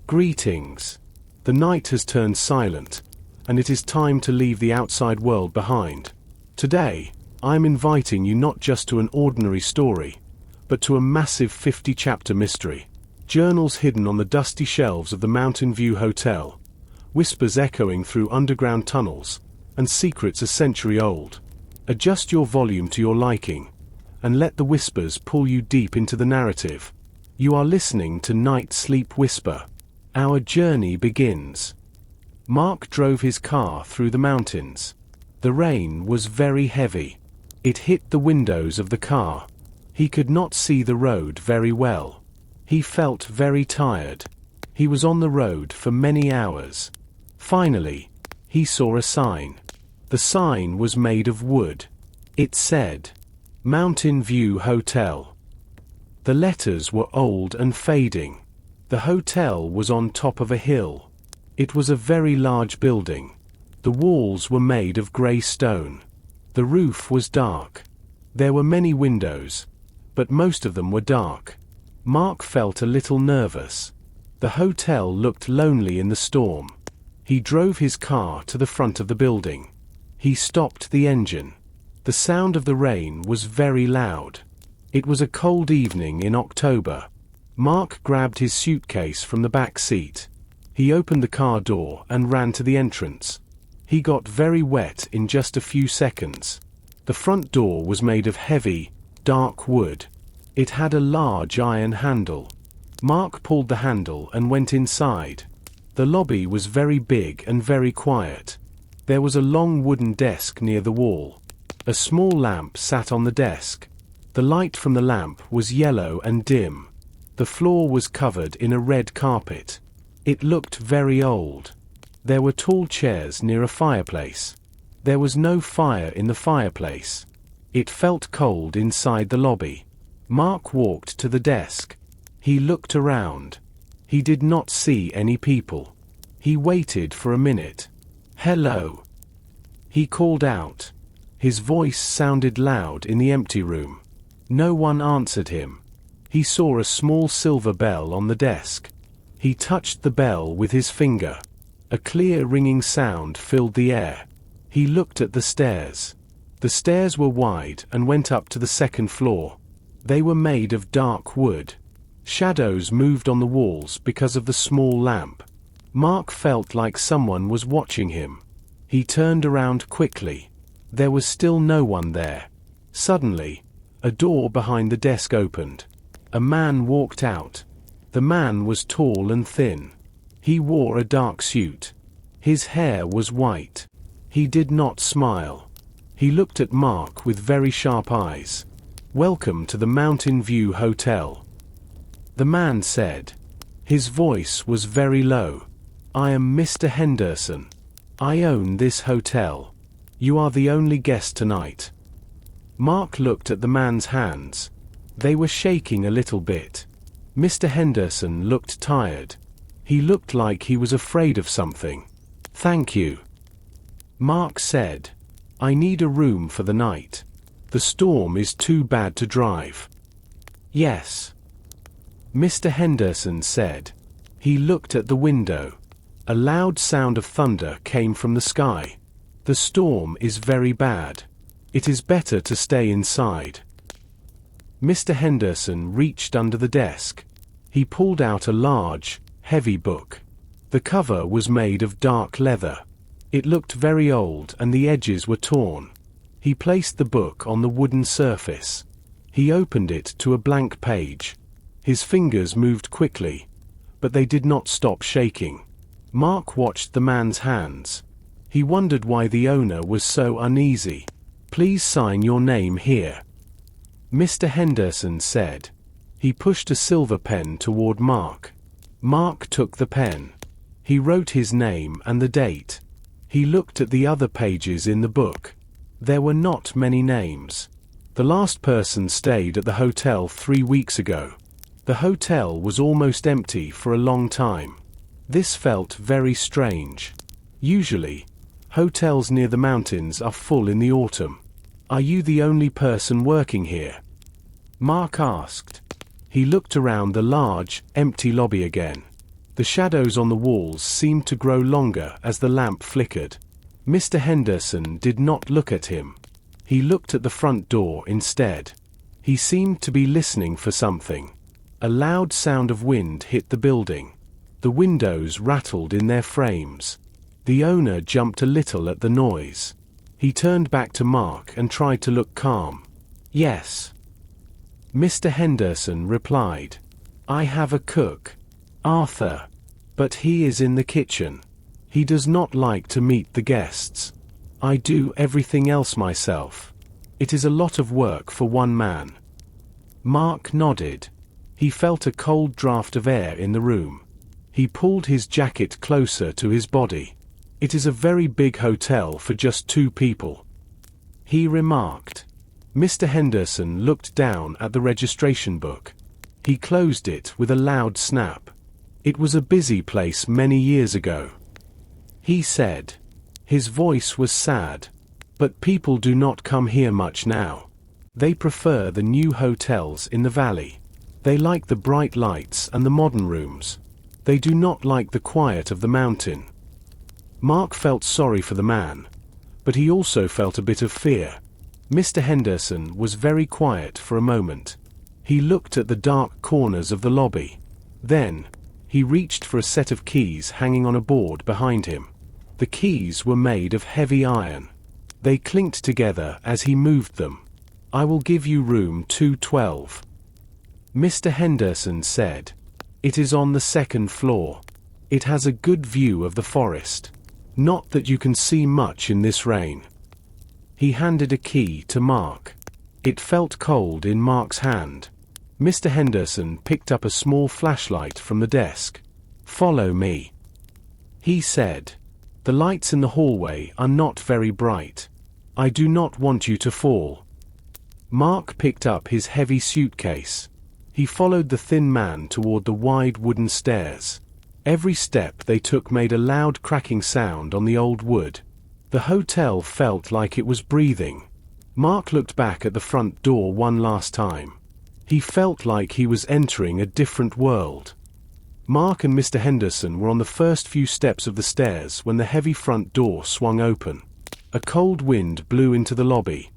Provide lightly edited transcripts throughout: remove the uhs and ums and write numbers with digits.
Greetings. The night has turned silent, and it is time to leave the outside world behind. Today, I'm inviting you not just to an ordinary story, but to a massive 50-chapter mystery. Journals hidden on the dusty shelves of the Mountain View Hotel, whispers echoing through underground tunnels, and secrets a century old. Adjust your volume to your liking, and let the whispers pull you deep into the narrative. You are listening to NightSleepWhisper. Our journey begins. Mark drove his car through the mountains. The rain was very heavy. It hit the windows of the car. He could not see the road very well. He felt very tired. He was on the road for many hours. Finally, he saw a sign. The sign was made of wood. It said, Mountain View Hotel. The letters were old and fading. The hotel was on top of a hill. It was a very large building. The walls were made of grey stone. The roof was dark. There were many windows, but most of them were dark. Mark felt a little nervous. The hotel looked lonely in the storm. He drove his car to the front of the building. He stopped the engine. The sound of the rain was very loud. It was a cold evening in October. Mark grabbed his suitcase from the back seat. He opened the car door and ran to the entrance. He got very wet in just a few seconds. The front door was made of heavy, dark wood. It had a large iron handle. Mark pulled the handle and went inside. The lobby was very big and very quiet. There was a long wooden desk near the wall. A small lamp sat on the desk. The light from the lamp was yellow and dim. The floor was covered in a red carpet. It looked very old. There were tall chairs near a fireplace. There was no fire in the fireplace. It felt cold inside the lobby. Mark walked to the desk. He looked around. He did not see any people. He waited for a minute. Hello. He called out. His voice sounded loud in the empty room. No one answered him. He saw a small silver bell on the desk. He touched the bell with his finger. A clear ringing sound filled the air. He looked at the stairs. The stairs were wide and went up to the second floor. They were made of dark wood. Shadows moved on the walls because of the small lamp. Mark felt like someone was watching him. He turned around quickly. There was still no one there. Suddenly, a door behind the desk opened. A man walked out. The man was tall and thin. He wore a dark suit. His hair was white. He did not smile. He looked at Mark with very sharp eyes. Welcome to the Mountain View Hotel, the man said. His voice was very low. I am Mr. Henderson. I own this hotel. You are the only guest tonight. Mark looked at the man's hands. They were shaking a little bit. Mr. Henderson looked tired. He looked like he was afraid of something. Thank you, Mark said. I need a room for the night. The storm is too bad to drive. Yes, Mr. Henderson said. He looked at the window. A loud sound of thunder came from the sky. The storm is very bad. It is better to stay inside. Mr. Henderson reached under the desk. He pulled out a large, heavy book. The cover was made of dark leather. It looked very old and the edges were torn. He placed the book on the wooden surface. He opened it to a blank page. His fingers moved quickly, but they did not stop shaking. Mark watched the man's hands. He wondered why the owner was so uneasy. Please sign your name here, Mr. Henderson said. He pushed a silver pen toward Mark. Mark took the pen. He wrote his name and the date. He looked at the other pages in the book. There were not many names. The last person stayed at the hotel 3 weeks ago. The hotel was almost empty for a long time. This felt very strange. Usually, hotels near the mountains are full in the autumn. Are you the only person working here? Mark asked. He looked around the large, empty lobby again. The shadows on the walls seemed to grow longer as the lamp flickered. Mr. Henderson did not look at him. He looked at the front door instead. He seemed to be listening for something. A loud sound of wind hit the building. The windows rattled in their frames. The owner jumped a little at the noise. He turned back to Mark and tried to look calm. "Yes," Mr. Henderson replied. "I have a cook, Arthur. But he is in the kitchen. He does not like to meet the guests. I do everything else myself. It is a lot of work for one man." Mark nodded. He felt a cold draft of air in the room. He pulled his jacket closer to his body. "It is a very big hotel for just 2 people," he remarked. Mr. Henderson looked down at the registration book. He closed it with a loud snap. "It was a busy place many years ago," he said. His voice was sad. "But people do not come here much now. They prefer the new hotels in the valley. They like the bright lights and the modern rooms. They do not like the quiet of the mountain." Mark felt sorry for the man, but he also felt a bit of fear. Mr. Henderson was very quiet for a moment. He looked at the dark corners of the lobby. Then, he reached for a set of keys hanging on a board behind him. The keys were made of heavy iron. They clinked together as he moved them. "I will give you room 212, Mr. Henderson said. "It is on the 2nd floor. It has a good view of the forest. Not that you can see much in this rain." He handed a key to Mark. It felt cold in Mark's hand. Mr. Henderson picked up a small flashlight from the desk. "Follow me," he said. "The lights in the hallway are not very bright. I do not want you to fall." Mark picked up his heavy suitcase. He followed the thin man toward the wide wooden stairs. Every step they took made a loud cracking sound on the old wood. The hotel felt like it was breathing. Mark looked back at the front door one last time. He felt like he was entering a different world. Mark and Mr. Henderson were on the first few steps of the stairs when the heavy front door swung open. A cold wind blew into the lobby,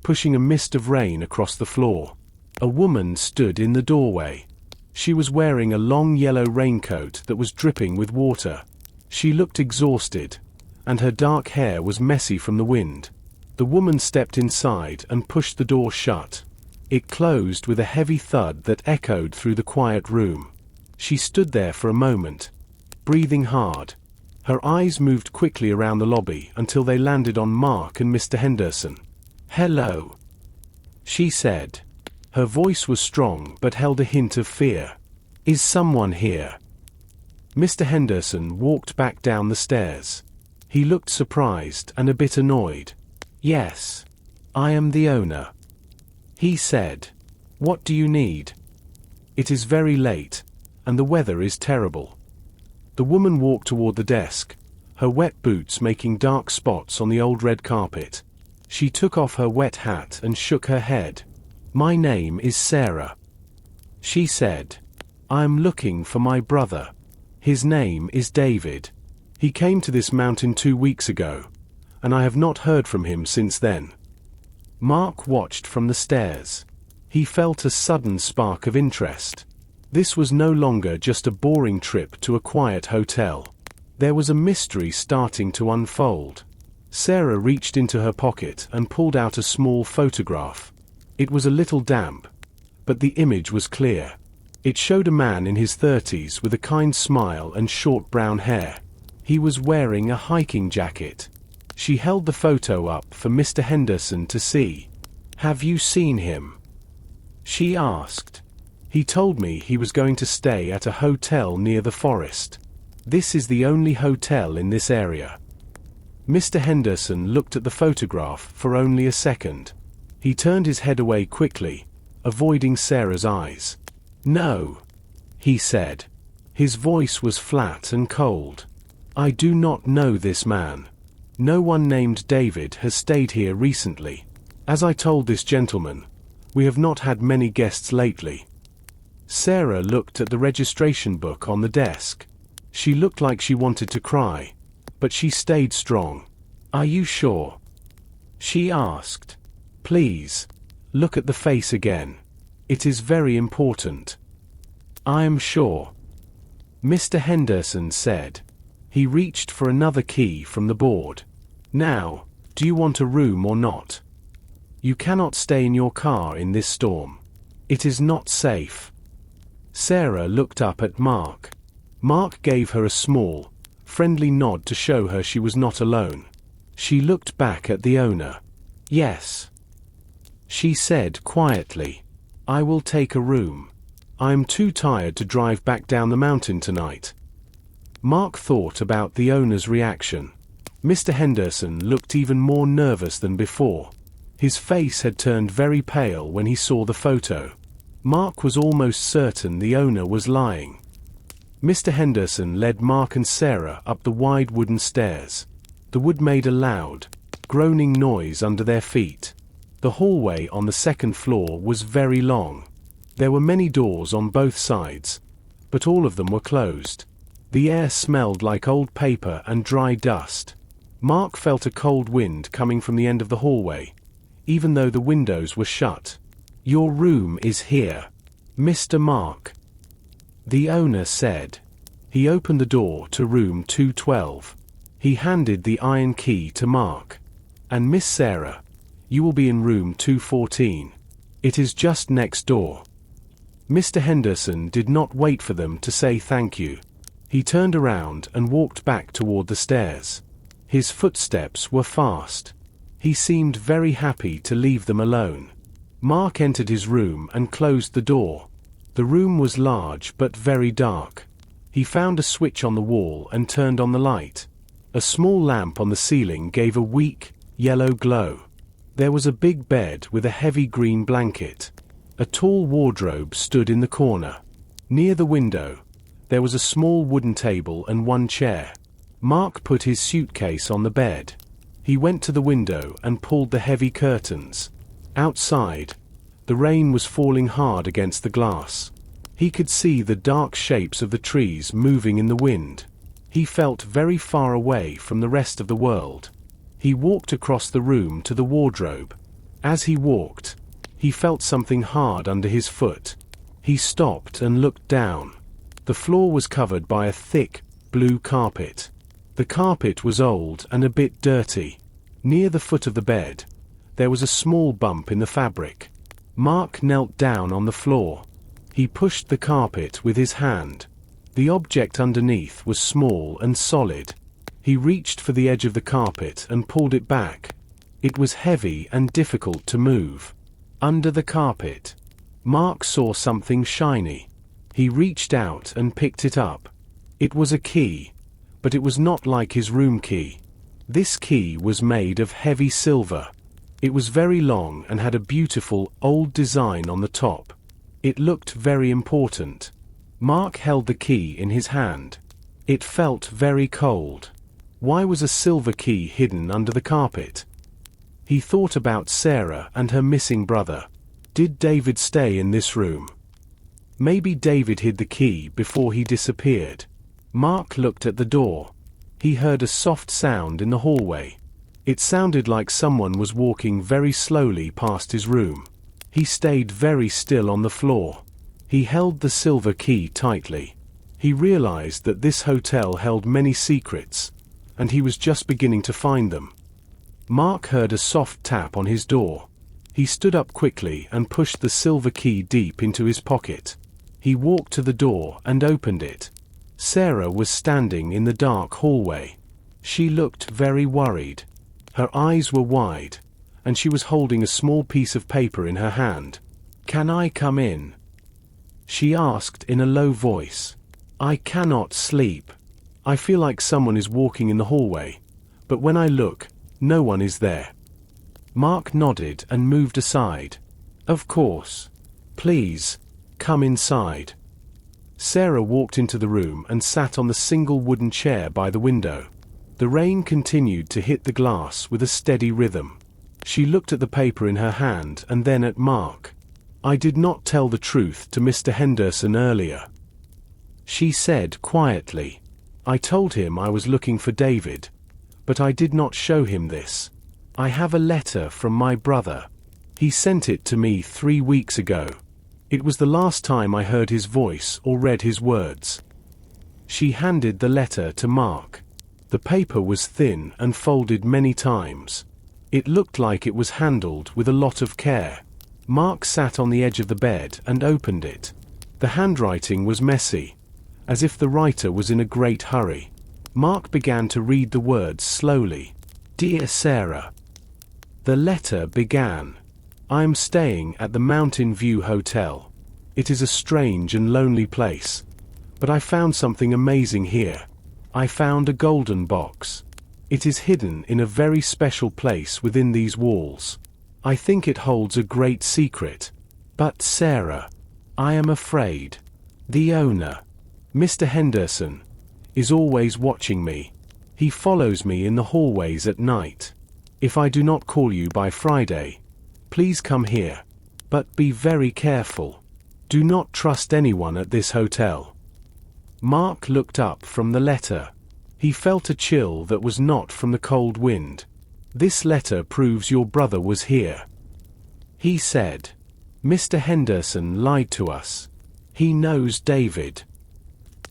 pushing a mist of rain across the floor. A woman stood in the doorway. She was wearing a long yellow raincoat that was dripping with water. She looked exhausted, and her dark hair was messy from the wind. The woman stepped inside and pushed the door shut. It closed with a heavy thud that echoed through the quiet room. She stood there for a moment, breathing hard. Her eyes moved quickly around the lobby until they landed on Mark and Mr. Henderson. "Hello," she said. Her voice was strong but held a hint of fear. "Is someone here?" Mr. Henderson walked back down the stairs. He looked surprised and a bit annoyed. "Yes, I am the owner," he said. "What do you need?" "It is very late, and the weather is terrible." The woman walked toward the desk, her wet boots making dark spots on the old red carpet. She took off her wet hat and shook her head. "My name is Sarah," she said. "I am looking for my brother. His name is David. He came to this mountain 2 weeks ago, and I have not heard from him since then." Mark watched from the stairs. He felt a sudden spark of interest. This was no longer just a boring trip to a quiet hotel. There was a mystery starting to unfold. Sarah reached into her pocket and pulled out a small photograph. It was a little damp, but the image was clear. It showed a man in his 30s with a kind smile and short brown hair. He was wearing a hiking jacket. She held the photo up for Mr. Henderson to see. "Have you seen him?" she asked. "He told me he was going to stay at a hotel near the forest. This is the only hotel in this area." Mr. Henderson looked at the photograph for only a second. He turned his head away quickly, avoiding Sarah's eyes. "No," he said. His voice was flat and cold. "I do not know this man. No one named David has stayed here recently. As I told this gentleman, we have not had many guests lately." Sarah looked at the registration book on the desk. She looked like she wanted to cry, but she stayed strong. "Are you sure?" she asked. "Please, look at the face again. It is very important." "I am sure," Mr. Henderson said. He reached for another key from the board. "Now, do you want a room or not? You cannot stay in your car in this storm. It is not safe." Sarah looked up at Mark. Mark gave her a small, friendly nod to show her she was not alone. She looked back at the owner. "Yes," she said quietly. "I will take a room. I am too tired to drive back down the mountain tonight." Mark thought about the owner's reaction. Mr. Henderson looked even more nervous than before. His face had turned very pale when he saw the photo. Mark was almost certain the owner was lying. Mr. Henderson led Mark and Sarah up the wide wooden stairs. The wood made a loud, groaning noise under their feet. The hallway on the second floor was very long. There were many doors on both sides, but all of them were closed. The air smelled like old paper and dry dust. Mark felt a cold wind coming from the end of the hallway, even though the windows were shut. "Your room is here, Mr. Mark," the owner said. He opened the door to room 212. He handed the iron key to Mark. "And Miss Sarah, you will be in room 214. It is just next door." Mr. Henderson did not wait for them to say thank you. He turned around and walked back toward the stairs. His footsteps were fast. He seemed very happy to leave them alone. Mark entered his room and closed the door. The room was large but very dark. He found a switch on the wall and turned on the light. A small lamp on the ceiling gave a weak, yellow glow. There was a big bed with a heavy green blanket. A tall wardrobe stood in the corner. Near the window, there was a small wooden table and one chair. Mark put his suitcase on the bed. He went to the window and pulled the heavy curtains. Outside, the rain was falling hard against the glass. He could see the dark shapes of the trees moving in the wind. He felt very far away from the rest of the world. He walked across the room to the wardrobe. As he walked, he felt something hard under his foot. He stopped and looked down. The floor was covered by a thick, blue carpet. The carpet was old and a bit dirty. Near the foot of the bed, there was a small bump in the fabric. Mark knelt down on the floor. He pushed the carpet with his hand. The object underneath was small and solid. He reached for the edge of the carpet and pulled it back. It was heavy and difficult to move. Under the carpet, Mark saw something shiny. He reached out and picked it up. It was a key, but it was not like his room key. This key was made of heavy silver. It was very long and had a beautiful, old design on the top. It looked very important. Mark held the key in his hand. It felt very cold. Why was a silver key hidden under the carpet? He thought about Sarah and her missing brother. Did David stay in this room? Maybe David hid the key before he disappeared. Mark looked at the door. He heard a soft sound in the hallway. It sounded like someone was walking very slowly past his room. He stayed very still on the floor. He held the silver key tightly. He realized that this hotel held many secrets, and he was just beginning to find them. Mark heard a soft tap on his door. He stood up quickly and pushed the silver key deep into his pocket. He walked to the door and opened it. Sarah was standing in the dark hallway. She looked very worried. Her eyes were wide, and she was holding a small piece of paper in her hand. "Can I come in?" she asked in a low voice. "I cannot sleep. I feel like someone is walking in the hallway, but when I look, no one is there." Mark nodded and moved aside. "Of course. Please, come inside." Sarah walked into the room and sat on the single wooden chair by the window. The rain continued to hit the glass with a steady rhythm. She looked at the paper in her hand and then at Mark. "I did not tell the truth to Mr. Henderson earlier," she said quietly. I told him I was looking for David, but I did not show him this. I have a letter from my brother. He sent it to me 3 weeks ago. It was the last time I heard his voice or read his words. She handed the letter to Mark. The paper was thin and folded many times. It looked like it was handled with a lot of care. Mark sat on the edge of the bed and opened it. The handwriting was messy, as if the writer was in a great hurry. Mark began to read the words slowly. Dear Sarah. The letter began. I am staying at the Mountain View Hotel. It is a strange and lonely place, but I found something amazing here. I found a golden box. It is hidden in a very special place within these walls. I think it holds a great secret. But Sarah, I am afraid. The owner, Mr. Henderson, is always watching me. He follows me in the hallways at night. If I do not call you by Friday, please come here. But be very careful. Do not trust anyone at this hotel. Mark looked up from the letter. He felt a chill that was not from the cold wind. This letter proves your brother was here. He said, Mr. Henderson lied to us. He knows David.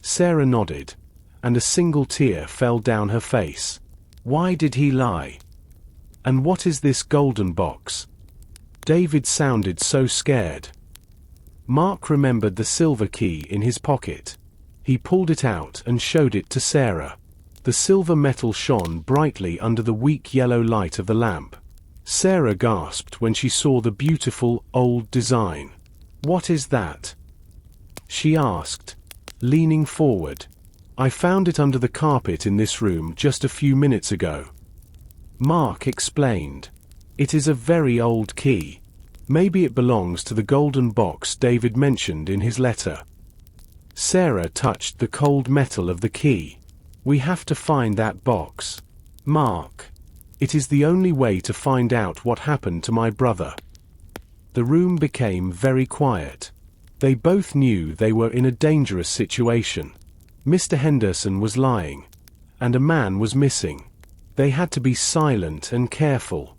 Sarah nodded, and a single tear fell down her face. Why did he lie? And what is this golden box? David sounded so scared. Mark remembered the silver key in his pocket. He pulled it out and showed it to Sarah. The silver metal shone brightly under the weak yellow light of the lamp. Sarah gasped when she saw the beautiful, old design. What is that? She asked, leaning forward. I found it under the carpet in this room just a few minutes ago. Mark explained. It is a very old key. Maybe it belongs to the golden box David mentioned in his letter. Sarah touched the cold metal of the key. We have to find that box. Mark. It is the only way to find out what happened to my brother. The room became very quiet. They both knew they were in a dangerous situation. Mr. Henderson was lying, and a man was missing. They had to be silent and careful.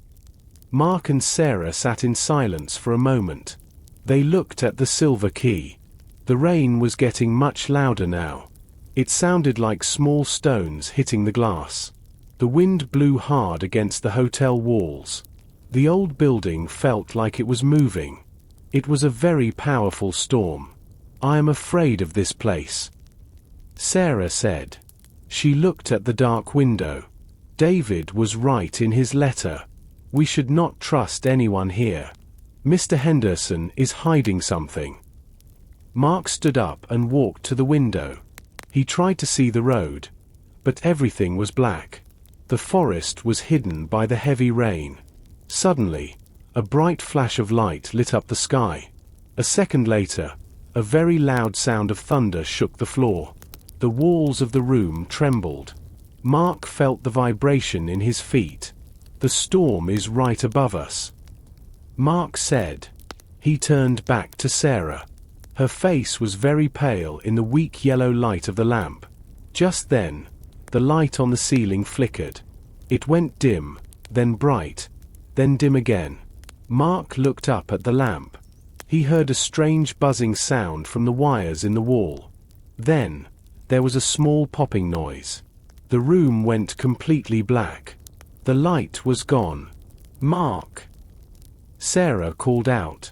Mark and Sarah sat in silence for a moment. They looked at the silver key. The rain was getting much louder now. It sounded like small stones hitting the glass. The wind blew hard against the hotel walls. The old building felt like it was moving. It was a very powerful storm. I am afraid of this place, Sarah said. She looked at the dark window. David was right in his letter. We should not trust anyone here. Mr. Henderson is hiding something. Mark stood up and walked to the window. He tried to see the road, but everything was black. The forest was hidden by the heavy rain. Suddenly, a bright flash of light lit up the sky. A second later, a very loud sound of thunder shook the floor. The walls of the room trembled. Mark felt the vibration in his feet. The storm is right above us, Mark said. He turned back to Sarah. Her face was very pale in the weak yellow light of the lamp. Just then, the light on the ceiling flickered. It went dim, then bright, then dim again. Mark looked up at the lamp. He heard a strange buzzing sound from the wires in the wall. Then, there was a small popping noise. The room went completely black. The light was gone. Mark! Sarah called out.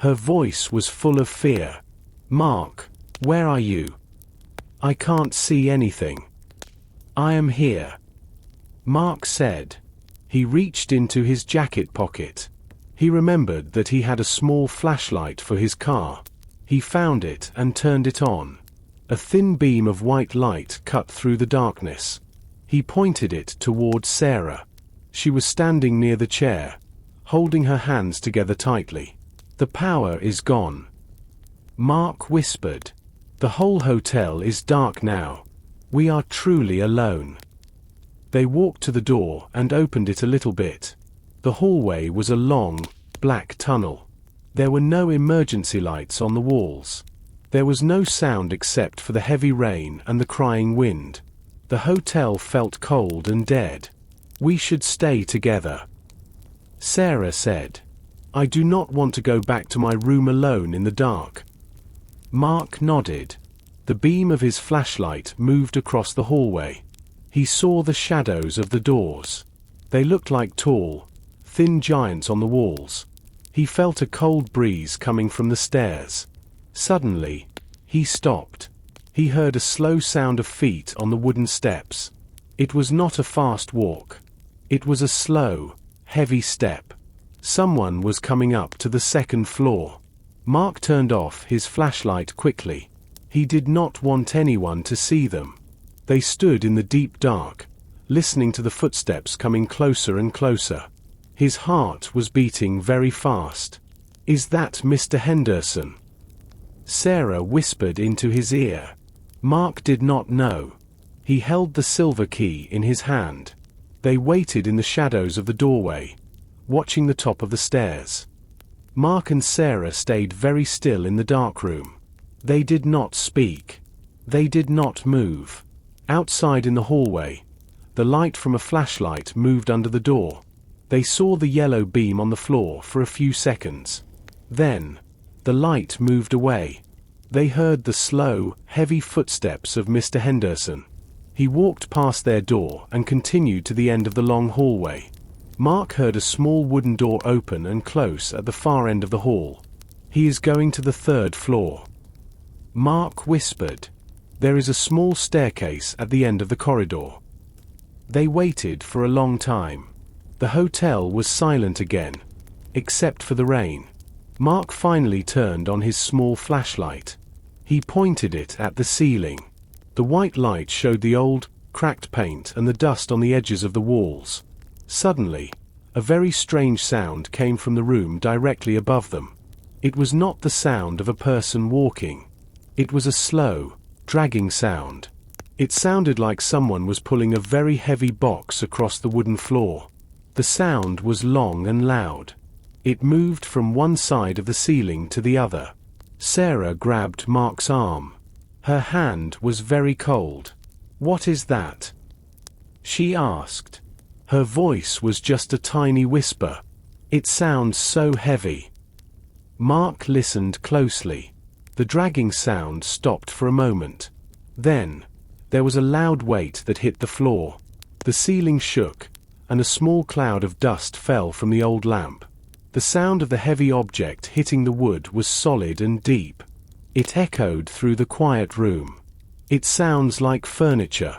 Her voice was full of fear. Mark, where are you? I can't see anything. I am here, Mark said. He reached into his jacket pocket. He remembered that he had a small flashlight for his car. He found it and turned it on. A thin beam of white light cut through the darkness. He pointed it towards Sarah. She was standing near the chair, holding her hands together tightly. The power is gone, Mark whispered. The whole hotel is dark now. We are truly alone. They walked to the door and opened it a little bit. The hallway was a long, black tunnel. There were no emergency lights on the walls. There was no sound except for the heavy rain and the crying wind. The hotel felt cold and dead. "We should stay together," Sarah said. "I do not want to go back to my room alone in the dark." Mark nodded. The beam of his flashlight moved across the hallway. He saw the shadows of the doors. They looked like tall, thin giants on the walls. He felt a cold breeze coming from the stairs. Suddenly, he stopped. He heard a slow sound of feet on the wooden steps. It was not a fast walk. It was a slow, heavy step. Someone was coming up to the second floor. Mark turned off his flashlight quickly. He did not want anyone to see them. They stood in the deep dark, listening to the footsteps coming closer and closer. His heart was beating very fast. "Is that Mr. Henderson?" Sarah whispered into his ear. Mark did not know. He held the silver key in his hand. They waited in the shadows of the doorway, watching the top of the stairs. Mark and Sarah stayed very still in the dark room. They did not speak. They did not move. Outside in the hallway, the light from a flashlight moved under the door. They saw the yellow beam on the floor for a few seconds. Then, the light moved away. They heard the slow, heavy footsteps of Mr. Henderson. He walked past their door and continued to the end of the long hallway. Mark heard a small wooden door open and close at the far end of the hall. "He is going to the third floor," Mark whispered. "There is a small staircase at the end of the corridor." They waited for a long time. The hotel was silent again, except for the rain. Mark finally turned on his small flashlight. He pointed it at the ceiling. The white light showed the old, cracked paint and the dust on the edges of the walls. Suddenly, a very strange sound came from the room directly above them. It was not the sound of a person walking. It was a slow, dragging sound. It sounded like someone was pulling a very heavy box across the wooden floor. The sound was long and loud. It moved from one side of the ceiling to the other. Sarah grabbed Mark's arm. Her hand was very cold. "What is that?" she asked. Her voice was just a tiny whisper. "It sounds so heavy." Mark listened closely. The dragging sound stopped for a moment. Then, there was a loud weight that hit the floor. The ceiling shook, and a small cloud of dust fell from the old lamp. The sound of the heavy object hitting the wood was solid and deep. It echoed through the quiet room. "It sounds like furniture,"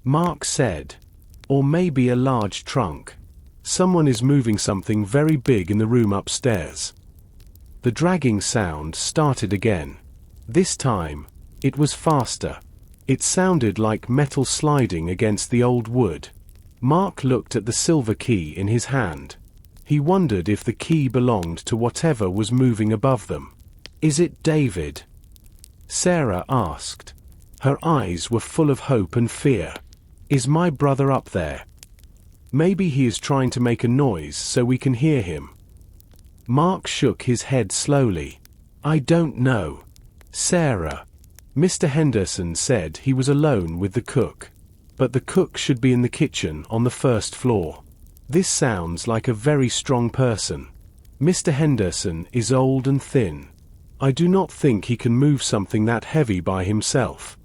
Mark said. "Or maybe a large trunk. Someone is moving something very big in the room upstairs." The dragging sound started again. This time, it was faster. It sounded like metal sliding against the old wood. Mark looked at the silver key in his hand. He wondered if the key belonged to whatever was moving above them. "Is it David?" Sarah asked. Her eyes were full of hope and fear. "Is my brother up there? Maybe he is trying to make a noise so we can hear him." Mark shook his head slowly. "I don't know, Sarah. Mr. Henderson said he was alone with the cook. But the cook should be in the kitchen on the first floor. This sounds like a very strong person. Mr. Henderson is old and thin. I do not think he can move something that heavy by himself."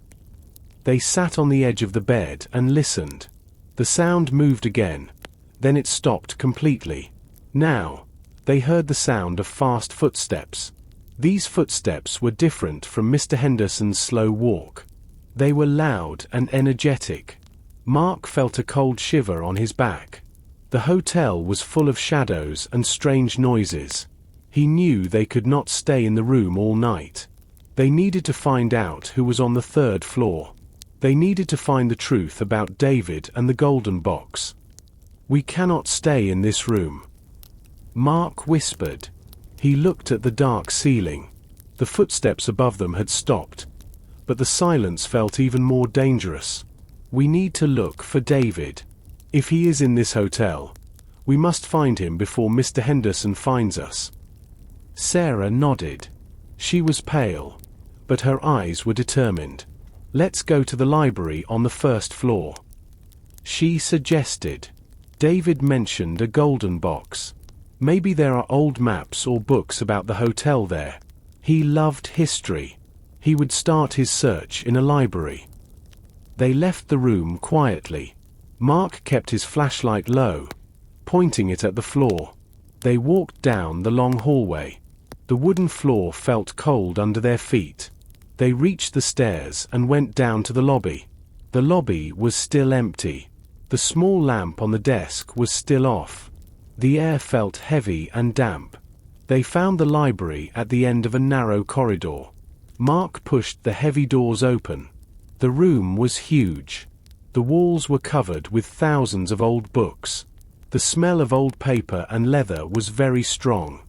They sat on the edge of the bed and listened. The sound moved again. Then it stopped completely. Now, they heard the sound of fast footsteps. These footsteps were different from Mr. Henderson's slow walk. They were loud and energetic. Mark felt a cold shiver on his back. The hotel was full of shadows and strange noises. He knew they could not stay in the room all night. They needed to find out who was on the third floor. They needed to find the truth about David and the golden box. "We cannot stay in this room," Mark whispered. He looked at the dark ceiling. The footsteps above them had stopped, but the silence felt even more dangerous. "We need to look for David. If he is in this hotel, we must find him before Mr. Henderson finds us." Sarah nodded. She was pale, but her eyes were determined. Let's go to the library on the first floor, she suggested. David mentioned a golden box. Maybe there are old maps or books about the hotel there. He loved history. He would start his search in a library. They left the room quietly. Mark kept his flashlight low, pointing it at the floor. They walked down the long hallway. The wooden floor felt cold under their feet. They reached the stairs and went down to the lobby. The lobby was still empty. The small lamp on the desk was still off. The air felt heavy and damp. They found the library at the end of a narrow corridor. Mark pushed the heavy doors open. The room was huge. The walls were covered with thousands of old books. The smell of old paper and leather was very strong.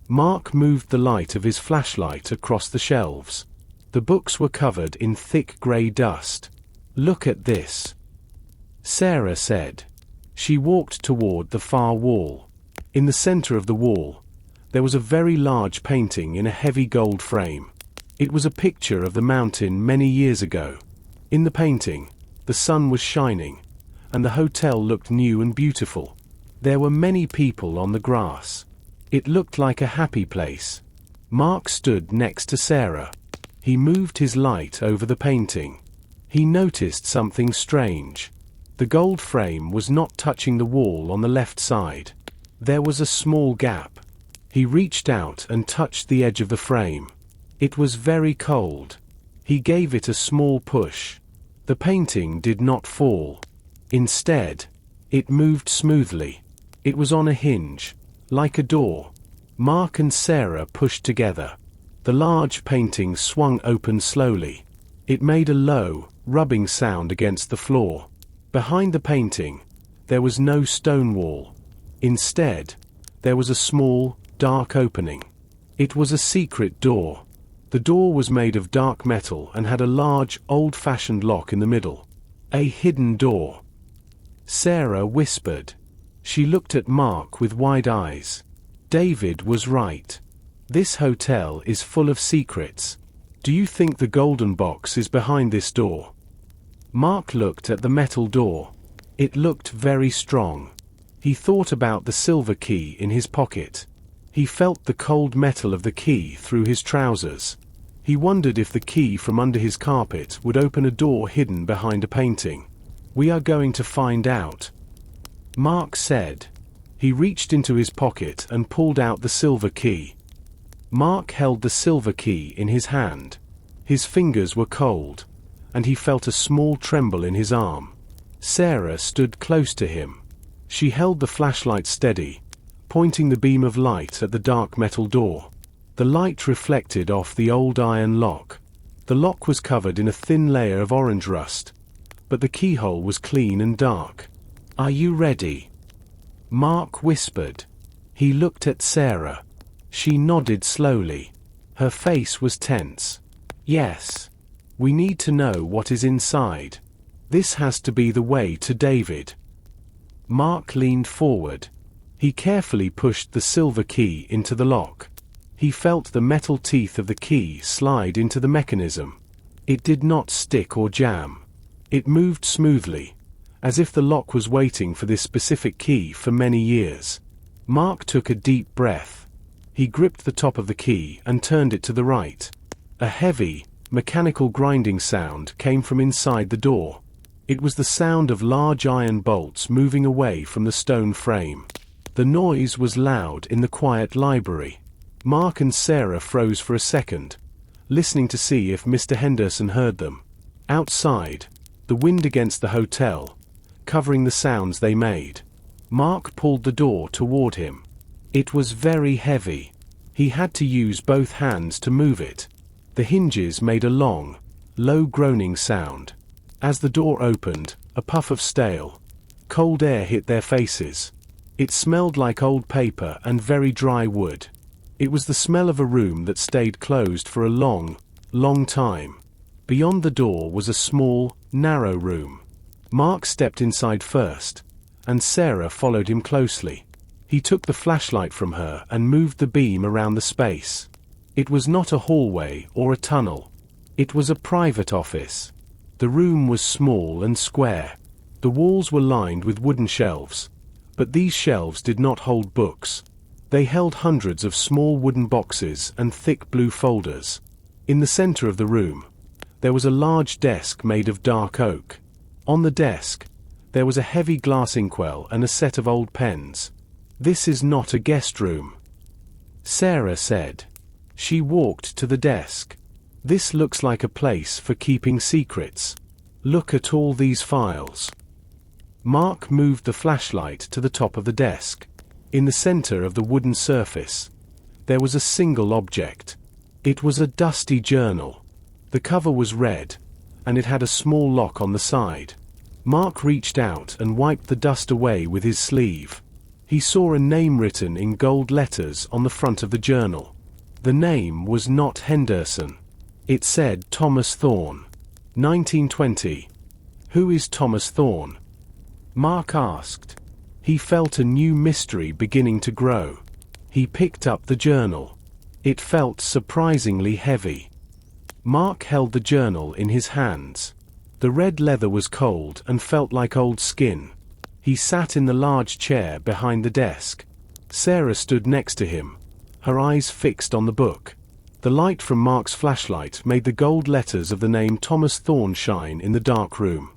Mark moved the light of his flashlight across the shelves. The books were covered in thick grey dust. Look at this, Sarah said. She walked toward the far wall. In the center of the wall, there was a very large painting in a heavy gold frame. It was a picture of the mountain many years ago. In the painting, the sun was shining, and the hotel looked new and beautiful. There were many people on the grass. It looked like a happy place. Mark stood next to Sarah. He moved his light over the painting. He noticed something strange. The gold frame was not touching the wall on the left side. There was a small gap. He reached out and touched the edge of the frame. It was very cold. He gave it a small push. The painting did not fall. Instead, it moved smoothly. It was on a hinge, like a door. Mark and Sarah pushed together. The large painting swung open slowly. It made a low, rubbing sound against the floor. Behind the painting, there was no stone wall. Instead, there was a small, dark opening. It was a secret door. The door was made of dark metal and had a large, old-fashioned lock in the middle. A hidden door. Sarah whispered. She looked at Mark with wide eyes. David was right. This hotel is full of secrets. Do you think the golden box is behind this door? Mark looked at the metal door. It looked very strong. He thought about the silver key in his pocket. He felt the cold metal of the key through his trousers. He wondered if the key from under his carpet would open a door hidden behind a painting. We are going to find out, Mark said. He reached into his pocket and pulled out the silver key. Mark held the silver key in his hand. His fingers were cold, and he felt a small tremble in his arm. Sarah stood close to him. She held the flashlight steady, pointing the beam of light at the dark metal door. The light reflected off the old iron lock. The lock was covered in a thin layer of orange rust, but the keyhole was clean and dark. Are you ready? Mark whispered. He looked at Sarah. She nodded slowly. Her face was tense. Yes. We need to know what is inside. This has to be the way to David. Mark leaned forward. He carefully pushed the silver key into the lock. He felt the metal teeth of the key slide into the mechanism. It did not stick or jam. It moved smoothly, as if the lock was waiting for this specific key for many years. Mark took a deep breath. He gripped the top of the key and turned it to the right. A heavy, mechanical grinding sound came from inside the door. It was the sound of large iron bolts moving away from the stone frame. The noise was loud in the quiet library. Mark and Sarah froze for a second, listening to see if Mr. Henderson heard them. Outside, the wind against the hotel, covering the sounds they made. Mark pulled the door toward him. It was very heavy. He had to use both hands to move it. The hinges made a long, low groaning sound. As the door opened, a puff of stale, cold air hit their faces. It smelled like old paper and very dry wood. It was the smell of a room that stayed closed for a long, long time. Beyond the door was a small, narrow room. Mark stepped inside first, and Sarah followed him closely. He took the flashlight from her and moved the beam around the space. It was not a hallway or a tunnel. It was a private office. The room was small and square. The walls were lined with wooden shelves, but these shelves did not hold books. They held hundreds of small wooden boxes and thick blue folders. In the center of the room, there was a large desk made of dark oak. On the desk, there was a heavy glass inkwell and a set of old pens. "This is not a guest room," Sarah said. She walked to the desk. "This looks like a place for keeping secrets. Look at all these files." Mark moved the flashlight to the top of the desk. In the center of the wooden surface, there was a single object. It was a dusty journal. The cover was red, and it had a small lock on the side. Mark reached out and wiped the dust away with his sleeve. He saw a name written in gold letters on the front of the journal. The name was not Henderson. It said Thomas Thorne, 1920. "Who is Thomas Thorne?" Mark asked. He felt a new mystery beginning to grow. He picked up the journal. It felt surprisingly heavy. Mark held the journal in his hands. The red leather was cold and felt like old skin. He sat in the large chair behind the desk. Sarah stood next to him, her eyes fixed on the book. The light from Mark's flashlight made the gold letters of the name Thomas Thorne shine in the dark room.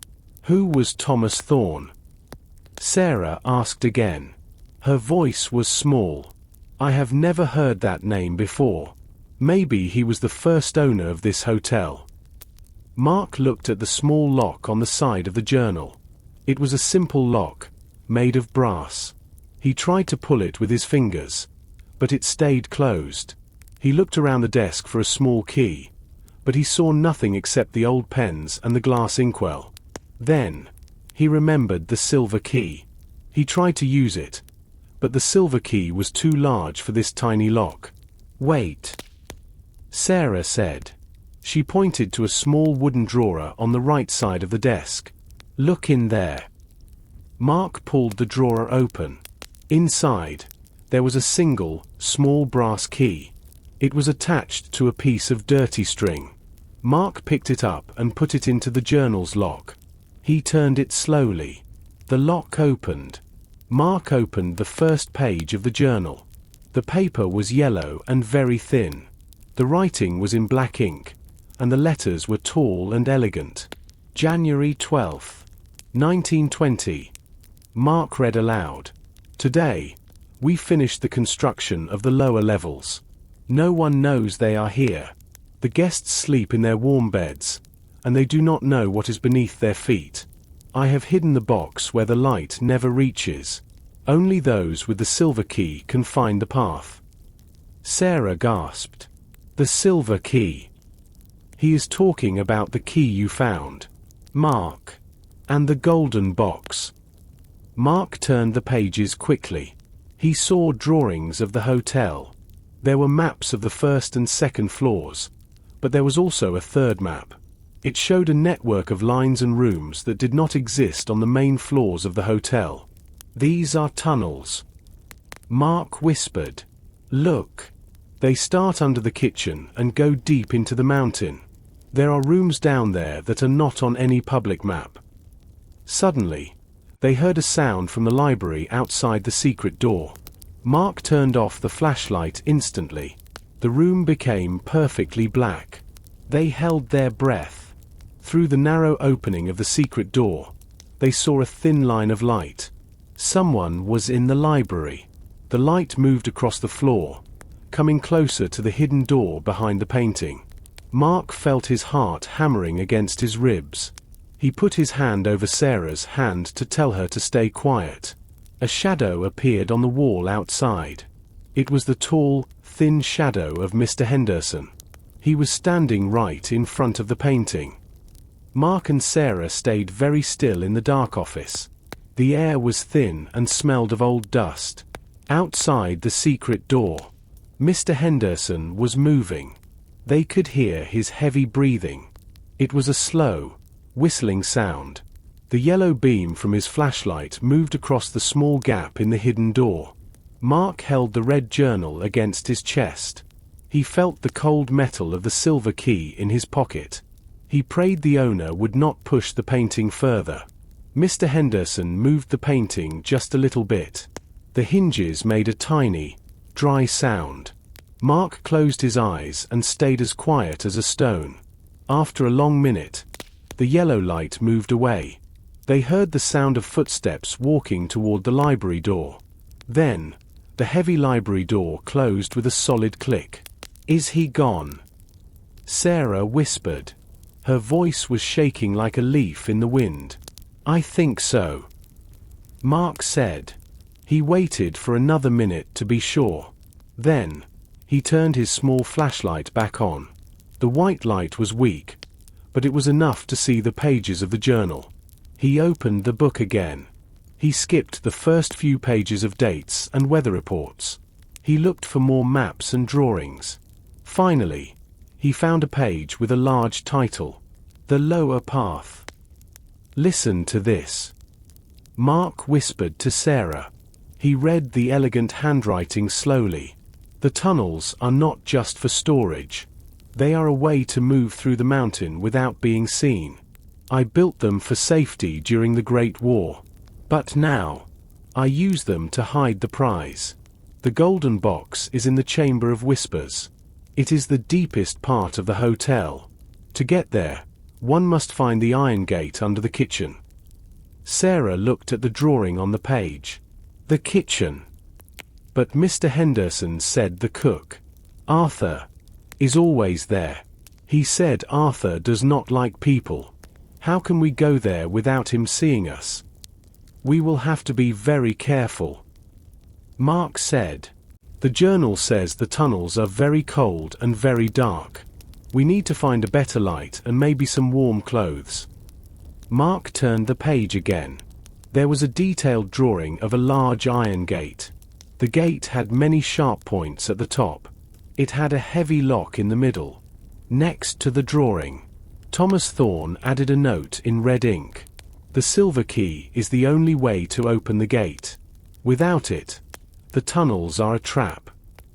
Who was Thomas Thorne? Sarah asked again. Her voice was small. "I have never heard that name before. Maybe he was the first owner of this hotel." Mark looked at the small lock on the side of the journal. It was a simple lock, made of brass. He tried to pull it with his fingers, but it stayed closed. He looked around the desk for a small key, but he saw nothing except the old pens and the glass inkwell. Then, he remembered the silver key. He tried to use it, but the silver key was too large for this tiny lock. "Wait," Sarah said. She pointed to a small wooden drawer on the right side of the desk. "Look in there." Mark pulled the drawer open. Inside, there was a single, small brass key. It was attached to a piece of dirty string. Mark picked it up and put it into the journal's lock. He turned it slowly. The lock opened. Mark opened the first page of the journal. The paper was yellow and very thin. The writing was in black ink, and the letters were tall and elegant. January 12th, 1920. Mark read aloud. "Today, we finished the construction of the lower levels. No one knows they are here. The guests sleep in their warm beds, and they do not know what is beneath their feet. I have hidden the box where the light never reaches. Only those with the silver key can find the path." Sarah gasped. "The silver key. He is talking about the key you found, Mark. And the golden box." Mark turned the pages quickly. He saw drawings of the hotel. There were maps of the first and second floors, but there was also a third map. It showed a network of lines and rooms that did not exist on the main floors of the hotel. "These are tunnels," Mark whispered. "Look. They start under the kitchen and go deep into the mountain. There are rooms down there that are not on any public map." Suddenly, they heard a sound from the library outside the secret door. Mark turned off the flashlight instantly. The room became perfectly black. They held their breath. Through the narrow opening of the secret door, they saw a thin line of light. Someone was in the library. The light moved across the floor, coming closer to the hidden door behind the painting. Mark felt his heart hammering against his ribs. He put his hand over Sarah's hand to tell her to stay quiet. A shadow appeared on the wall outside. It was the tall, thin shadow of Mr. Henderson. He was standing right in front of the painting. Mark and Sarah stayed very still in the dark office. The air was thin and smelled of old dust. Outside the secret door, Mr. Henderson was moving. They could hear his heavy breathing. It was a slow, whistling sound. The yellow beam from his flashlight moved across the small gap in the hidden door. Mark held the red journal against his chest. He felt the cold metal of the silver key in his pocket. He prayed the owner would not push the painting further. Mr. Henderson moved the painting just a little bit. The hinges made a tiny, dry sound. Mark closed his eyes and stayed as quiet as a stone. After a long minute, the yellow light moved away. They heard the sound of footsteps walking toward the library door. Then, the heavy library door closed with a solid click. "Is he gone?" Sarah whispered. Her voice was shaking like a leaf in the wind. "I think so," Mark said. He waited for another minute to be sure. Then, he turned his small flashlight back on. The white light was weak, but it was enough to see the pages of the journal. He opened the book again. He skipped the first few pages of dates and weather reports. He looked for more maps and drawings. Finally, he found a page with a large title, "The Lower Path." "Listen to this," Mark whispered to Sarah. He read the elegant handwriting slowly. "The tunnels are not just for storage. They are a way to move through the mountain without being seen. I built them for safety during the Great War. But now, I use them to hide the prize. The golden box is in the Chamber of Whispers. It is the deepest part of the hotel. To get there, one must find the iron gate under the kitchen." Sarah looked at the drawing on the page. "The kitchen." But Mr. Henderson said the cook, "Arthur, is always there. He said Arthur does not like people. How can we go there without him seeing us?" "We will have to be very careful," Mark said. "The journal says the tunnels are very cold and very dark. We need to find a better light and maybe some warm clothes." Mark turned the page again. There was a detailed drawing of a large iron gate. The gate had many sharp points at the top. It had a heavy lock in the middle. Next to the drawing, Thomas Thorne added a note in red ink. "The silver key is the only way to open the gate. Without it, the tunnels are a trap.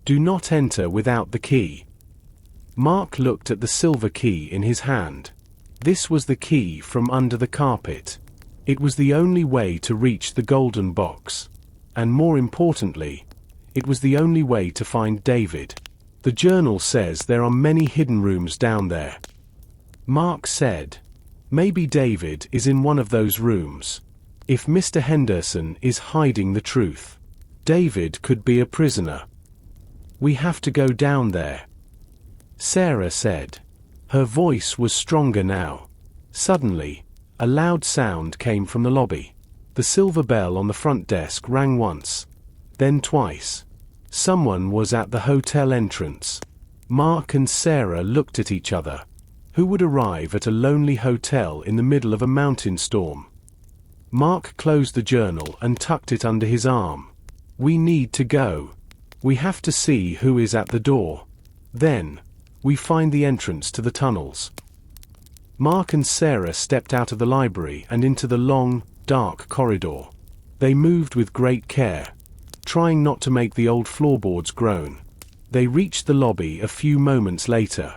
Do not enter without the key." Mark looked at the silver key in his hand. This was the key from under the carpet. It was the only way to reach the golden box. And more importantly, it was the only way to find David. "The journal says there are many hidden rooms down there," Mark said. "Maybe David is in one of those rooms. If Mr. Henderson is hiding the truth, David could be a prisoner. We have to go down there," Sarah said. Her voice was stronger now. Suddenly, a loud sound came from the lobby. The silver bell on the front desk rang once, then twice. Someone was at the hotel entrance. Mark and Sarah looked at each other. Who would arrive at a lonely hotel in the middle of a mountain storm? Mark closed the journal and tucked it under his arm. "We need to go. We have to see who is at the door. Then, we find the entrance to the tunnels." Mark and Sarah stepped out of the library and into the long, dark corridor. They moved with great care, trying not to make the old floorboards groan. They reached the lobby a few moments later.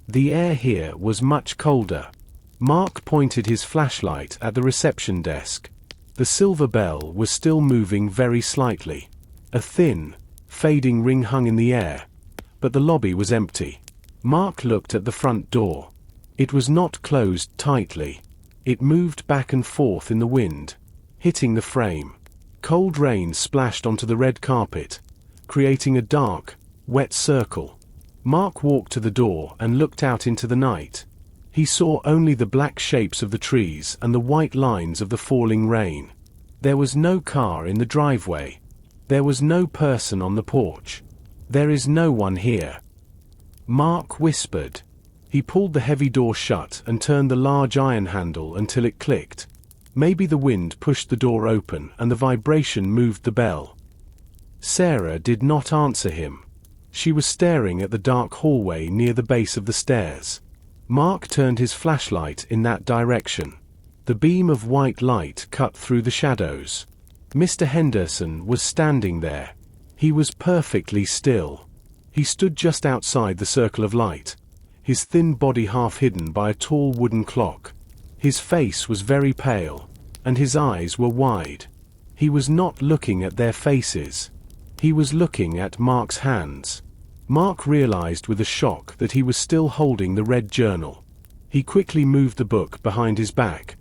The air here was much colder. Mark pointed his flashlight at the reception desk. The silver bell was still moving very slightly. A thin, fading ring hung in the air, but the lobby was empty. Mark looked at the front door. It was not closed tightly. It moved back and forth in the wind, hitting the frame. Cold rain splashed onto the red carpet, creating a dark, wet circle. Mark walked to the door and looked out into the night. He saw only the black shapes of the trees and the white lines of the falling rain. There was no car in the driveway. There was no person on the porch. "There is no one here," Mark whispered. He pulled the heavy door shut and turned the large iron handle until it clicked. Maybe the wind pushed the door open and the vibration moved the bell. Sarah did not answer him. She was staring at the dark hallway near the base of the stairs. Mark turned his flashlight in that direction. The beam of white light cut through the shadows. Mr. Henderson was standing there. He was perfectly still. He stood just outside the circle of light, his thin body half hidden by a tall wooden clock. His face was very pale, and his eyes were wide. He was not looking at their faces. He was looking at Mark's hands. Mark realized with a shock that he was still holding the red journal. He quickly moved the book behind his back.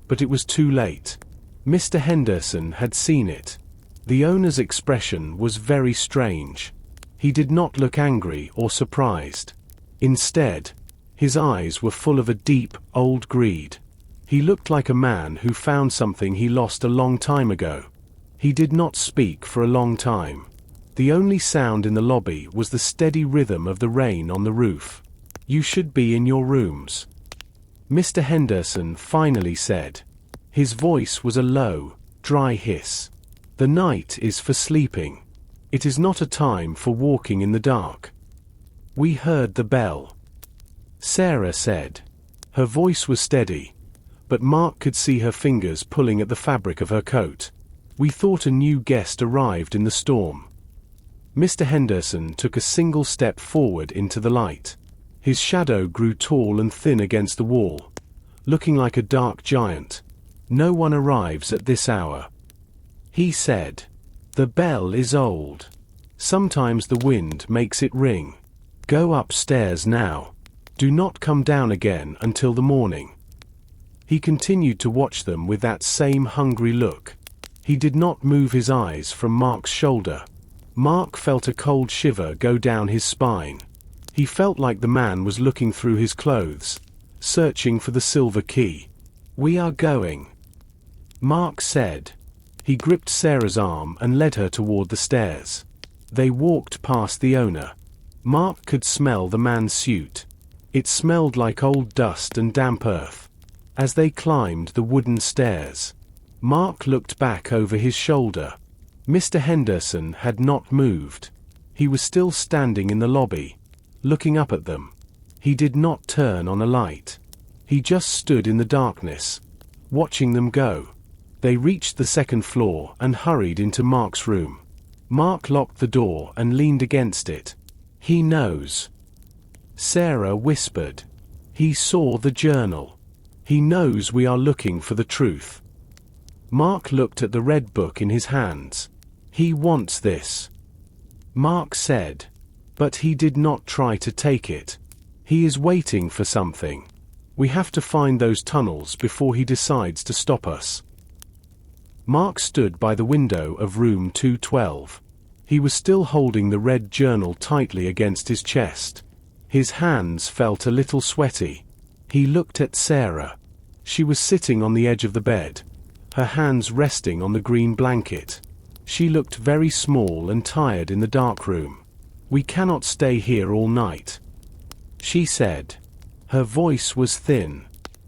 But it was too late. Mr. Henderson had seen it. The owner's expression was very strange. He did not look angry or surprised. Instead, his eyes were full of a deep, old greed. He looked like a man who found something he lost a long time ago. He did not speak for a long time. The only sound in the lobby was the steady rhythm of the rain on the roof. "You should be in your rooms," Mr. Henderson finally said. His voice was a low, dry hiss. "The night is for sleeping. It is not a time for walking in the dark." "We heard the bell," Sarah said. Her voice was steady, but Mark could see her fingers pulling at the fabric of her coat. "We thought a new guest arrived in the storm." Mr. Henderson took a single step forward into the light. His shadow grew tall and thin against the wall, looking like a dark giant. "No one arrives at this hour," he said. "The bell is old. Sometimes the wind makes it ring. Go upstairs now. Do not come down again until the morning." He continued to watch them with that same hungry look. He did not move his eyes from Mark's shoulder. Mark felt a cold shiver go down his spine. He felt like the man was looking through his clothes, searching for the silver key. "We are going," Mark said. He gripped Sarah's arm and led her toward the stairs. They walked past the owner. Mark could smell the man's suit. It smelled like old dust and damp earth. As they climbed the wooden stairs, Mark looked back over his shoulder. Mr. Henderson had not moved. He was still standing in the lobby, looking up at them. He did not turn on a light. He just stood in the darkness, watching them go. They reached the second floor and hurried into Mark's room. Mark locked the door and leaned against it. "He knows," Sarah whispered. "He saw the journal. He knows we are looking for the truth." Mark looked at the red book in his hands. "He wants this," Mark said. "But he did not try to take it. He is waiting for something. We have to find those tunnels before he decides to stop us." Mark stood by the window of room 212. He was still holding the red journal tightly against his chest. His hands felt a little sweaty. He looked at Sarah. She was sitting on the edge of the bed, her hands resting on the green blanket. She looked very small and tired in the dark room. "We cannot stay here all night," she said. Her voice was thin.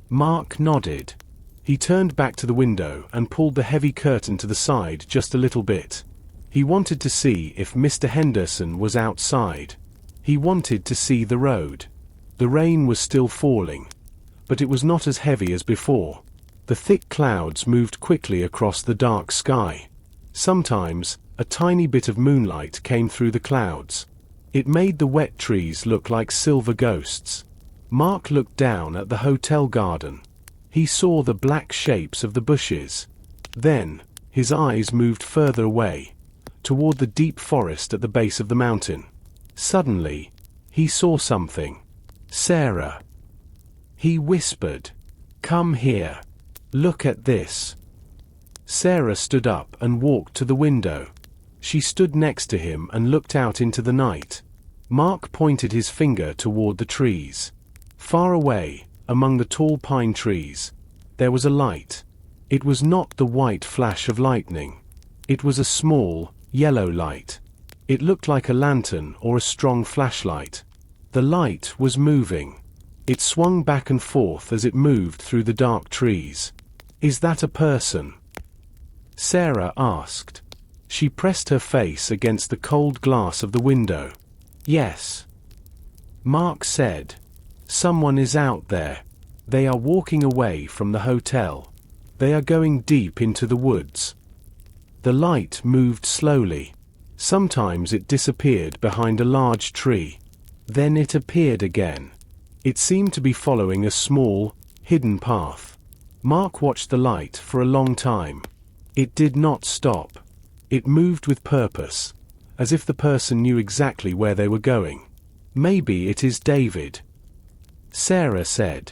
Mark nodded. He turned back to the window and pulled the heavy curtain to the side just a little bit. He wanted to see if Mr. Henderson was outside. He wanted to see the road. The rain was still falling, but it was not as heavy as before. The thick clouds moved quickly across the dark sky. Sometimes, a tiny bit of moonlight came through the clouds. It made the wet trees look like silver ghosts. Mark looked down at the hotel garden. He saw the black shapes of the bushes. Then, his eyes moved further away, toward the deep forest at the base of the mountain. Suddenly, he saw something. "Sarah," he whispered. "Come here. Look at this." Sarah stood up and walked to the window. She stood next to him and looked out into the night. Mark pointed his finger toward the trees. Far away, among the tall pine trees, there was a light. It was not the white flash of lightning. It was a small, yellow light. It looked like a lantern or a strong flashlight. The light was moving. It swung back and forth as it moved through the dark trees. "Is that a person?" Sarah asked. She pressed her face against the cold glass of the window. "Yes," Mark said. "Someone is out there. They are walking away from the hotel. They are going deep into the woods." The light moved slowly. Sometimes it disappeared behind a large tree. Then it appeared again. It seemed to be following a small, hidden path. Mark watched the light for a long time. It did not stop. It moved with purpose, as if the person knew exactly where they were going. "Maybe it is David," Sarah said.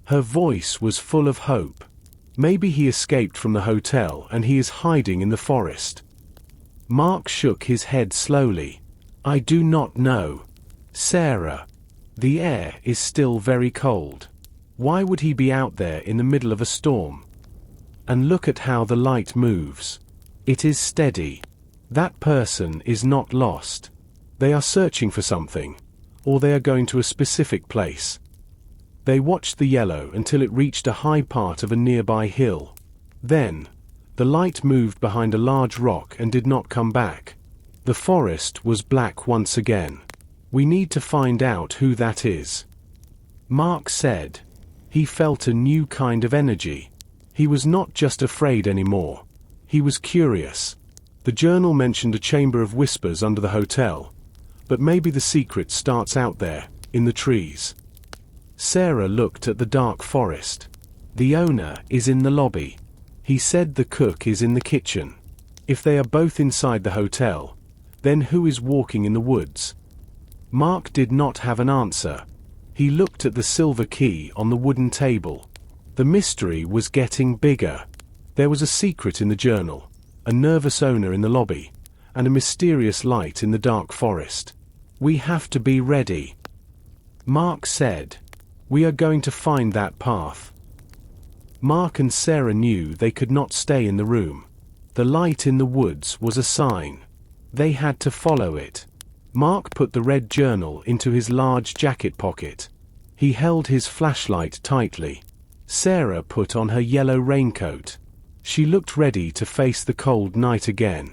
Her voice was full of hope. "Maybe he escaped from the hotel and he is hiding in the forest." Mark shook his head slowly. "I do not know, Sarah. The air is still very cold. Why would he be out there in the middle of a storm? And look at how the light moves. It is steady. That person is not lost. They are searching for something, or they are going to a specific place." They watched the yellow until it reached a high part of a nearby hill. Then, the light moved behind a large rock and did not come back. The forest was black once again. "We need to find out who that is," Mark said. He felt a new kind of energy. He was not just afraid anymore. He was curious. The journal mentioned a chamber of whispers under the hotel, but maybe the secret starts out there, in the trees. Sarah looked at the dark forest. "The owner is in the lobby. He said the cook is in the kitchen. If they are both inside the hotel, then who is walking in the woods?" Mark did not have an answer. He looked at the silver key on the wooden table. The mystery was getting bigger. There was a secret in the journal, a nervous owner in the lobby, and a mysterious light in the dark forest. "We have to be ready," Mark said. "We are going to find that path." Mark and Sarah knew they could not stay in the room. The light in the woods was a sign. They had to follow it. Mark put the red journal into his large jacket pocket. He held his flashlight tightly. Sarah put on her yellow raincoat. She looked ready to face the cold night again.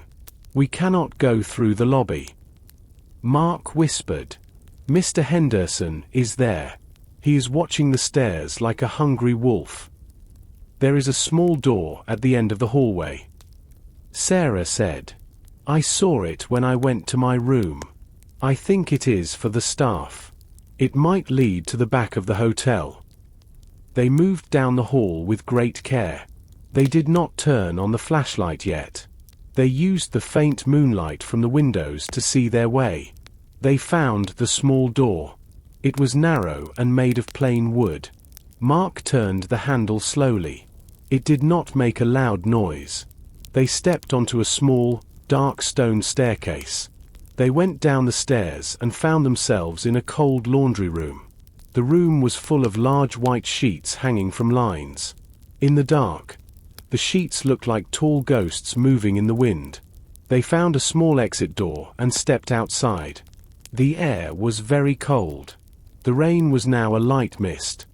"We cannot go through the lobby," Mark whispered. "Mr. Henderson is there. He is watching the stairs like a hungry wolf." "There is a small door at the end of the hallway," Sarah said. "I saw it when I went to my room. I think it is for the staff. It might lead to the back of the hotel." They moved down the hall with great care. They did not turn on the flashlight yet. They used the faint moonlight from the windows to see their way. They found the small door. It was narrow and made of plain wood. Mark turned the handle slowly. It did not make a loud noise. They stepped onto a small, dark stone staircase. They went down the stairs and found themselves in a cold laundry room. The room was full of large white sheets hanging from lines. In the dark, the sheets looked like tall ghosts moving in the wind. They found a small exit door and stepped outside. The air was very cold. The rain was now a light mist,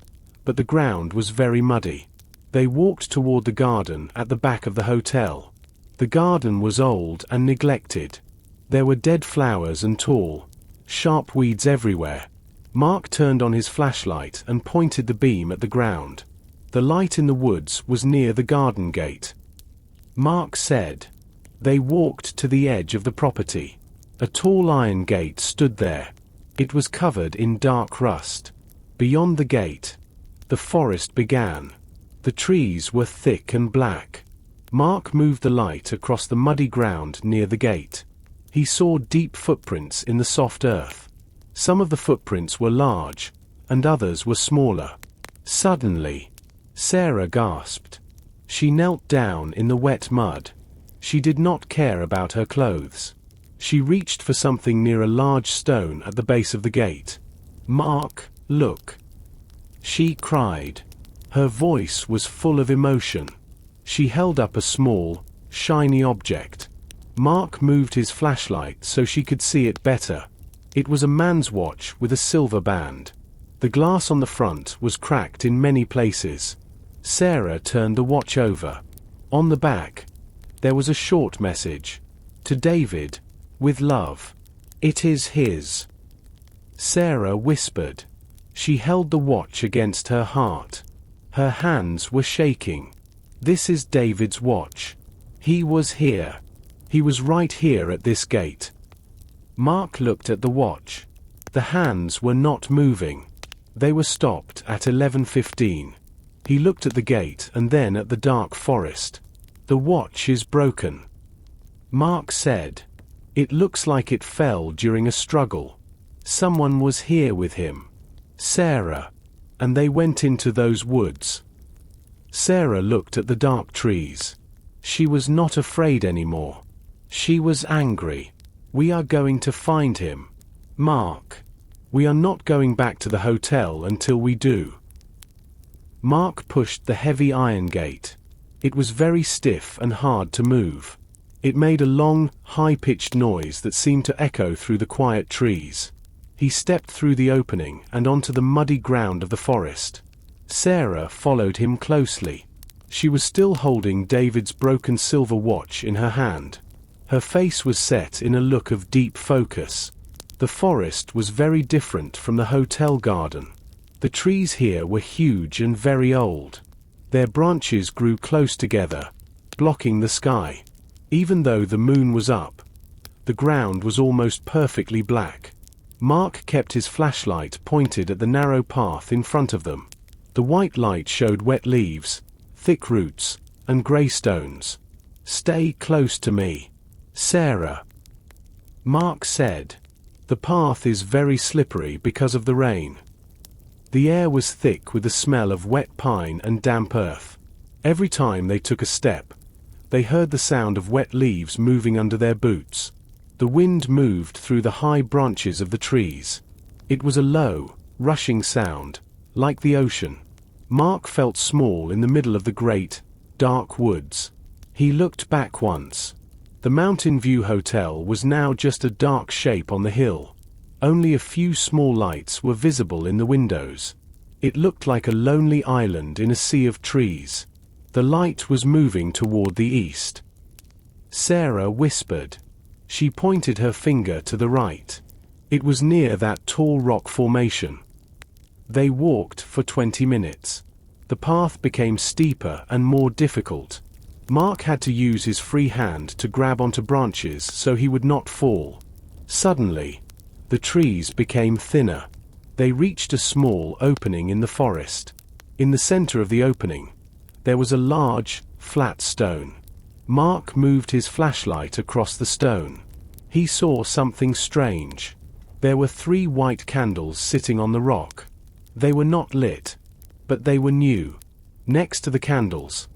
but the ground was very muddy. They walked toward the garden at the back of the hotel. The garden was old and neglected. There were dead flowers and tall, sharp weeds everywhere. Mark turned on his flashlight and pointed the beam at the ground. The light in the woods was near the garden gate. Mark said. They walked to the edge of the property. A tall iron gate stood there. It was covered in dark rust. Beyond the gate, the forest began. The trees were thick and black. Mark moved the light across the muddy ground near the gate. He saw deep footprints in the soft earth. Some of the footprints were large, and others were smaller. Suddenly, Sarah gasped. She knelt down in the wet mud. She did not care about her clothes. She reached for something near a large stone at the base of the gate. "Mark, look!" she cried. Her voice was full of emotion. She held up a small, shiny object. Mark moved his flashlight so she could see it better. It was a man's watch with a silver band. The glass on the front was cracked in many places. Sarah turned the watch over. On the back, there was a short message. "To David, with love. It is his." Sarah whispered. She held the watch against her heart. Her hands were shaking. "This is David's watch. He was here. He was right here at this gate." Mark looked at the watch. The hands were not moving. They were stopped at 11:15. He looked at the gate and then at the dark forest. "The watch is broken," Mark said. "It looks like it fell during a struggle. Someone was here with him. Sarah. And they went into those woods." Sarah looked at the dark trees. She was not afraid anymore. She was angry. "We are going to find him, Mark. We are not going back to the hotel until we do." Mark pushed the heavy iron gate. It was very stiff and hard to move. It made a long, high-pitched noise that seemed to echo through the quiet trees. He stepped through the opening and onto the muddy ground of the forest. Sarah followed him closely. She was still holding David's broken silver watch in her hand. Her face was set in a look of deep focus. The forest was very different from the hotel garden. The trees here were huge and very old. Their branches grew close together, blocking the sky. Even though the moon was up, the ground was almost perfectly black. Mark kept his flashlight pointed at the narrow path in front of them. The white light showed wet leaves, thick roots, and grey stones. "Stay close to me, Sarah," Mark said. "The path is very slippery because of the rain." The air was thick with the smell of wet pine and damp earth. Every time they took a step, they heard the sound of wet leaves moving under their boots. The wind moved through the high branches of the trees. It was a low, rushing sound, like the ocean. Mark felt small in the middle of the great, dark woods. He looked back once. The Mountain View Hotel was now just a dark shape on the hill. Only a few small lights were visible in the windows. It looked like a lonely island in a sea of trees. The light was moving toward the east. Sarah whispered. She pointed her finger to the right. It was near that tall rock formation. They walked for 20 minutes. The path became steeper and more difficult. Mark had to use his free hand to grab onto branches so he would not fall. Suddenly, the trees became thinner. They reached a small opening in the forest. In the center of the opening, there was a large, flat stone. Mark moved his flashlight across the stone. He saw something strange. There were 3 white candles sitting on the rock. They were not lit, but they were new. Next to the candles,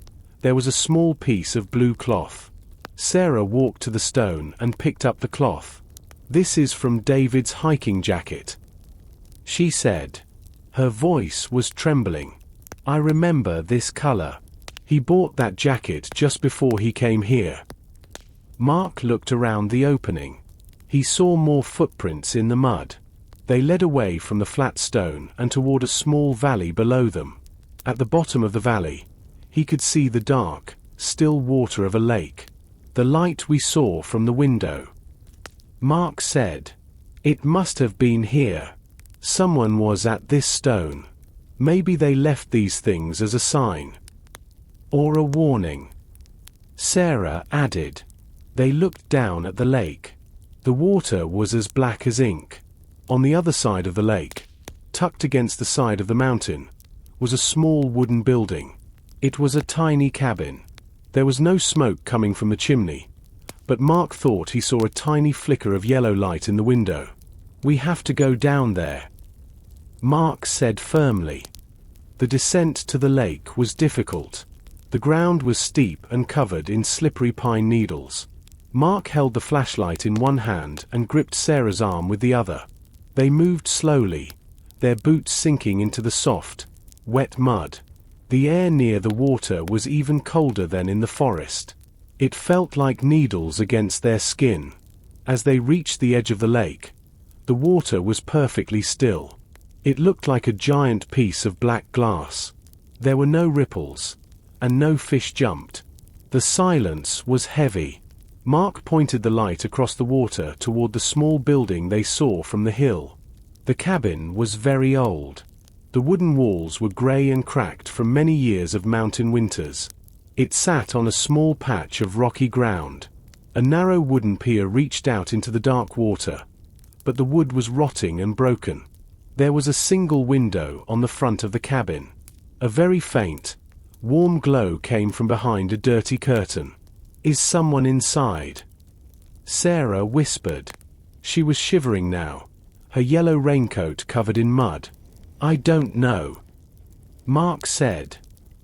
there was a small piece of blue cloth. Sarah walked to the stone and picked up the cloth. "This is from David's hiking jacket," she said. Her voice was trembling. "I remember this color. He bought that jacket just before he came here." Mark looked around the opening. He saw more footprints in the mud. They led away from the flat stone and toward a small valley below them. At the bottom of the valley, he could see the dark, still water of a lake. "The light we saw from the window," Mark said. "It must have been here. Someone was at this stone. Maybe they left these things as a sign. Or a warning." Sarah added. They looked down at the lake. The water was as black as ink. On the other side of the lake, tucked against the side of the mountain, was a small wooden building. It was a tiny cabin. There was no smoke coming from the chimney, but Mark thought he saw a tiny flicker of yellow light in the window. "We have to go down there," Mark said firmly. The descent to the lake was difficult. The ground was steep and covered in slippery pine needles. Mark held the flashlight in one hand and gripped Sarah's arm with the other. They moved slowly, their boots sinking into the soft, wet mud. The air near the water was even colder than in the forest. It felt like needles against their skin. As they reached the edge of the lake, the water was perfectly still. It looked like a giant piece of black glass. There were no ripples, and no fish jumped. The silence was heavy. Mark pointed the light across the water toward the small building they saw from the hill. The cabin was very old. The wooden walls were gray and cracked from many years of mountain winters. It sat on a small patch of rocky ground. A narrow wooden pier reached out into the dark water, but the wood was rotting and broken. There was a single window on the front of the cabin. A very faint, warm glow came from behind a dirty curtain. "Is someone inside?" Sarah whispered. She was shivering now, her yellow raincoat covered in mud. "I don't know," Mark said.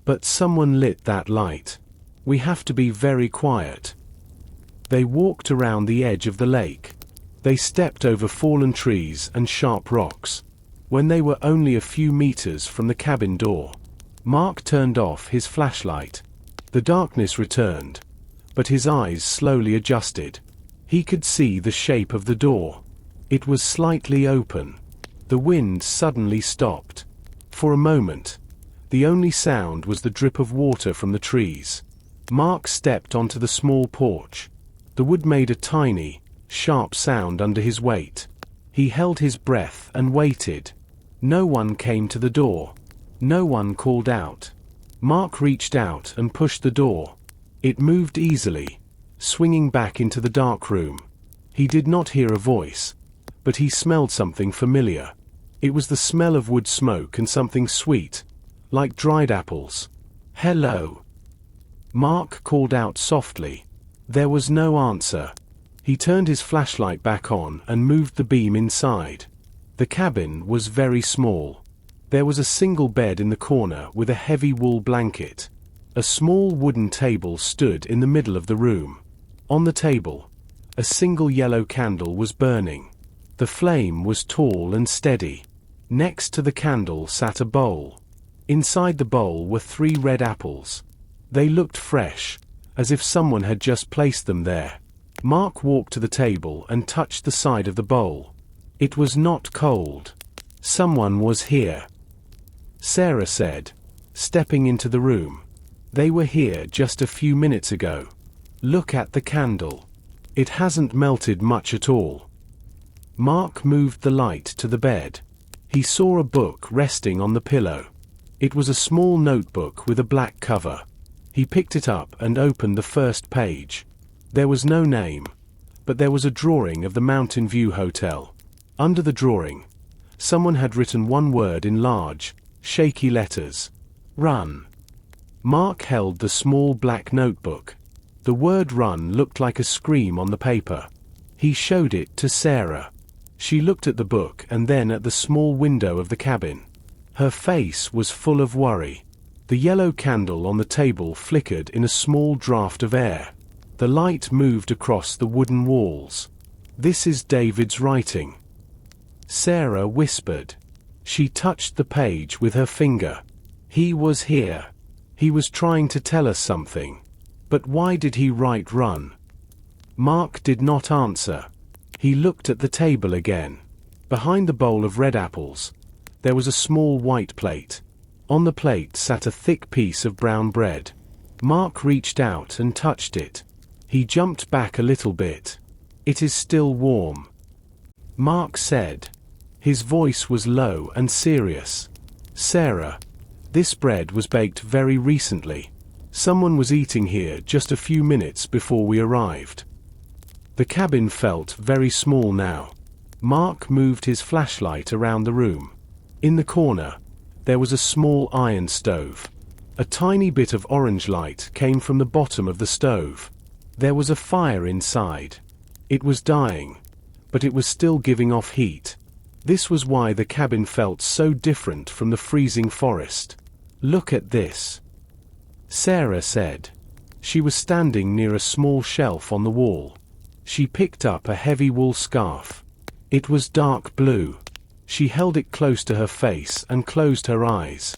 "But someone lit that light. We have to be very quiet." They walked around the edge of the lake. They stepped over fallen trees and sharp rocks. When they were only a few meters from the cabin door, Mark turned off his flashlight. The darkness returned, but his eyes slowly adjusted. He could see the shape of the door. It was slightly open. The wind suddenly stopped. For a moment, the only sound was the drip of water from the trees. Mark stepped onto the small porch. The wood made a tiny, sharp sound under his weight. He held his breath and waited. No one came to the door. No one called out. Mark reached out and pushed the door. It moved easily, swinging back into the dark room. He did not hear a voice, but he smelled something familiar. It was the smell of wood smoke and something sweet, like dried apples. "Hello," Mark called out softly. There was no answer. He turned his flashlight back on and moved the beam inside. The cabin was very small. There was a single bed in the corner with a heavy wool blanket. A small wooden table stood in the middle of the room. On the table, a single yellow candle was burning. The flame was tall and steady. Next to the candle sat a bowl. Inside the bowl were 3 red apples. They looked fresh, as if someone had just placed them there. Mark walked to the table and touched the side of the bowl. It was not cold. "Someone was here," Sarah said, stepping into the room. "They were here just a few minutes ago. Look at the candle. It hasn't melted much at all." Mark moved the light to the bed. He saw a book resting on the pillow. It was a small notebook with a black cover. He picked it up and opened the first page. There was no name, but there was a drawing of the Mountain View Hotel. Under the drawing, someone had written one word in large, shaky letters: "Run." Mark held the small black notebook. The word "run" looked like a scream on the paper. He showed it to Sarah. She looked at the book and then at the small window of the cabin. Her face was full of worry. The yellow candle on the table flickered in a small draft of air. The light moved across the wooden walls. "This is David's writing," Sarah whispered. She touched the page with her finger. "He was here. He was trying to tell us something. But why did he write 'run'?" Mark did not answer. He looked at the table again. Behind the bowl of red apples, there was a small white plate. On the plate sat a thick piece of brown bread. Mark reached out and touched it. He jumped back a little bit. "It is still warm," Mark said. His voice was low and serious. "Sarah, this bread was baked very recently. Someone was eating here just a few minutes before we arrived." The cabin felt very small now. Mark moved his flashlight around the room. In the corner, there was a small iron stove. A tiny bit of orange light came from the bottom of the stove. There was a fire inside. It was dying, but it was still giving off heat. This was why the cabin felt so different from the freezing forest. "Look at this," Sarah said. She was standing near a small shelf on the wall. She picked up a heavy wool scarf. It was dark blue. She held it close to her face and closed her eyes.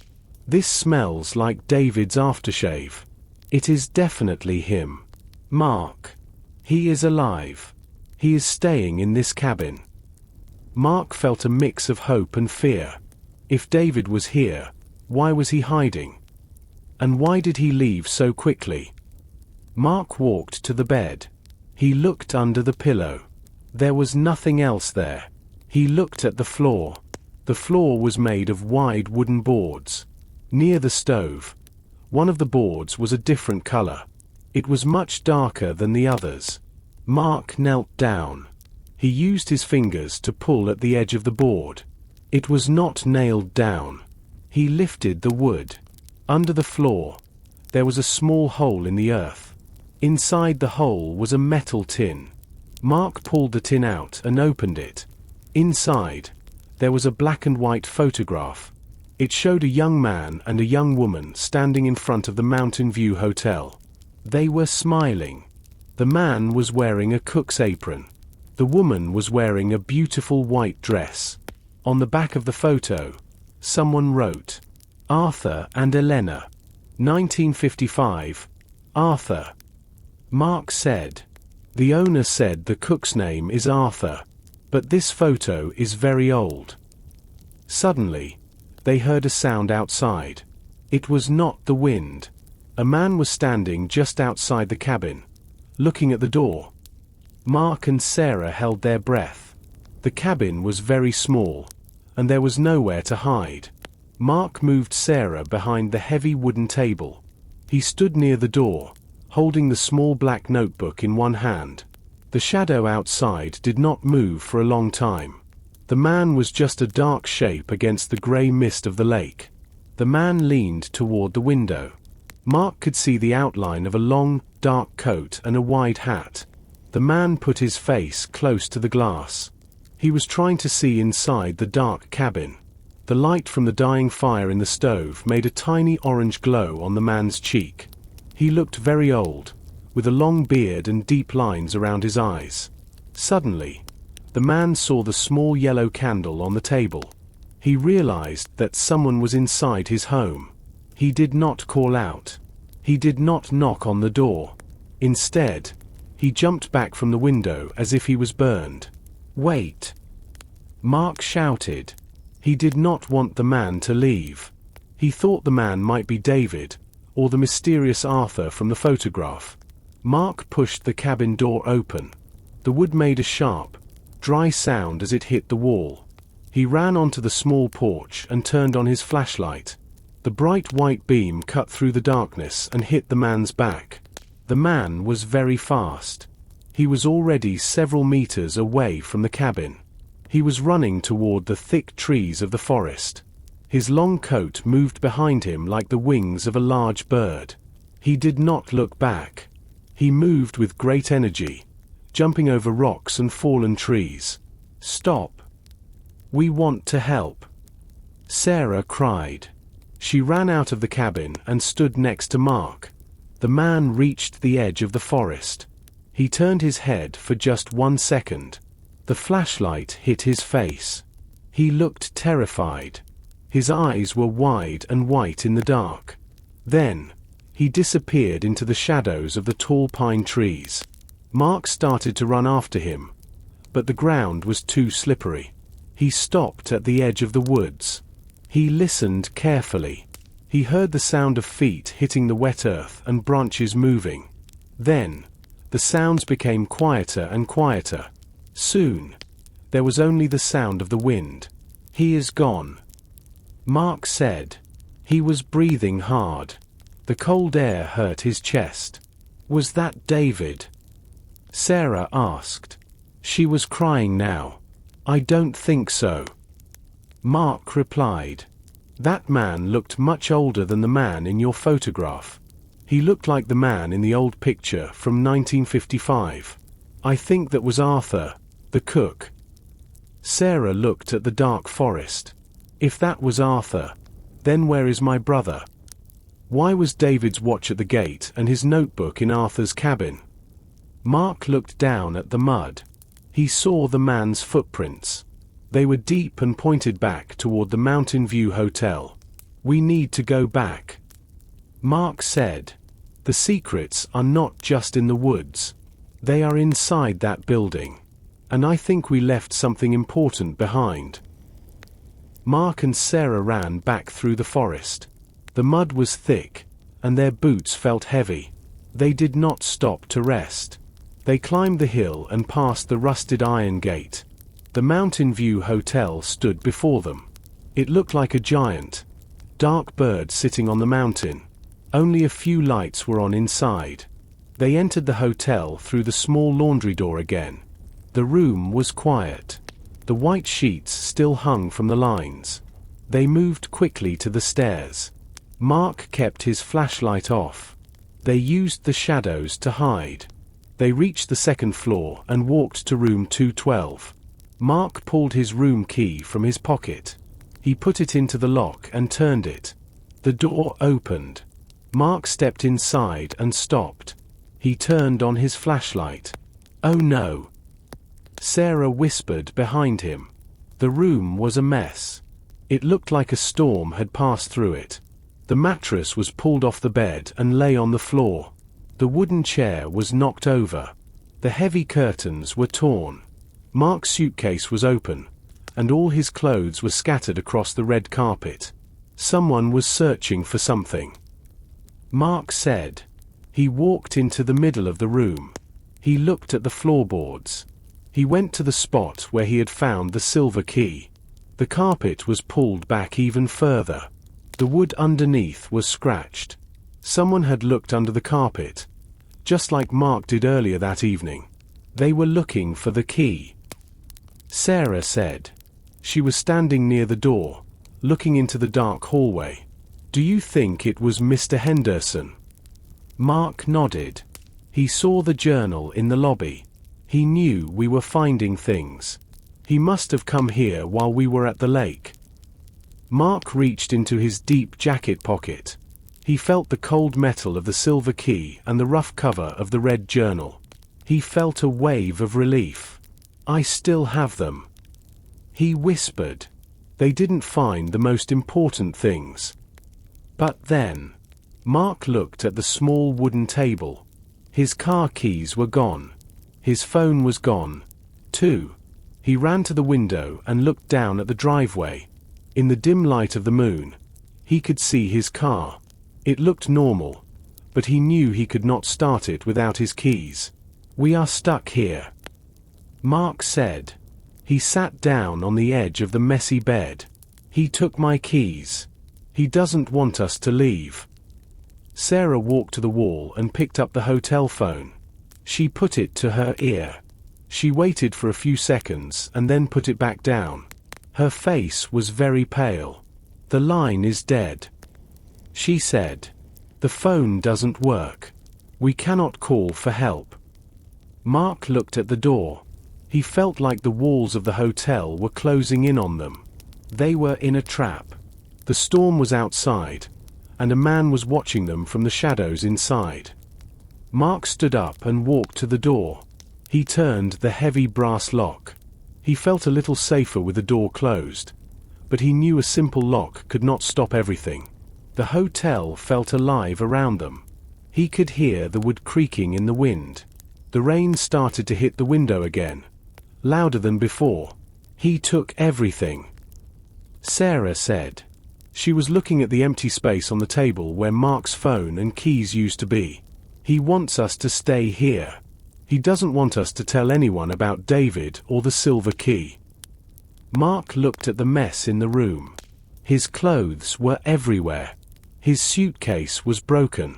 "This smells like David's aftershave. It is definitely him. Mark. He is alive. He is staying in this cabin." Mark felt a mix of hope and fear. If David was here, why was he hiding? And why did he leave so quickly? Mark walked to the bed. He looked under the pillow. There was nothing else there. He looked at the floor. The floor was made of wide wooden boards. Near the stove, one of the boards was a different color. It was much darker than the others. Mark knelt down. He used his fingers to pull at the edge of the board. It was not nailed down. He lifted the wood. Under the floor, there was a small hole in the earth. Inside the hole was a metal tin. Mark pulled the tin out and opened it. Inside, there was a black and white photograph. It showed a young man and a young woman standing in front of the Mountain View Hotel. They were smiling. The man was wearing a cook's apron. The woman was wearing a beautiful white dress. On the back of the photo, someone wrote, "Arthur and Elena, 1955, Arthur." Mark said, "The owner said the cook's name is Arthur, but this photo is very old." Suddenly, they heard a sound outside. It was not the wind. A man was standing just outside the cabin, looking at the door. Mark and Sarah held their breath. The cabin was very small, and there was nowhere to hide. Mark moved Sarah behind the heavy wooden table. He stood near the door, holding the small black notebook in one hand. The shadow outside did not move for a long time. The man was just a dark shape against the grey mist of the lake. The man leaned toward the window. Mark could see the outline of a long, dark coat and a wide hat. The man put his face close to the glass. He was trying to see inside the dark cabin. The light from the dying fire in the stove made a tiny orange glow on the man's cheek. He looked very old, with a long beard and deep lines around his eyes. Suddenly, the man saw the small yellow candle on the table. He realized that someone was inside his home. He did not call out. He did not knock on the door. Instead, he jumped back from the window as if he was burned. "Wait!" Mark shouted. He did not want the man to leave. He thought the man might be David, or the mysterious Arthur from the photograph. Mark pushed the cabin door open. The wood made a sharp, dry sound as it hit the wall. He ran onto the small porch and turned on his flashlight. The bright white beam cut through the darkness and hit the man's back. The man was very fast. He was already several meters away from the cabin. He was running toward the thick trees of the forest. His long coat moved behind him like the wings of a large bird. He did not look back. He moved with great energy, jumping over rocks and fallen trees. "Stop! We want to help!" Sarah cried. She ran out of the cabin and stood next to Mark. The man reached the edge of the forest. He turned his head for just 1 second. The flashlight hit his face. He looked terrified. His eyes were wide and white in the dark. Then, he disappeared into the shadows of the tall pine trees. Mark started to run after him, but the ground was too slippery. He stopped at the edge of the woods. He listened carefully. He heard the sound of feet hitting the wet earth and branches moving. Then, the sounds became quieter and quieter. Soon, there was only the sound of the wind. "He is gone," Mark said. He was breathing hard. The cold air hurt his chest. "Was that David?" Sarah asked. She was crying now. "I don't think so," Mark replied. "That man looked much older than the man in your photograph. He looked like the man in the old picture from 1955. I think that was Arthur, the cook." Sarah looked at the dark forest. "If that was Arthur, then where is my brother? Why was David's watch at the gate and his notebook in Arthur's cabin?" Mark looked down at the mud. He saw the man's footprints. They were deep and pointed back toward the Mountain View Hotel. "We need to go back," Mark said. "The secrets are not just in the woods. They are inside that building. And I think we left something important behind." Mark and Sarah ran back through the forest. The mud was thick, and their boots felt heavy. They did not stop to rest. They climbed the hill and passed the rusted iron gate. The Mountain View Hotel stood before them. It looked like a giant, dark bird sitting on the mountain. Only a few lights were on inside. They entered the hotel through the small laundry door again. The room was quiet. The white sheets still hung from the lines. They moved quickly to the stairs. Mark kept his flashlight off. They used the shadows to hide. They reached the second floor and walked to room 212. Mark pulled his room key from his pocket. He put it into the lock and turned it. The door opened. Mark stepped inside and stopped. He turned on his flashlight. "Oh no!" Sarah whispered behind him. The room was a mess. It looked like a storm had passed through it. The mattress was pulled off the bed and lay on the floor. The wooden chair was knocked over. The heavy curtains were torn. Mark's suitcase was open, and all his clothes were scattered across the red carpet. Someone was searching for something. Mark said. He walked into the middle of the room. He looked at the floorboards. He went to the spot where he had found the silver key. The carpet was pulled back even further. The wood underneath was scratched. Someone had looked under the carpet, just like Mark did earlier that evening. They were looking for the key. Sarah said. She was standing near the door, looking into the dark hallway. "Do you think it was Mr. Henderson?" Mark nodded. He saw the journal in the lobby. He knew we were finding things. He must have come here while we were at the lake. Mark reached into his deep jacket pocket. He felt the cold metal of the silver key and the rough cover of the red journal. He felt a wave of relief. "I still have them," he whispered. They didn't find the most important things. But then, Mark looked at the small wooden table. His car keys were gone. His phone was gone, too. He ran to the window and looked down at the driveway. In the dim light of the moon, he could see his car. It looked normal, but he knew he could not start it without his keys. "We are stuck here," Mark said. He sat down on the edge of the messy bed. "He took my keys. He doesn't want us to leave." Sarah walked to the wall and picked up the hotel phone. She put it to her ear. She waited for a few seconds and then put it back down. Her face was very pale. "The line is dead," she said. "The phone doesn't work. We cannot call for help." Mark looked at the door. He felt like the walls of the hotel were closing in on them. They were in a trap. The storm was outside, and a man was watching them from the shadows inside. Mark stood up and walked to the door. He turned the heavy brass lock. He felt a little safer with the door closed, but he knew a simple lock could not stop everything. The hotel felt alive around them. He could hear the wood creaking in the wind. The rain started to hit the window again, louder than before. "He took everything," Sarah said. She was looking at the empty space on the table where Mark's phone and keys used to be. "He wants us to stay here. He doesn't want us to tell anyone about David or the silver key." Mark looked at the mess in the room. His clothes were everywhere. His suitcase was broken.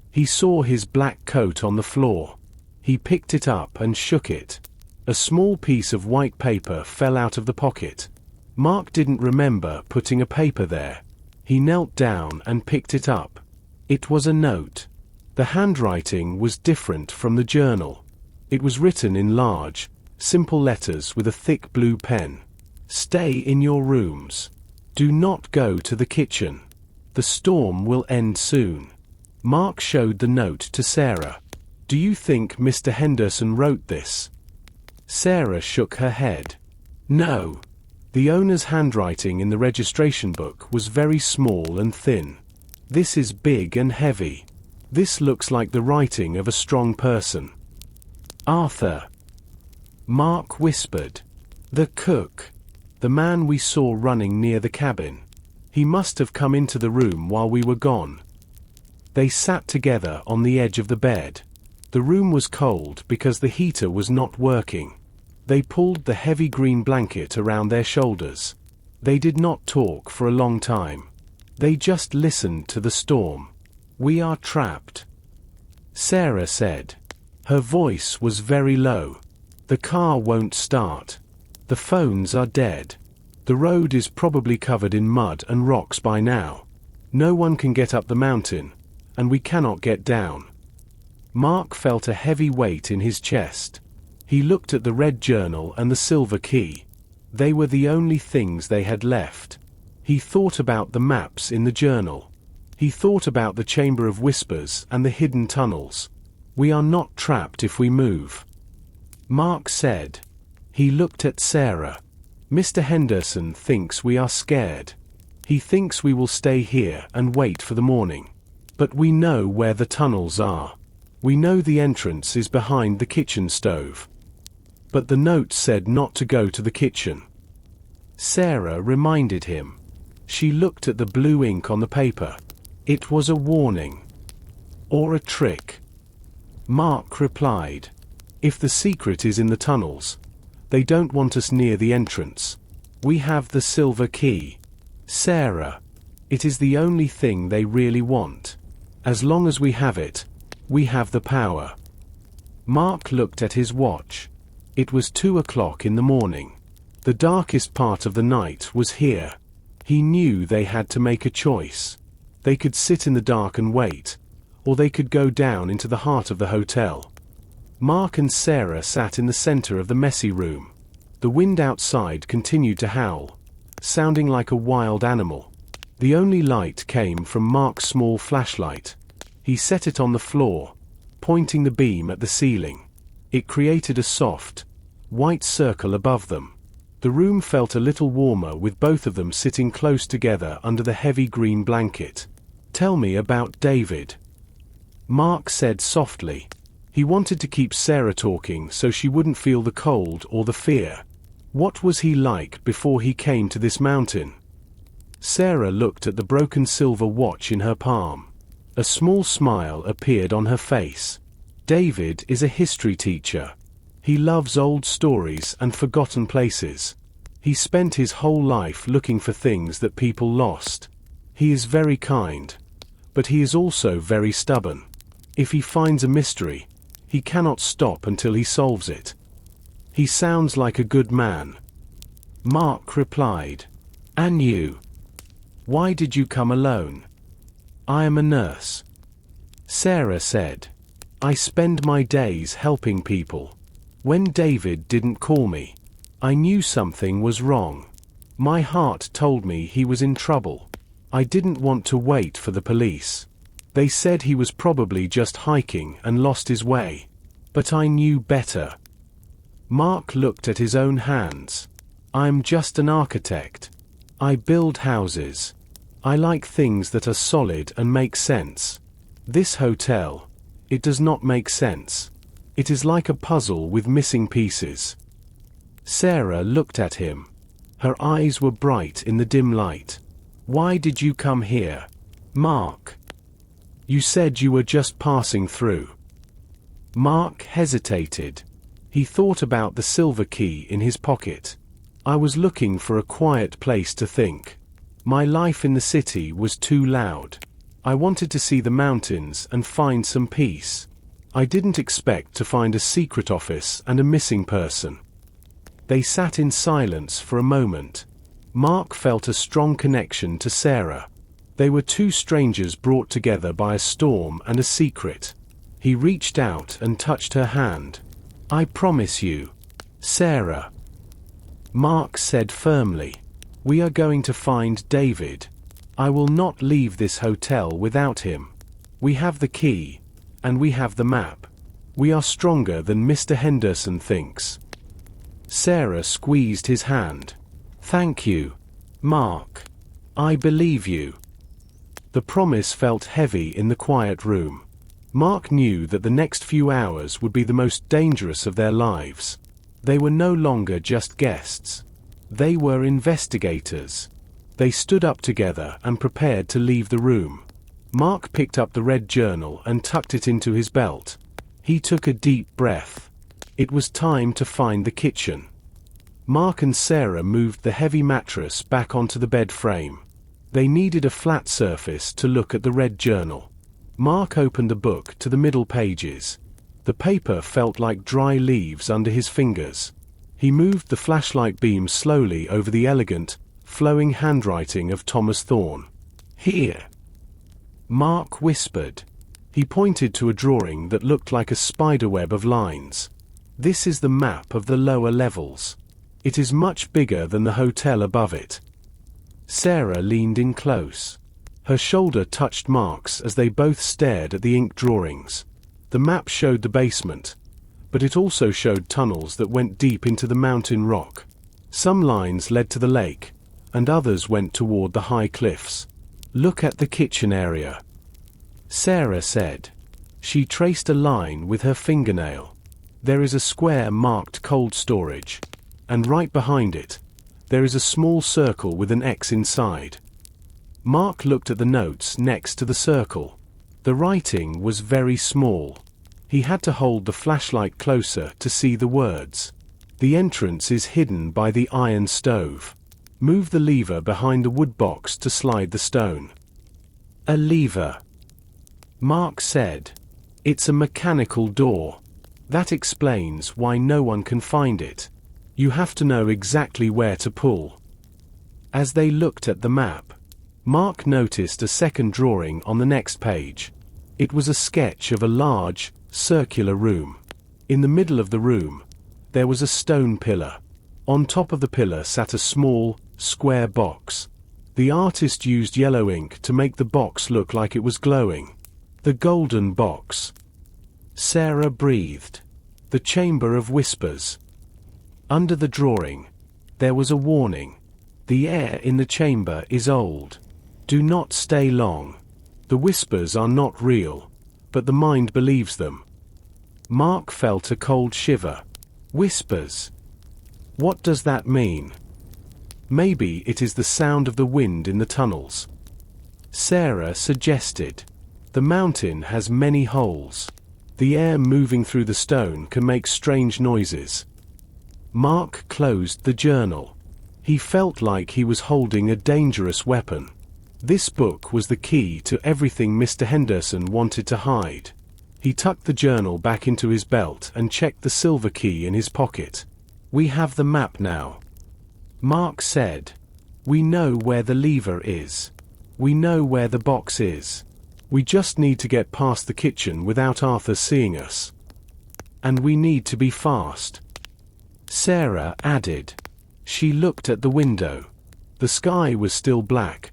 He saw his black coat on the floor. He picked it up and shook it. A small piece of white paper fell out of the pocket. Mark didn't remember putting a paper there. He knelt down and picked it up. It was a note. The handwriting was different from the journal. It was written in large, simple letters with a thick blue pen. "Stay in your rooms. Do not go to the kitchen. The storm will end soon." Mark showed the note to Sarah. "Do you think Mr. Henderson wrote this?" Sarah shook her head. "No." The owner's handwriting in the registration book was very small and thin. "This is big and heavy. This looks like the writing of a strong person." "Arthur," Mark whispered. "The cook. The man we saw running near the cabin. He must have come into the room while we were gone." They sat together on the edge of the bed. The room was cold because the heater was not working. They pulled the heavy green blanket around their shoulders. They did not talk for a long time. They just listened to the storm. "We are trapped," Sarah said. Her voice was very low. "The car won't start. The phones are dead. The road is probably covered in mud and rocks by now. No one can get up the mountain, and we cannot get down. Mark felt a heavy weight in his chest. He looked at the red journal and the silver key. They were the only things they had left. He thought about the maps in the journal. He thought about the Chamber of Whispers and the hidden tunnels. We are not trapped if we move, Mark said. He looked at Sarah. Mr. Henderson thinks we are scared. He thinks we will stay here and wait for the morning. But we know where the tunnels are. We know the entrance is behind the kitchen stove. But the note said not to go to the kitchen. Sarah reminded him. She looked at the blue ink on the paper. It was a warning. Or a trick. Mark replied. If the secret is in the tunnels, they don't want us near the entrance. We have the silver key. Sarah, it is the only thing they really want. As long as we have it, we have the power. Mark looked at his watch. It was 2 o'clock in the morning. The darkest part of the night was here. He knew they had to make a choice. They could sit in the dark and wait, or they could go down into the heart of the hotel. Mark and Sarah sat in the center of the messy room. The wind outside continued to howl, sounding like a wild animal. The only light came from Mark's small flashlight. He set it on the floor, pointing the beam at the ceiling. It created a soft, white circle above them. The room felt a little warmer with both of them sitting close together under the heavy green blanket. Tell me about David, Mark said softly. He wanted to keep Sarah talking so she wouldn't feel the cold or the fear. What was he like before he came to this mountain? Sarah looked at the broken silver watch in her palm. A small smile appeared on her face. David is a history teacher. He loves old stories and forgotten places. He spent his whole life looking for things that people lost. He is very kind, but he is also very stubborn. If he finds a mystery, he cannot stop until he solves it. He sounds like a good man. Mark replied. And you? Why did you come alone? I am a nurse. Sarah said. I spend my days helping people. When David didn't call me, I knew something was wrong. My heart told me he was in trouble. I didn't want to wait for the police. They said he was probably just hiking and lost his way. But I knew better. Mark looked at his own hands. I'm just an architect. I build houses. I like things that are solid and make sense. This hotel, it does not make sense. It is like a puzzle with missing pieces. Sarah looked at him. Her eyes were bright in the dim light. Why did you come here, Mark? You said you were just passing through. Mark hesitated. He thought about the silver key in his pocket. I was looking for a quiet place to think. My life in the city was too loud. I wanted to see the mountains and find some peace. I didn't expect to find a secret office and a missing person. They sat in silence for a moment. Mark felt a strong connection to Sarah. They were two strangers brought together by a storm and a secret. He reached out and touched her hand. I promise you, Sarah. Mark said firmly. We are going to find David. I will not leave this hotel without him. We have the key, and we have the map. We are stronger than Mr. Henderson thinks. Sarah squeezed his hand. Thank you, Mark. I believe you. The promise felt heavy in the quiet room. Mark knew that the next few hours would be the most dangerous of their lives. They were no longer just guests. They were investigators. They stood up together and prepared to leave the room. Mark picked up the red journal and tucked it into his belt. He took a deep breath. It was time to find the kitchen. Mark and Sarah moved the heavy mattress back onto the bed frame. They needed a flat surface to look at the red journal. Mark opened the book to the middle pages. The paper felt like dry leaves under his fingers. He moved the flashlight beam slowly over the elegant, flowing handwriting of Thomas Thorne. "Here," Mark whispered. He pointed to a drawing that looked like a spiderweb of lines. "This is the map of the lower levels. It is much bigger than the hotel above it." Sarah leaned in close. Her shoulder touched Mark's as they both stared at the ink drawings. The map showed the basement, but it also showed tunnels that went deep into the mountain rock. Some lines led to the lake, and others went toward the high cliffs. "Look at the kitchen area," Sarah said. She traced a line with her fingernail. "There is a square marked cold storage, and right behind it, there is a small circle with an X inside." Mark looked at the notes next to the circle. The writing was very small. He had to hold the flashlight closer to see the words. "The entrance is hidden by the iron stove. Move the lever behind the wood box to slide the stone." "A lever," Mark said. "It's a mechanical door. That explains why no one can find it. You have to know exactly where to pull." As they looked at the map, Mark noticed a second drawing on the next page. It was a sketch of a large, circular room. In the middle of the room, there was a stone pillar. On top of the pillar sat a small, square box. The artist used yellow ink to make the box look like it was glowing. "The golden box," Sarah breathed. "The chamber of whispers." Under the drawing, there was a warning. "The air in the chamber is old. Do not stay long. The whispers are not real, but the mind believes them." Mark felt a cold shiver. Whispers. What does that mean? Maybe it is the sound of the wind in the tunnels. Sarah suggested. "The mountain has many holes. The air moving through the stone can make strange noises." Mark closed the journal. He felt like he was holding a dangerous weapon. This book was the key to everything Mr. Henderson wanted to hide. He tucked the journal back into his belt and checked the silver key in his pocket. "We have the map now," Mark said. "We know where the lever is. We know where the box is. We just need to get past the kitchen without Arthur seeing us. And we need to be fast," Sarah added. She looked at the window. The sky was still black,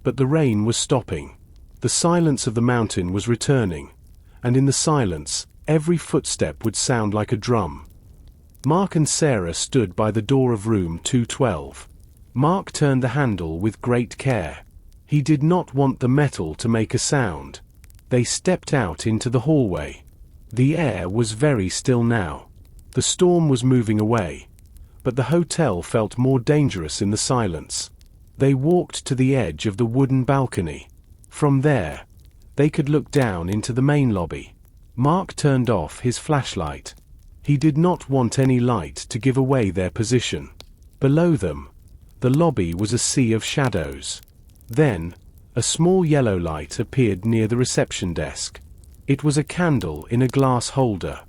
but the rain was stopping. The silence of the mountain was returning, and in the silence, every footstep would sound like a drum. Mark and Sarah stood by the door of room 212. Mark turned the handle with great care. He did not want the metal to make a sound. They stepped out into the hallway. The air was very still now. The storm was moving away, but the hotel felt more dangerous in the silence. They walked to the edge of the wooden balcony. From there, they could look down into the main lobby. Mark turned off his flashlight. He did not want any light to give away their position. Below them, the lobby was a sea of shadows. Then, a small yellow light appeared near the reception desk. It was a candle in a glass holder.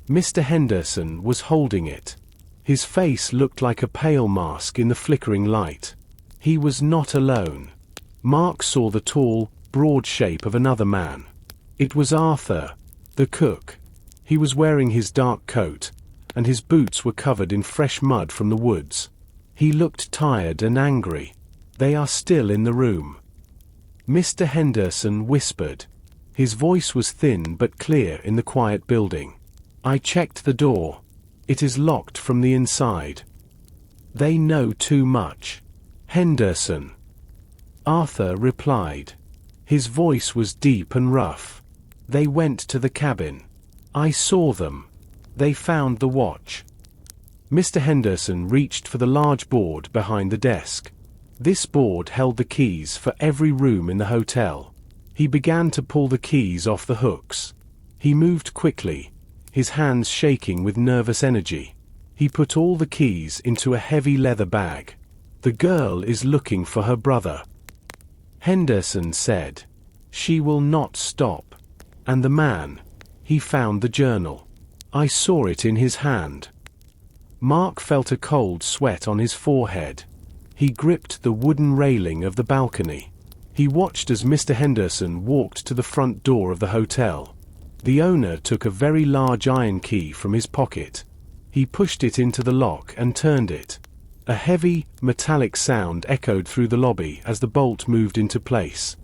Mr. Henderson was holding it. His face looked like a pale mask in the flickering light. He was not alone. Mark saw the tall, broad shape of another man. It was Arthur, the cook. He was wearing his dark coat, and his boots were covered in fresh mud from the woods. He looked tired and angry. "They are still in the room," Mr. Henderson whispered. His voice was thin but clear in the quiet building. "I checked the door. It is locked from the inside. They know too much." "Henderson," Arthur replied. His voice was deep and rough. "They went to the cabin. I saw them. They found the watch." Mr. Henderson reached for the large board behind the desk. This board held the keys for every room in the hotel. He began to pull the keys off the hooks. He moved quickly, his hands shaking with nervous energy. He put all the keys into a heavy leather bag. "The girl is looking for her brother," Henderson said. "She will not stop." And the man, he found the journal. "I saw it in his hand." Mark felt a cold sweat on his forehead. He gripped the wooden railing of the balcony. He watched as Mr. Henderson walked to the front door of the hotel. The owner took a very large iron key from his pocket. He pushed it into the lock and turned it. A heavy, metallic sound echoed through the lobby as the bolt moved into place.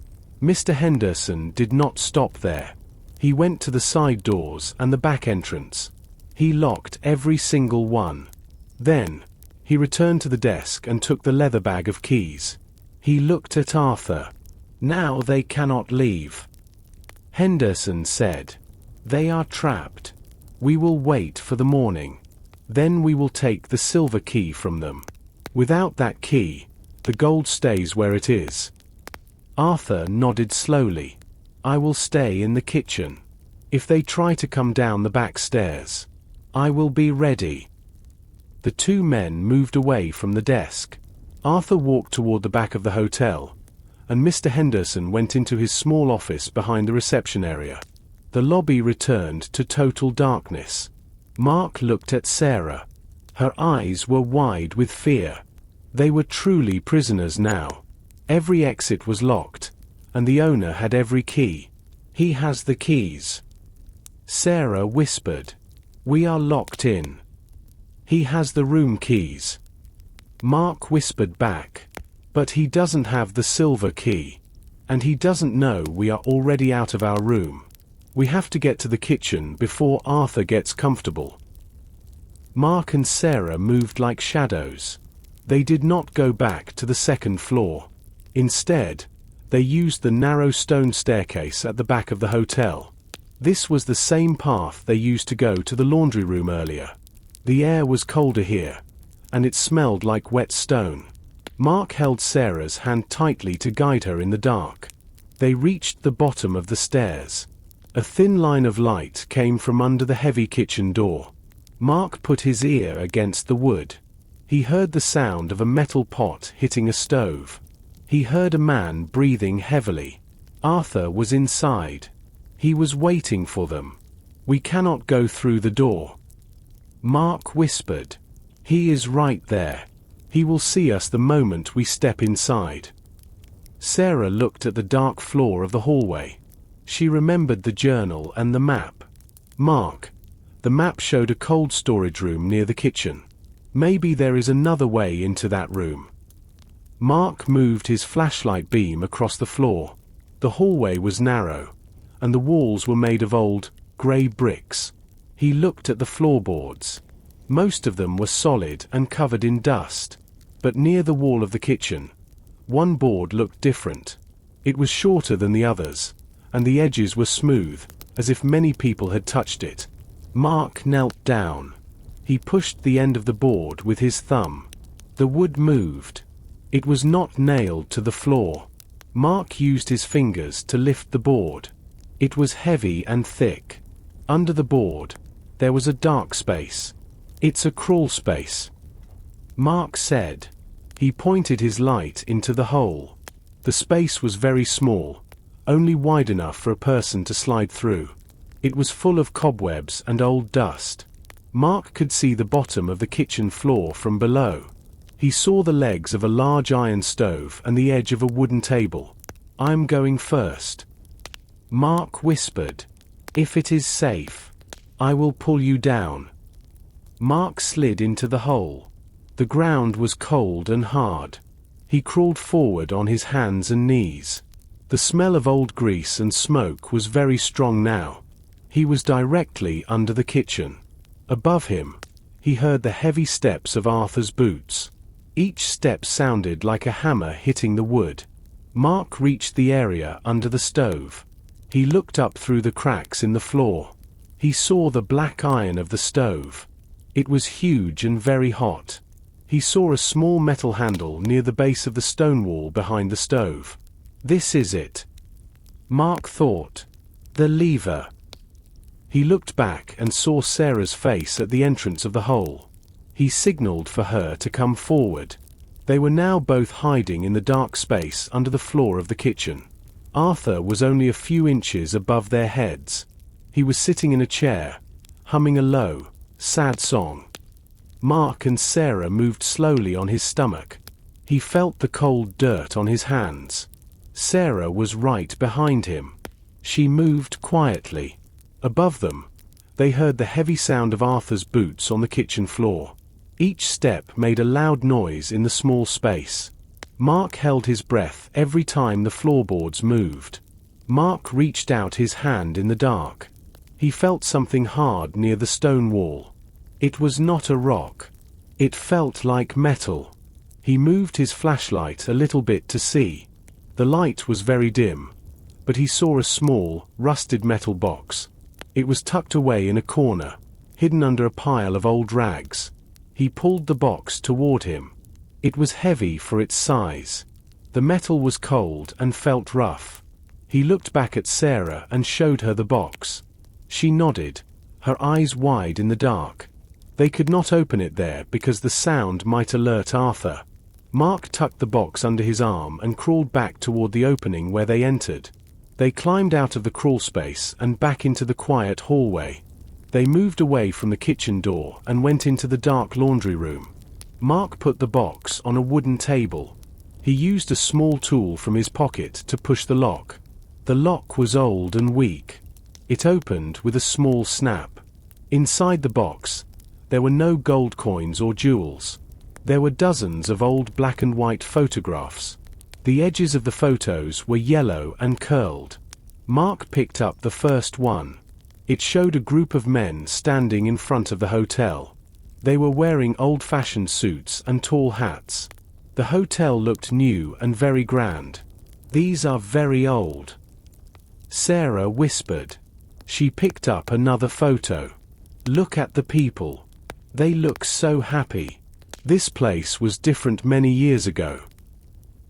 Mr. Henderson did not stop there. He went to the side doors and the back entrance. He locked every single one. Then, he returned to the desk and took the leather bag of keys. He looked at Arthur. "Now they cannot leave," Henderson said. "They are trapped. We will wait for the morning. Then we will take the silver key from them. Without that key, the gold stays where it is." Arthur nodded slowly. "I will stay in the kitchen. If they try to come down the back stairs, I will be ready." The two men moved away from the desk. Arthur walked toward the back of the hotel, and Mr. Henderson went into his small office behind the reception area. The lobby returned to total darkness. Mark looked at Sarah. Her eyes were wide with fear. They were truly prisoners now. Every exit was locked, and the owner had every key. "He has the keys," Sarah whispered. "We are locked in." "He has the room keys," Mark whispered back. "But he doesn't have the silver key. And he doesn't know we are already out of our room. We have to get to the kitchen before Arthur gets comfortable." Mark and Sarah moved like shadows. They did not go back to the second floor. Instead, they used the narrow stone staircase at the back of the hotel. This was the same path they used to go to the laundry room earlier. The air was colder here, and it smelled like wet stone. Mark held Sarah's hand tightly to guide her in the dark. They reached the bottom of the stairs. A thin line of light came from under the heavy kitchen door. Mark put his ear against the wood. He heard the sound of a metal pot hitting a stove. He heard a man breathing heavily. Arthur was inside. He was waiting for them. "We cannot go through the door," Mark whispered. "He is right there. He will see us the moment we step inside." Sarah looked at the dark floor of the hallway. She remembered the journal and the map. "Mark, the map showed a cold storage room near the kitchen. Maybe there is another way into that room." Mark moved his flashlight beam across the floor. The hallway was narrow, and the walls were made of old, grey bricks. He looked at the floorboards. Most of them were solid and covered in dust. But near the wall of the kitchen, one board looked different. It was shorter than the others, and the edges were smooth, as if many people had touched it. Mark knelt down. He pushed the end of the board with his thumb. The wood moved. It was not nailed to the floor. Mark used his fingers to lift the board. It was heavy and thick. Under the board, there was a dark space. "It's a crawl space," Mark said. He pointed his light into the hole. The space was very small, only wide enough for a person to slide through. It was full of cobwebs and old dust. Mark could see the bottom of the kitchen floor from below. He saw the legs of a large iron stove and the edge of a wooden table. "I'm going first," Mark whispered. "If it is safe, I will pull you down." Mark slid into the hole. The ground was cold and hard. He crawled forward on his hands and knees. The smell of old grease and smoke was very strong now. He was directly under the kitchen. Above him, he heard the heavy steps of Arthur's boots. Each step sounded like a hammer hitting the wood. Mark reached the area under the stove. He looked up through the cracks in the floor. He saw the black iron of the stove. It was huge and very hot. He saw a small metal handle near the base of the stone wall behind the stove. "This is it," Mark thought. "The lever." He looked back and saw Sarah's face at the entrance of the hole. He signaled for her to come forward. They were now both hiding in the dark space under the floor of the kitchen. Arthur was only a few inches above their heads. He was sitting in a chair, humming a low, sad song. Mark and Sarah moved slowly on his stomach. He felt the cold dirt on his hands. Sarah was right behind him. She moved quietly. Above them, they heard the heavy sound of Arthur's boots on the kitchen floor. Each step made a loud noise in the small space. Mark held his breath every time the floorboards moved. Mark reached out his hand in the dark. He felt something hard near the stone wall. It was not a rock. It felt like metal. He moved his flashlight a little bit to see. The light was very dim, but he saw a small, rusted metal box. It was tucked away in a corner, hidden under a pile of old rags. He pulled the box toward him. It was heavy for its size. The metal was cold and felt rough. He looked back at Sarah and showed her the box. She nodded, her eyes wide in the dark. They could not open it there because the sound might alert Arthur. Mark tucked the box under his arm and crawled back toward the opening where they entered. They climbed out of the crawl space and back into the quiet hallway. They moved away from the kitchen door and went into the dark laundry room. Mark put the box on a wooden table. He used a small tool from his pocket to push the lock. The lock was old and weak. It opened with a small snap. Inside the box, there were no gold coins or jewels. There were dozens of old black and white photographs. The edges of the photos were yellow and curled. Mark picked up the first one. It showed a group of men standing in front of the hotel. They were wearing old-fashioned suits and tall hats. The hotel looked new and very grand. "These are very old," Sarah whispered. She picked up another photo. "Look at the people. They look so happy. This place was different many years ago."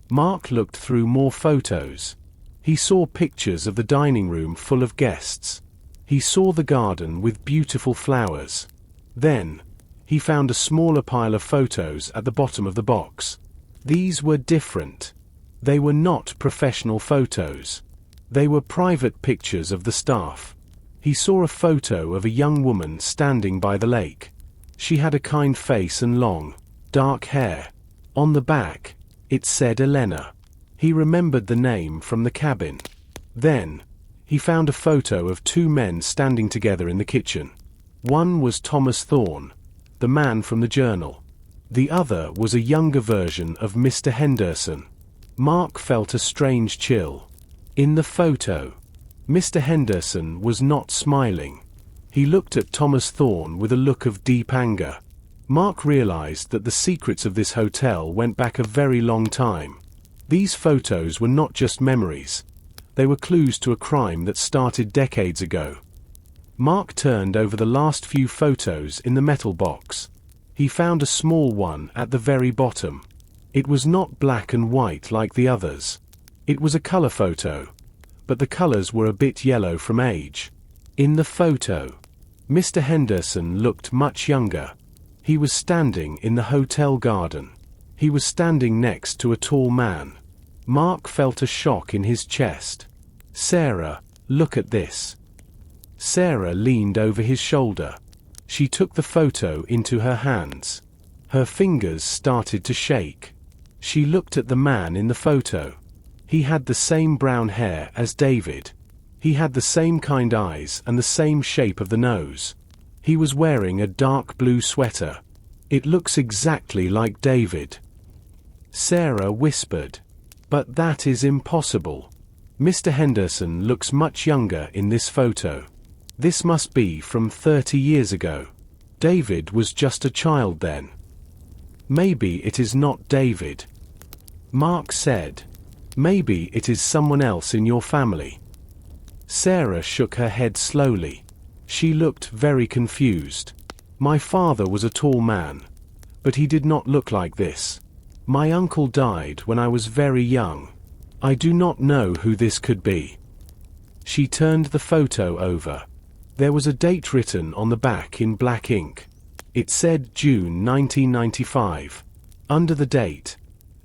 Mark looked through more photos. He saw pictures of the dining room full of guests. He saw the garden with beautiful flowers. Then, he found a smaller pile of photos at the bottom of the box. These were different. They were not professional photos. They were private pictures of the staff. He saw a photo of a young woman standing by the lake. She had a kind face and long, dark hair. On the back, it said Elena. He remembered the name from the cabin. Then, he found a photo of two men standing together in the kitchen. One was Thomas Thorne, the man from the journal. The other was a younger version of Mr. Henderson. Mark felt a strange chill. In the photo, Mr. Henderson was not smiling. He looked at Thomas Thorne with a look of deep anger. Mark realized that the secrets of this hotel went back a very long time. These photos were not just memories. They were clues to a crime that started decades ago. Mark turned over the last few photos in the metal box. He found a small one at the very bottom. It was not black and white like the others. It was a color photo, but the colors were a bit yellow from age. In the photo, Mr. Henderson looked much younger. He was standing in the hotel garden. He was standing next to a tall man. Mark felt a shock in his chest. "Sarah, look at this." Sarah leaned over his shoulder. She took the photo into her hands. Her fingers started to shake. She looked at the man in the photo. He had the same brown hair as David. He had the same kind eyes and the same shape of the nose. He was wearing a dark blue sweater. "It looks exactly like David," Sarah whispered. "But that is impossible. Mr. Henderson looks much younger in this photo. This must be from 30 years ago. David was just a child then." "Maybe it is not David," Mark said. "Maybe it is someone else in your family." Sarah shook her head slowly. She looked very confused. "My father was a tall man, but he did not look like this. My uncle died when I was very young. I do not know who this could be." She turned the photo over. There was a date written on the back in black ink. It said June 1995. Under the date,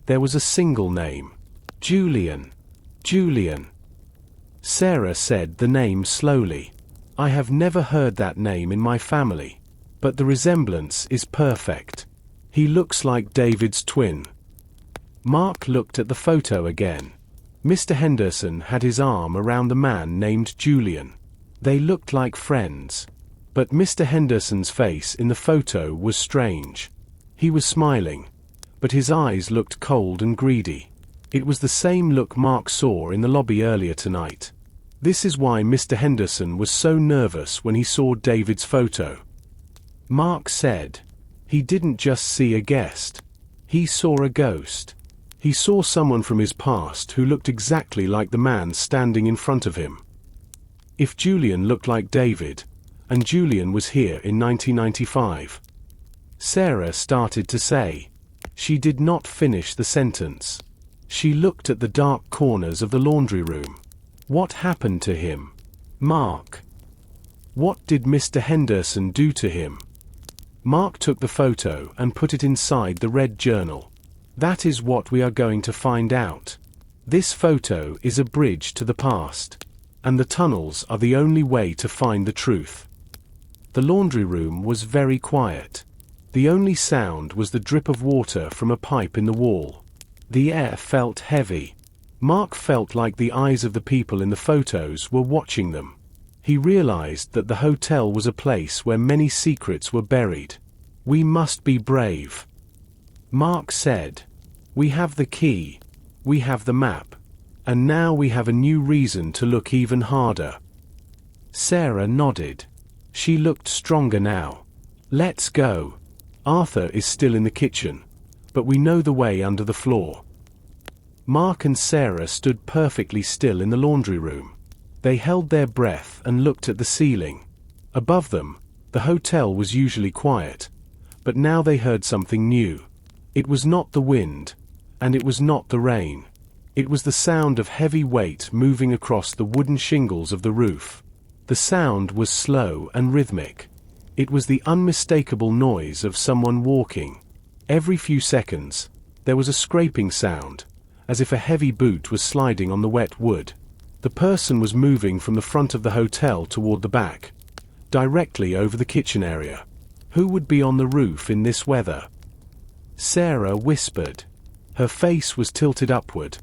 there was a single name. Julian. Julian. Sarah said the name slowly. "I have never heard that name in my family. but the resemblance is perfect. He looks like David's twin. Mark looked at the photo again. Mr. Henderson had his arm around the man named Julian. They looked like friends. But Mr. Henderson's face in the photo was strange. He was smiling, but his eyes looked cold and greedy. It was the same look Mark saw in the lobby earlier tonight. This is why Mr. Henderson was so nervous when he saw David's photo. Mark said, "He didn't just see a guest. He saw a ghost. He saw someone from his past who looked exactly like the man standing in front of him." If Julian looked like David, and Julian was here in 1995. Sarah started to say. She did not finish the sentence. She looked at the dark corners of the laundry room. What happened to him? Mark. What did Mr. Henderson do to him? Mark took the photo and put it inside the red journal. That is what we are going to find out. This photo is a bridge to the past, and the tunnels are the only way to find the truth. The laundry room was very quiet. The only sound was the drip of water from a pipe in the wall. The air felt heavy. Mark felt like the eyes of the people in the photos were watching them. He realized that the hotel was a place where many secrets were buried. "We must be brave," Mark said. "We have the key. We have the map. And now we have a new reason to look even harder." Sarah nodded. She looked stronger now. "Let's go. Arthur is still in the kitchen, but we know the way under the floor." Mark and Sarah stood perfectly still in the laundry room. They held their breath and looked at the ceiling. Above them, the hotel was usually quiet, but now they heard something new. It was not the wind, and it was not the rain. It was the sound of heavy weight moving across the wooden shingles of the roof. The sound was slow and rhythmic. It was the unmistakable noise of someone walking. Every few seconds, there was a scraping sound, as if a heavy boot was sliding on the wet wood. The person was moving from the front of the hotel toward the back, directly over the kitchen area. Who would be on the roof in this weather? Sarah whispered. Her face was tilted upward,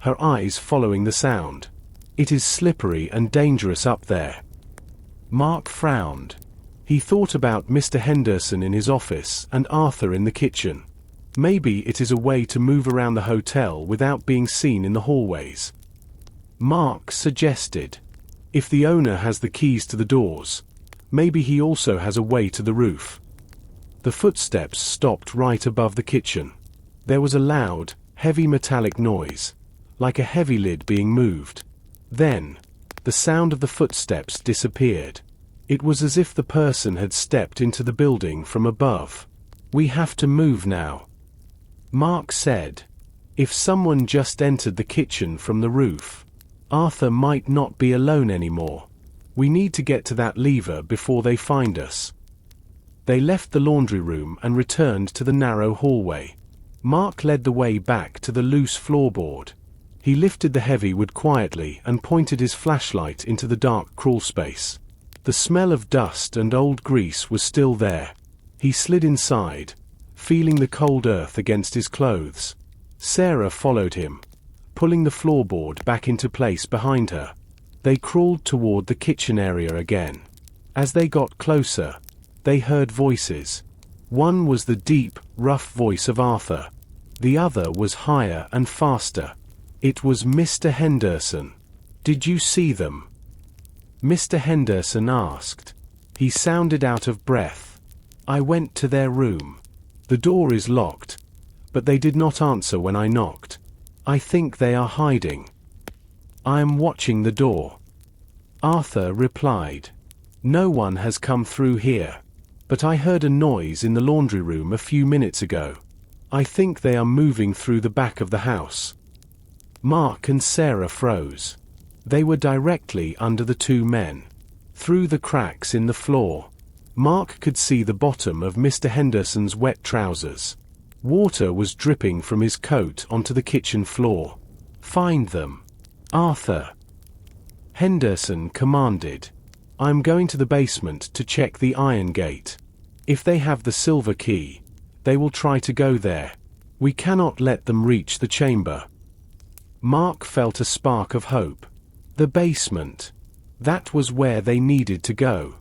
her eyes following the sound. "It is slippery and dangerous up there." Mark frowned. He thought about Mr. Henderson in his office and Arthur in the kitchen. Maybe it is a way to move around the hotel without being seen in the hallways. Mark suggested, "If the owner has the keys to the doors, maybe he also has a way to the roof." The footsteps stopped right above the kitchen. There was a loud, heavy metallic noise, like a heavy lid being moved. Then, the sound of the footsteps disappeared. It was as if the person had stepped into the building from above. "We have to move now," Mark said. "If someone just entered the kitchen from the roof, Arthur might not be alone anymore. We need to get to that lever before they find us." They left the laundry room and returned to the narrow hallway. Mark led the way back to the loose floorboard. He lifted the heavy wood quietly and pointed his flashlight into the dark crawl space. The smell of dust and old grease was still there. He slid inside, feeling the cold earth against his clothes. Sarah followed him, pulling the floorboard back into place behind her. They crawled toward the kitchen area again. As they got closer, they heard voices. One was the deep, rough voice of Arthur. The other was higher and faster. It was Mr. Henderson. "Did you see them?" Mr. Henderson asked. He sounded out of breath. "I went to their room. The door is locked, but they did not answer when I knocked. I think they are hiding. I am watching the door." Arthur replied. "No one has come through here, but I heard a noise in the laundry room a few minutes ago. I think they are moving through the back of the house." Mark and Sarah froze. They were directly under the two men. Through the cracks in the floor, Mark could see the bottom of Mr. Henderson's wet trousers. Water was dripping from his coat onto the kitchen floor. "Find them, Arthur," Henderson commanded. "I'm going to the basement to check the iron gate. If they have the silver key, they will try to go there. We cannot let them reach the chamber. Mark felt a spark of hope. The basement. That was where they needed to go.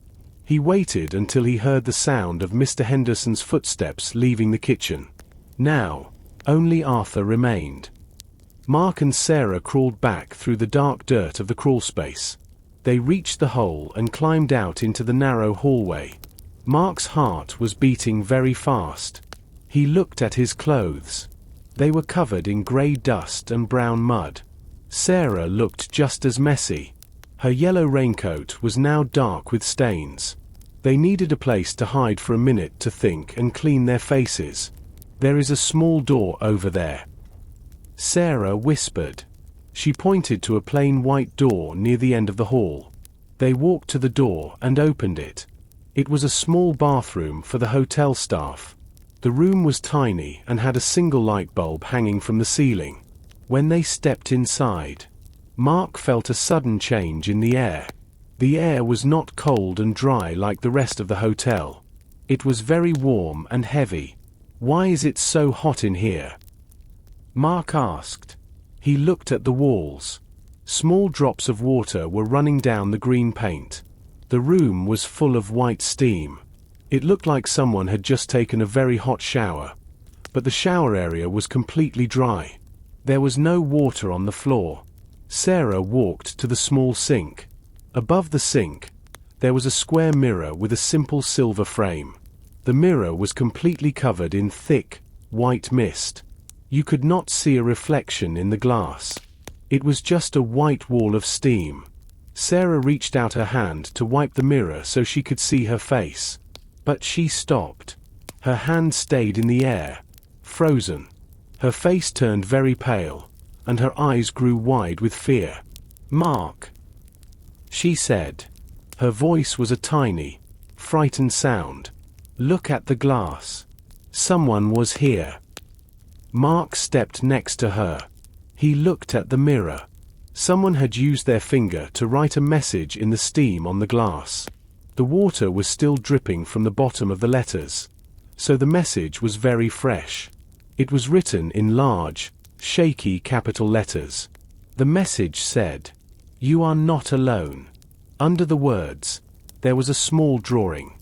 He waited until he heard the sound of Mr. Henderson's footsteps leaving the kitchen. Now, only Arthur remained. Mark and Sarah crawled back through the dark dirt of the crawlspace. They reached the hole and climbed out into the narrow hallway. Mark's heart was beating very fast. He looked at his clothes. They were covered in grey dust and brown mud. Sarah looked just as messy. Her yellow raincoat was now dark with stains. They needed a place to hide for a minute to think and clean their faces. There is a small door over there, Sarah whispered. She pointed to a plain white door near the end of the hall. They walked to the door and opened it. It was a small bathroom for the hotel staff. The room was tiny and had a single light bulb hanging from the ceiling. When they stepped inside, Mark felt a sudden change in the air. The air was not cold and dry like the rest of the hotel. It was very warm and heavy. "Why is it so hot in here?" Mark asked. He looked at the walls. Small drops of water were running down the green paint. The room was full of white steam. It looked like someone had just taken a very hot shower. But the shower area was completely dry. There was no water on the floor. Sarah walked to the small sink. Above the sink, there was a square mirror with a simple silver frame. The mirror was completely covered in thick, white mist. You could not see a reflection in the glass. It was just a white wall of steam. Sarah reached out her hand to wipe the mirror so she could see her face. But she stopped. Her hand stayed in the air, frozen. Her face turned very pale, and her eyes grew wide with fear. "Mark," she said. Her voice was a tiny, frightened sound. "Look at the glass. Someone was here." Mark stepped next to her. He looked at the mirror. Someone had used their finger to write a message in the steam on the glass. The water was still dripping from the bottom of the letters, so the message was very fresh. It was written in large, shaky capital letters. The message said, "You are not alone." Under the words, there was a small drawing.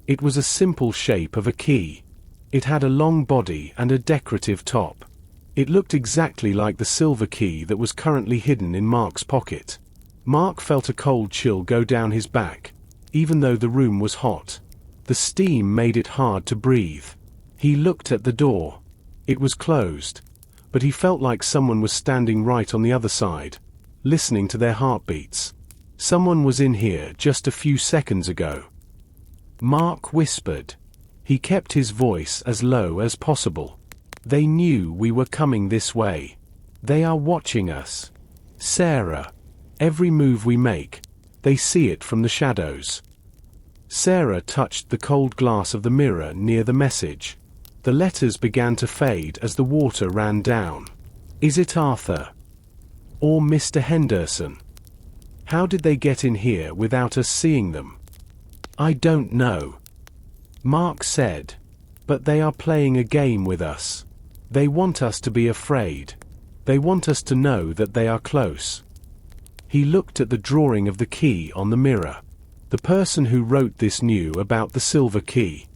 It was a simple shape of a key. It had a long body and a decorative top. It looked exactly like the silver key that was currently hidden in Mark's pocket. Mark felt a cold chill go down his back, even though the room was hot. The steam made it hard to breathe. He looked at the door. It was closed, but he felt like someone was standing right on the other side, listening to their heartbeats. Someone was in here just a few seconds ago. Mark whispered. He kept his voice as low as possible. "They knew we were coming this way. They are watching us. Sarah. Every move we make, they see it from the shadows." Sarah touched the cold glass of the mirror near the message. The letters began to fade as the water ran down. "Is it Arthur? Or Mr. Henderson? How did they get in here without us seeing them?" "I don't know," Mark said. "But they are playing a game with us. They want us to be afraid. They want us to know that they are close." He looked at the drawing of the key on the mirror. The person who wrote this knew about the silver key.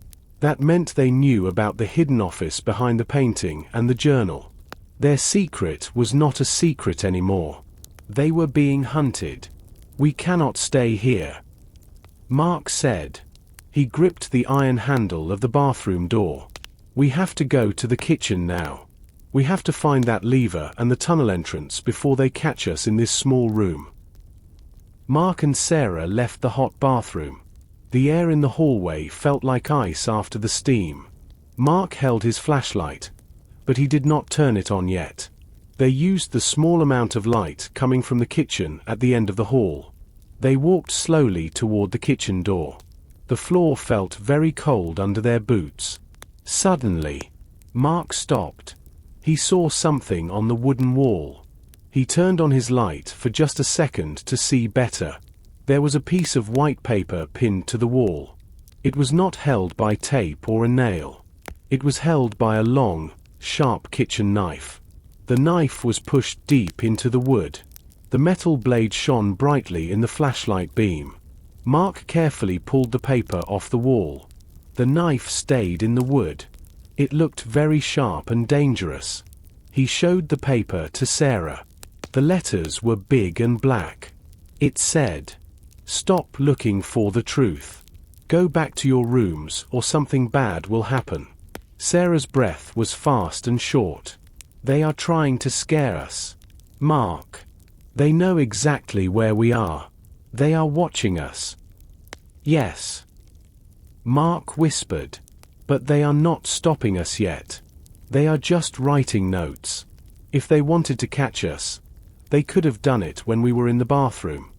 That meant they knew about the hidden office behind the painting and the journal. Their secret was not a secret anymore. They were being hunted. "We cannot stay here," Mark said. He gripped the iron handle of the bathroom door. "We have to go to the kitchen now. We have to find that lever and the tunnel entrance before they catch us in this small room." Mark and Sarah left the hot bathroom. The air in the hallway felt like ice after the steam. Mark held his flashlight, but he did not turn it on yet. They used the small amount of light coming from the kitchen at the end of the hall. They walked slowly toward the kitchen door. The floor felt very cold under their boots. Suddenly, Mark stopped. He saw something on the wooden wall. He turned on his light for just a second to see better. There was a piece of white paper pinned to the wall. It was not held by tape or a nail. It was held by a long, sharp kitchen knife. The knife was pushed deep into the wood. The metal blade shone brightly in the flashlight beam. Mark carefully pulled the paper off the wall. The knife stayed in the wood. It looked very sharp and dangerous. He showed the paper to Sarah. The letters were big and black. It said, "Stop looking for the truth. Go back to your rooms or something bad will happen." Sarah's breath was fast and short. "They are trying to scare us. Mark. They know exactly where we are. They are watching us." "Yes," Mark whispered. "But they are not stopping us yet. They are just writing notes. If they wanted to catch us, they could have done it when we were in the bathroom.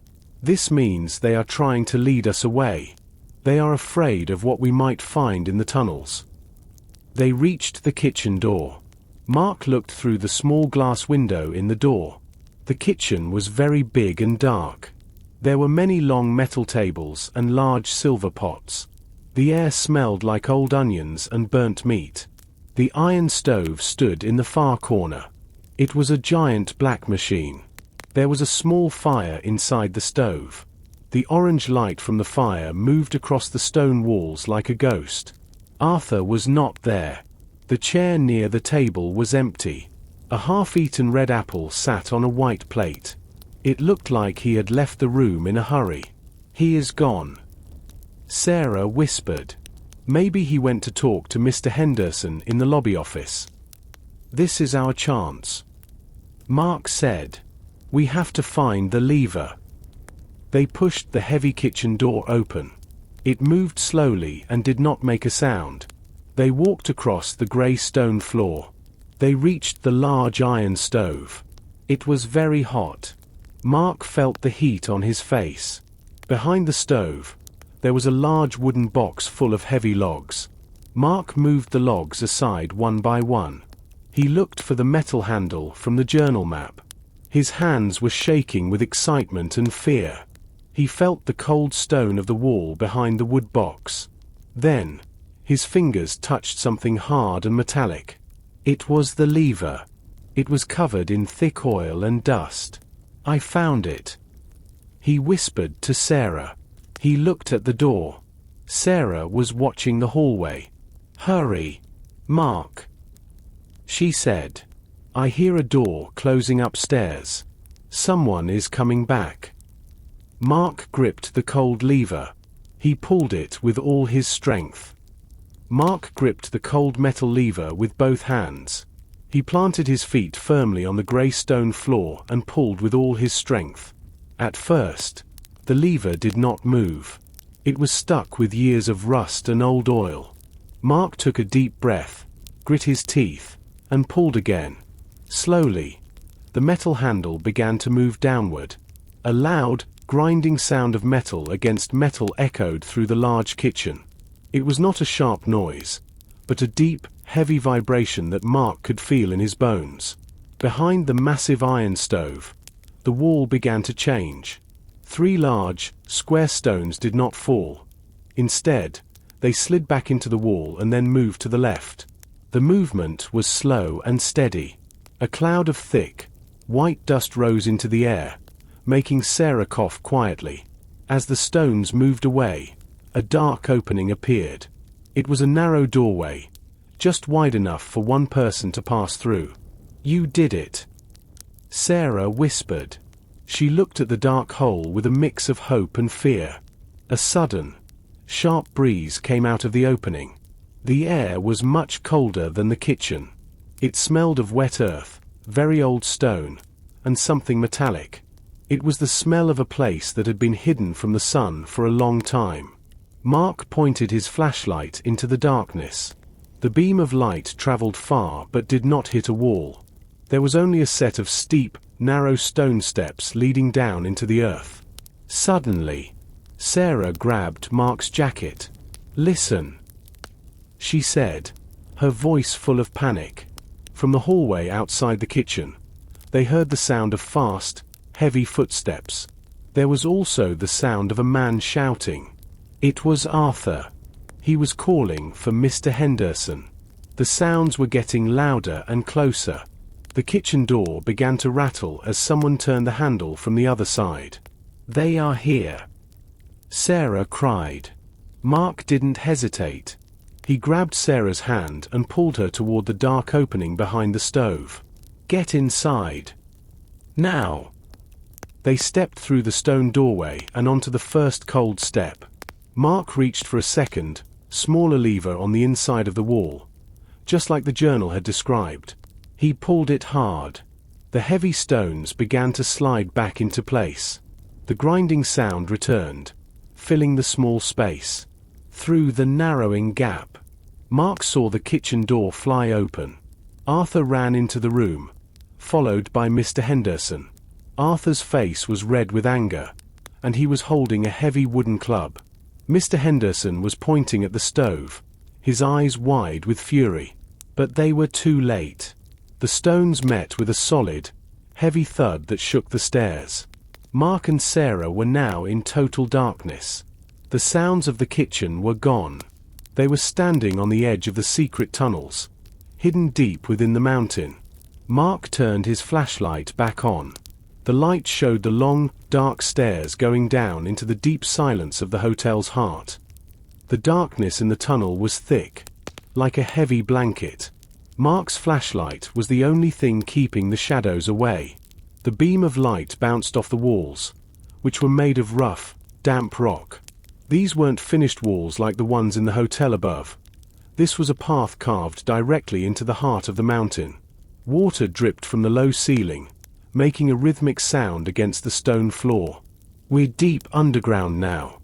This means they are trying to lead us away. They are afraid of what we might find in the tunnels." They reached the kitchen door. Mark looked through the small glass window in the door. The kitchen was very big and dark. There were many long metal tables and large silver pots. The air smelled like old onions and burnt meat. The iron stove stood in the far corner. It was a giant black machine. There was a small fire inside the stove. The orange light from the fire moved across the stone walls like a ghost. Arthur was not there. The chair near the table was empty. A half-eaten red apple sat on a white plate. It looked like he had left the room in a hurry. "He is gone," Sarah whispered. "Maybe he went to talk to Mr. Henderson in the lobby office." "This is our chance," Mark said. "We have to find the lever." They pushed the heavy kitchen door open. It moved slowly and did not make a sound. They walked across the grey stone floor. They reached the large iron stove. It was very hot. Mark felt the heat on his face. Behind the stove, there was a large wooden box full of heavy logs. Mark moved the logs aside one by one. He looked for the metal handle from the journal map. His hands were shaking with excitement and fear. He felt the cold stone of the wall behind the wood box. Then, his fingers touched something hard and metallic. It was the lever. It was covered in thick oil and dust. "I found it," he whispered to Sarah. He looked at the door. Sarah was watching the hallway. "Hurry, Mark," she said. "I hear a door closing upstairs. Someone is coming back." Mark gripped the cold lever. He pulled it with all his strength. Mark gripped the cold metal lever with both hands. He planted his feet firmly on the grey stone floor and pulled with all his strength. At first, the lever did not move. It was stuck with years of rust and old oil. Mark took a deep breath, grit his teeth, and pulled again. Slowly, the metal handle began to move downward. A loud, grinding sound of metal against metal echoed through the large kitchen. It was not a sharp noise, but a deep, heavy vibration that Mark could feel in his bones. Behind the massive iron stove, the wall began to change. 3 large, square stones did not fall. Instead, they slid back into the wall and then moved to the left. The movement was slow and steady. A cloud of thick, white dust rose into the air, making Sarah cough quietly. As the stones moved away, a dark opening appeared. It was a narrow doorway, just wide enough for one person to pass through. "You did it," Sarah whispered. She looked at the dark hole with a mix of hope and fear. A sudden, sharp breeze came out of the opening. The air was much colder than the kitchen. It smelled of wet earth, very old stone, and something metallic. It was the smell of a place that had been hidden from the sun for a long time. Mark pointed his flashlight into the darkness. The beam of light traveled far but did not hit a wall. There was only a set of steep, narrow stone steps leading down into the earth. Suddenly, Sarah grabbed Mark's jacket. "Listen," she said, her voice full of panic. From the hallway outside the kitchen, they heard the sound of fast, heavy footsteps. There was also the sound of a man shouting. It was Arthur. He was calling for Mr. Henderson. The sounds were getting louder and closer. The kitchen door began to rattle as someone turned the handle from the other side. "They are here!" Sarah cried. Mark didn't hesitate. He grabbed Sarah's hand and pulled her toward the dark opening behind the stove. "Get inside. Now!" They stepped through the stone doorway and onto the first cold step. Mark reached for a second, smaller lever on the inside of the wall, just like the journal had described. He pulled it hard. The heavy stones began to slide back into place. The grinding sound returned, filling the small space. Through the narrowing gap, Mark saw the kitchen door fly open. Arthur ran into the room, followed by Mr. Henderson. Arthur's face was red with anger, and he was holding a heavy wooden club. Mr. Henderson was pointing at the stove, his eyes wide with fury. But they were too late. The stones met with a solid, heavy thud that shook the stairs. Mark and Sarah were now in total darkness. The sounds of the kitchen were gone. They were standing on the edge of the secret tunnels, hidden deep within the mountain. Mark turned his flashlight back on. The light showed the long, dark stairs going down into the deep silence of the hotel's heart. The darkness in the tunnel was thick, like a heavy blanket. Mark's flashlight was the only thing keeping the shadows away. The beam of light bounced off the walls, which were made of rough, damp rock. These weren't finished walls like the ones in the hotel above. This was a path carved directly into the heart of the mountain. Water dripped from the low ceiling, making a rhythmic sound against the stone floor. "We're deep underground now,"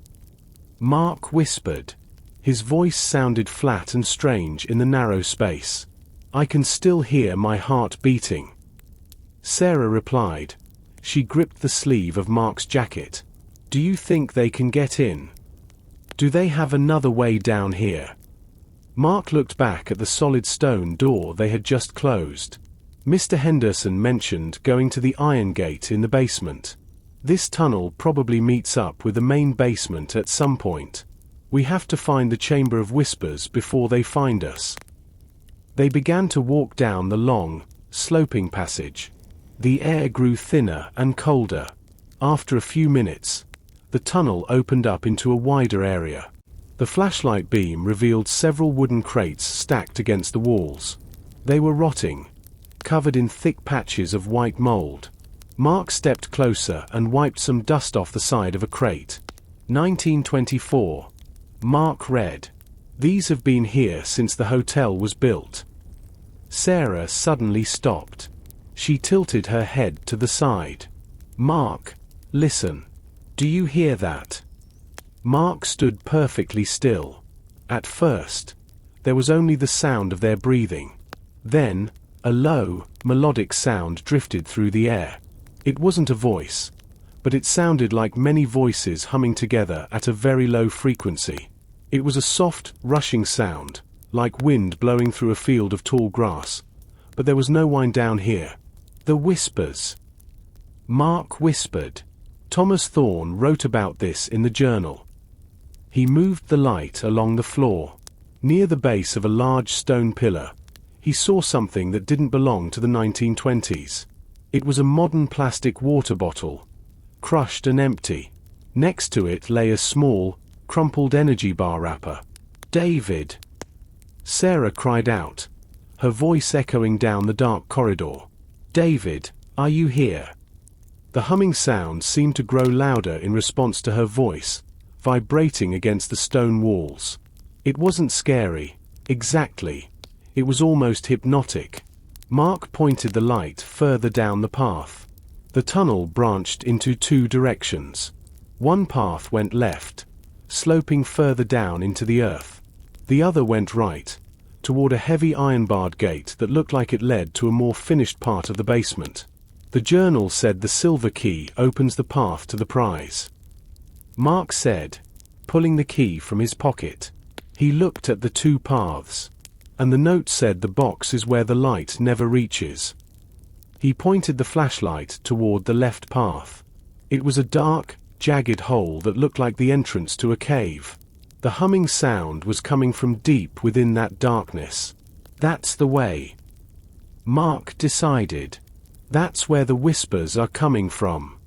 Mark whispered. His voice sounded flat and strange in the narrow space. "I can still hear my heart beating." Sarah replied. She gripped the sleeve of Mark's jacket. "Do you think they can get in? Do they have another way down here?" Mark looked back at the solid stone door they had just closed. Mr. Henderson mentioned going to the iron gate in the basement. "This tunnel probably meets up with the main basement at some point. We have to find the Chamber of Whispers before they find us." They began to walk down the long, sloping passage. The air grew thinner and colder. After a few minutes, the tunnel opened up into a wider area. The flashlight beam revealed several wooden crates stacked against the walls. They were rotting, covered in thick patches of white mold. Mark stepped closer and wiped some dust off the side of a crate. 1924. Mark read. "These have been here since the hotel was built." Sarah suddenly stopped. She tilted her head to the side. "Mark, listen. Do you hear that?" Mark stood perfectly still. At first, there was only the sound of their breathing. Then, a low, melodic sound drifted through the air. It wasn't a voice, but it sounded like many voices humming together at a very low frequency. It was a soft, rushing sound, like wind blowing through a field of tall grass, but there was no one down here. "The whispers," Mark whispered. Thomas Thorne wrote about this in the journal. He moved the light along the floor. Near the base of a large stone pillar, he saw something that didn't belong to the 1920s. It was a modern plastic water bottle, crushed and empty. Next to it lay a small, crumpled energy bar wrapper. "David!" Sarah cried out, her voice echoing down the dark corridor. "David, are you here?" The humming sound seemed to grow louder in response to her voice, vibrating against the stone walls. It wasn't scary, exactly. It was almost hypnotic. Mark pointed the light further down the path. The tunnel branched into two directions. One path went left, sloping further down into the earth. The other went right, toward a heavy iron-barred gate that looked like it led to a more finished part of the basement. The journal said the silver key opens the path to the prize. Mark said, pulling the key from his pocket. He looked at the two paths, and the note said the box is where the light never reaches. He pointed the flashlight toward the left path. It was a dark, jagged hole that looked like the entrance to a cave. The humming sound was coming from deep within that darkness. That's the way, Mark decided. That's where the whispers are coming from.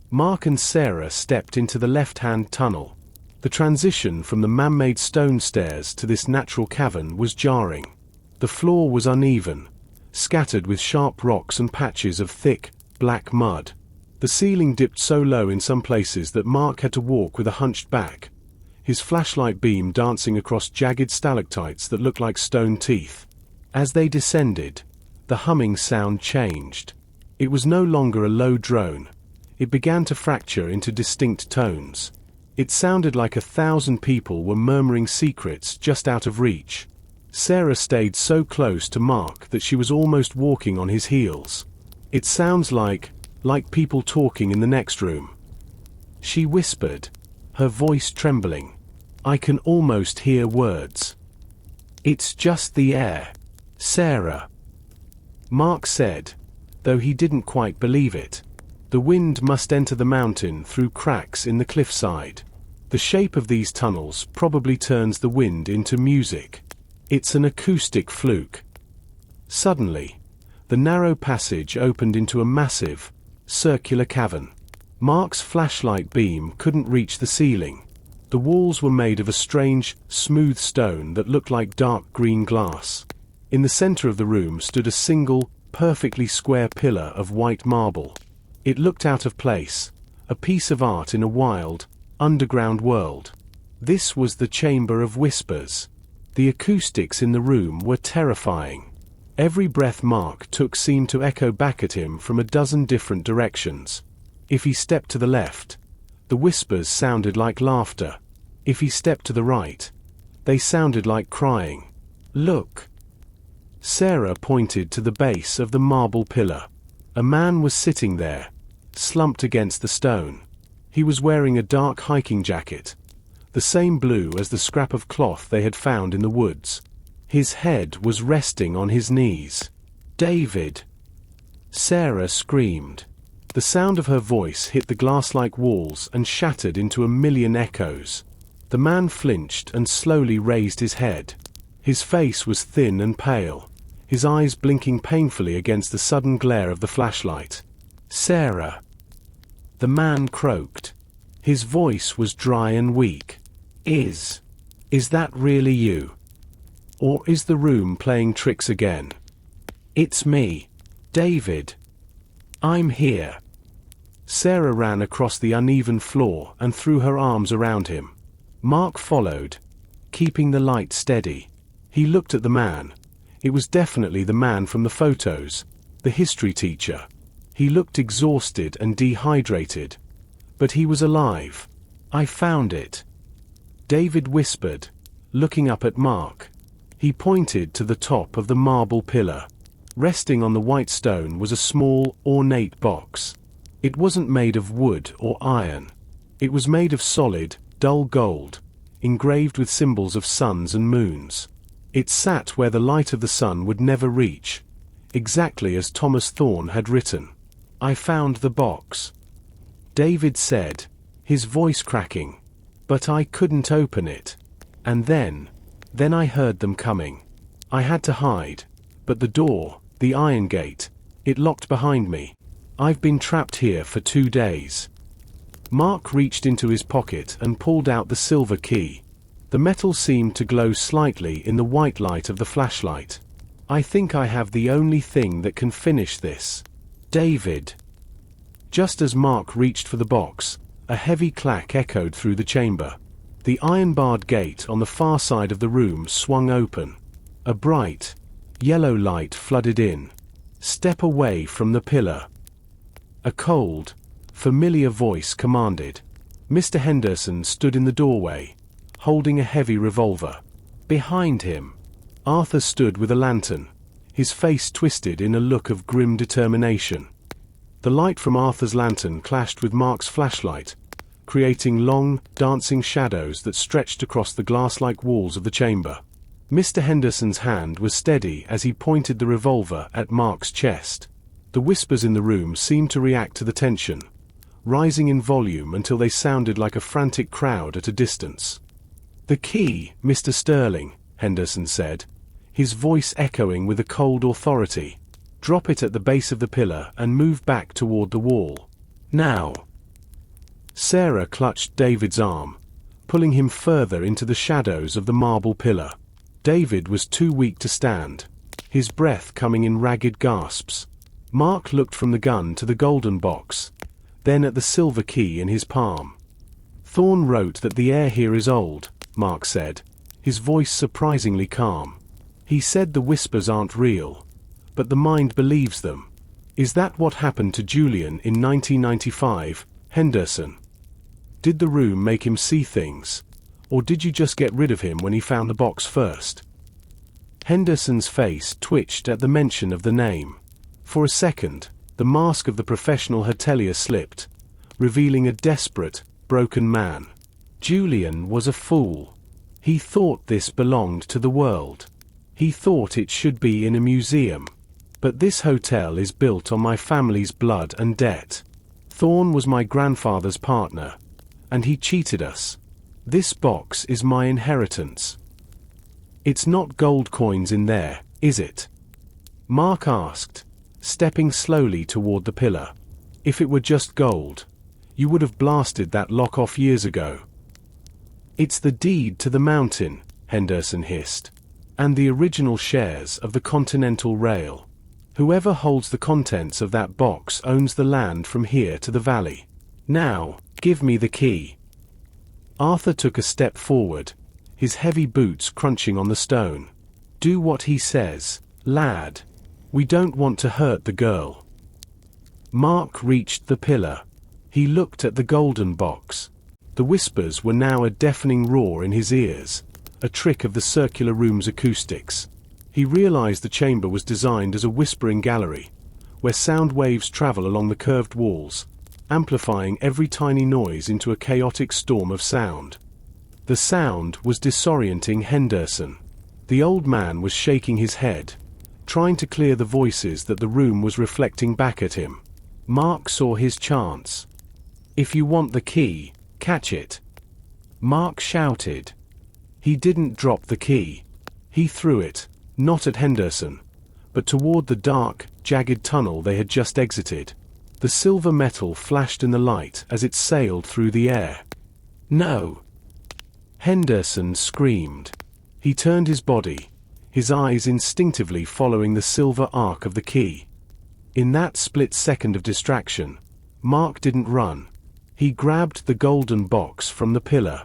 Mark and Sarah stepped into the left-hand tunnel. The transition from the man-made stone stairs to this natural cavern was jarring. The floor was uneven, scattered with sharp rocks and patches of thick, black mud. The ceiling dipped so low in some places that Mark had to walk with a hunched back, his flashlight beam dancing across jagged stalactites that looked like stone teeth. As they descended, the humming sound changed. It was no longer a low drone. It began to fracture into distinct tones. It sounded like 1,000 people were murmuring secrets just out of reach. Sarah stayed so close to Mark that she was almost walking on his heels. It sounds like people talking in the next room, she whispered, her voice trembling. I can almost hear words. It's just the air, Sarah, Mark said, though he didn't quite believe it. The wind must enter the mountain through cracks in the cliffside. The shape of these tunnels probably turns the wind into music. It's an acoustic fluke. Suddenly, the narrow passage opened into a massive, circular cavern. Mark's flashlight beam couldn't reach the ceiling. The walls were made of a strange, smooth stone that looked like dark green glass. In the center of the room stood a single, perfectly square pillar of white marble. It looked out of place, a piece of art in a wild, underground world. This was the Chamber of Whispers. The acoustics in the room were terrifying. Every breath Mark took seemed to echo back at him from a dozen different directions. If he stepped to the left, the whispers sounded like laughter. If he stepped to the right, they sounded like crying. Look. Sarah pointed to the base of the marble pillar. A man was sitting there, slumped against the stone. He was wearing a dark hiking jacket, the same blue as the scrap of cloth they had found in the woods. His head was resting on his knees. David! Sarah screamed. The sound of her voice hit the glass-like walls and shattered into a million echoes. The man flinched and slowly raised his head. His face was thin and pale, his eyes blinking painfully against the sudden glare of the flashlight. Sarah! The man croaked. His voice was dry and weak. Is that really you? Or is the room playing tricks again? It's me, David. I'm here. Sarah ran across the uneven floor and threw her arms around him. Mark followed, keeping the light steady. He looked at the man. It was definitely the man from the photos, the history teacher. He looked exhausted and dehydrated. But he was alive. I found it, David whispered, looking up at Mark. He pointed to the top of the marble pillar. Resting on the white stone was a small, ornate box. It wasn't made of wood or iron. It was made of solid, dull gold, engraved with symbols of suns and moons. It sat where the light of the sun would never reach, exactly as Thomas Thorne had written. I found the box, David said, his voice cracking. But I couldn't open it. And then I heard them coming. I had to hide. But the door, the iron gate, it locked behind me. I've been trapped here for 2 days. Mark reached into his pocket and pulled out the silver key. The metal seemed to glow slightly in the white light of the flashlight. I think I have the only thing that can finish this, David. Just as Mark reached for the box, a heavy clack echoed through the chamber. The iron-barred gate on the far side of the room swung open. A bright, yellow light flooded in. Step away from the pillar. A cold, familiar voice commanded. Mr. Henderson stood in the doorway, holding a heavy revolver. Behind him, Arthur stood with a lantern, his face twisted in a look of grim determination. The light from Arthur's lantern clashed with Mark's flashlight, creating long, dancing shadows that stretched across the glass-like walls of the chamber. Mr. Henderson's hand was steady as he pointed the revolver at Mark's chest. The whispers in the room seemed to react to the tension, rising in volume until they sounded like a frantic crowd at a distance. "The key, Mr. Sterling," Henderson said, his voice echoing with a cold authority. "Drop it at the base of the pillar and move back toward the wall. Now." Sarah clutched David's arm, pulling him further into the shadows of the marble pillar. David was too weak to stand, his breath coming in ragged gasps. Mark looked from the gun to the golden box, then at the silver key in his palm. "Thorne wrote that the air here is old," Mark said, his voice surprisingly calm. "He said the whispers aren't real, but the mind believes them. Is that what happened to Julian in 1995, Henderson? Did the room make him see things, or did you just get rid of him when he found the box first?" Henderson's face twitched at the mention of the name. For a second, the mask of the professional hotelier slipped, revealing a desperate, broken man. Julian was a fool. He thought this belonged to the world. He thought it should be in a museum. But this hotel is built on my family's blood and debt. Thorne was my grandfather's partner, and he cheated us. This box is my inheritance. It's not gold coins in there, is it? Mark asked, stepping slowly toward the pillar. If it were just gold, you would have blasted that lock off years ago. It's the deed to the mountain, Henderson hissed, and the original shares of the Continental Rail. Whoever holds the contents of that box owns the land from here to the valley. Now, give me the key. Arthur took a step forward, his heavy boots crunching on the stone. Do what he says, lad. We don't want to hurt the girl. Mark reached the pillar. He looked at the golden box. The whispers were now a deafening roar in his ears, a trick of the circular room's acoustics. He realized the chamber was designed as a whispering gallery, where sound waves travel along the curved walls, amplifying every tiny noise into a chaotic storm of sound. The sound was disorienting Henderson. The old man was shaking his head, trying to clear the voices that the room was reflecting back at him. Mark saw his chance. "If you want the key, catch it," Mark shouted. He didn't drop the key. He threw it, not at Henderson, but toward the dark, jagged tunnel they had just exited. The silver metal flashed in the light as it sailed through the air. "No!" Henderson screamed. He turned his body, his eyes instinctively following the silver arc of the key. In that split second of distraction, Mark didn't run. He grabbed the golden box from the pillar.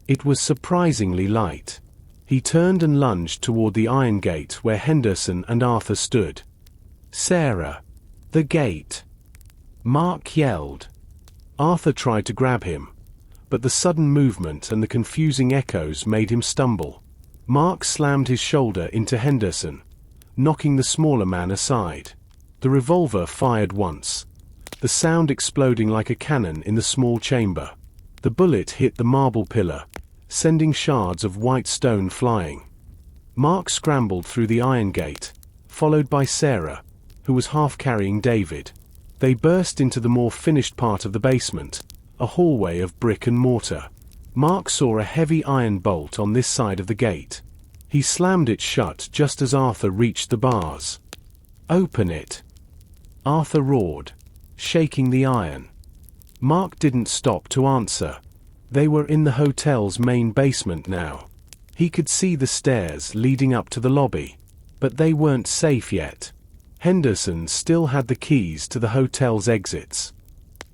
It was surprisingly light. He turned and lunged toward the iron gate where Henderson and Arthur stood. "Sarah! The gate!" Mark yelled. Arthur tried to grab him, but the sudden movement and the confusing echoes made him stumble. Mark slammed his shoulder into Henderson, knocking the smaller man aside. The revolver fired once, the sound exploding like a cannon in the small chamber. The bullet hit the marble pillar, sending shards of white stone flying. Mark scrambled through the iron gate, followed by Sarah, who was half carrying David. They burst into the more finished part of the basement, a hallway of brick and mortar. Mark saw a heavy iron bolt on this side of the gate. He slammed it shut just as Arthur reached the bars. "Open it!" Arthur roared, shaking the iron. Mark didn't stop to answer. They were in the hotel's main basement now. He could see the stairs leading up to the lobby, but they weren't safe yet. Henderson still had the keys to the hotel's exits.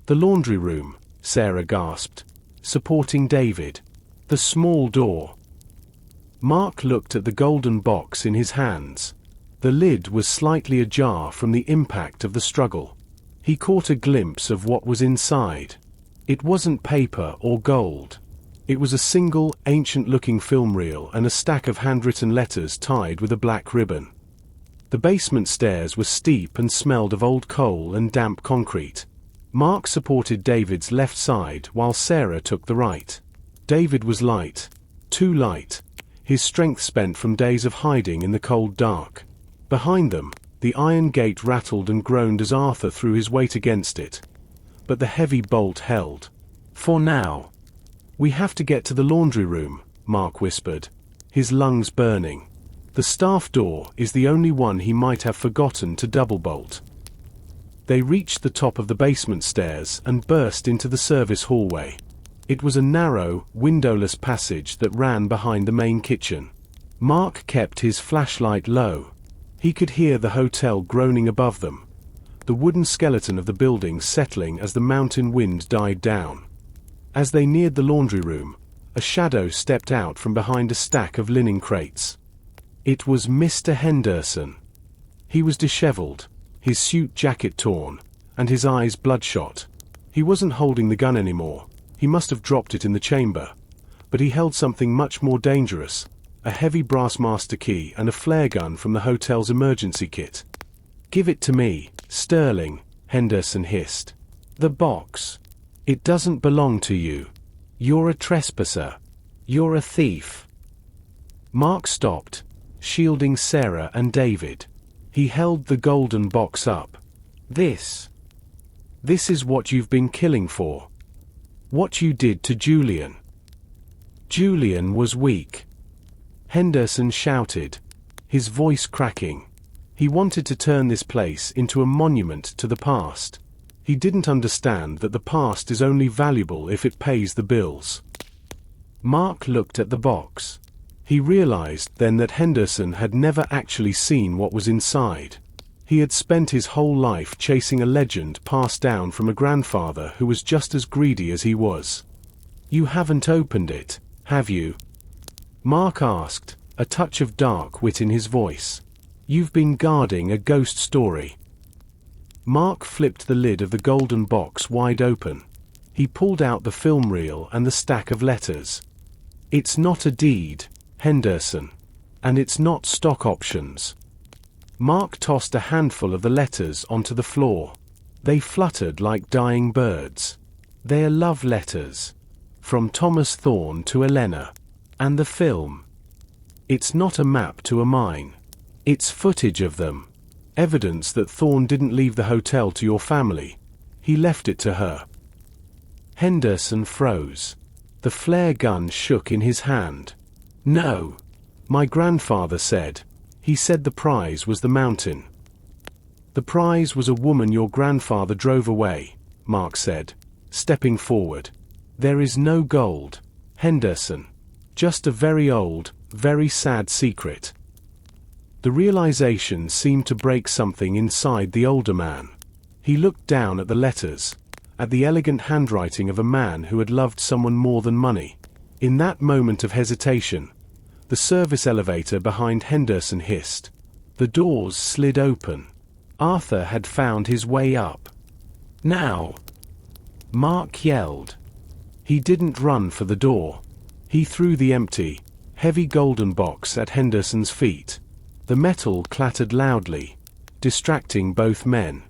"The laundry room," Sarah gasped, supporting David. "The small door." Mark looked at the golden box in his hands. The lid was slightly ajar from the impact of the struggle. He caught a glimpse of what was inside. It wasn't paper or gold. It was a single, ancient-looking film reel and a stack of handwritten letters tied with a black ribbon. The basement stairs were steep and smelled of old coal and damp concrete. Mark supported David's left side while Sarah took the right. David was light, too light, his strength spent from days of hiding in the cold dark. Behind them, the iron gate rattled and groaned as Arthur threw his weight against it. But the heavy bolt held. "For now. We have to get to the laundry room," Mark whispered, his lungs burning. The staff door is the only one he might have forgotten to double bolt. They reached the top of the basement stairs and burst into the service hallway. It was a narrow, windowless passage that ran behind the main kitchen. Mark kept his flashlight low. He could hear the hotel groaning above them, the wooden skeleton of the building settling as the mountain wind died down. As they neared the laundry room, a shadow stepped out from behind a stack of linen crates. It was Mr. Henderson. He was disheveled, his suit jacket torn, and his eyes bloodshot. He wasn't holding the gun anymore. He must have dropped it in the chamber. But he held something much more dangerous, a heavy brass master key and a flare gun from the hotel's emergency kit. "Give it to me, Sterling," Henderson hissed. "The box. It doesn't belong to you. You're a trespasser. You're a thief." Mark stopped, shielding Sarah and David. He held the golden box up. This is what you've been killing for. What you did to Julian." Julian was weak. Henderson shouted, his voice cracking. He wanted to turn this place into a monument to the past. He didn't understand that the past is only valuable if it pays the bills. Mark looked at the box. He realized then that Henderson had never actually seen what was inside. He had spent his whole life chasing a legend passed down from a grandfather who was just as greedy as he was. "You haven't opened it, have you?" Mark asked, a touch of dark wit in his voice. "You've been guarding a ghost story." Mark flipped the lid of the golden box wide open. He pulled out the film reel and the stack of letters. "It's not a deed, Henderson. And it's not stock options." Mark tossed a handful of the letters onto the floor. They fluttered like dying birds. "They're love letters. From Thomas Thorne to Elena. And the film. It's not a map to a mine. It's footage of them. Evidence that Thorne didn't leave the hotel to your family. He left it to her." Henderson froze. The flare gun shook in his hand. "No. My grandfather said. He said the prize was the mountain." "The prize was a woman your grandfather drove away," Mark said, stepping forward. "There is no gold, Henderson. Just a very old, very sad secret." The realization seemed to break something inside the older man. He looked down at the letters, at the elegant handwriting of a man who had loved someone more than money. In that moment of hesitation, the service elevator behind Henderson hissed. The doors slid open. Arthur had found his way up. "Now!" Mark yelled. He didn't run for the door. He threw the empty, heavy golden box at Henderson's feet. The metal clattered loudly, distracting both men.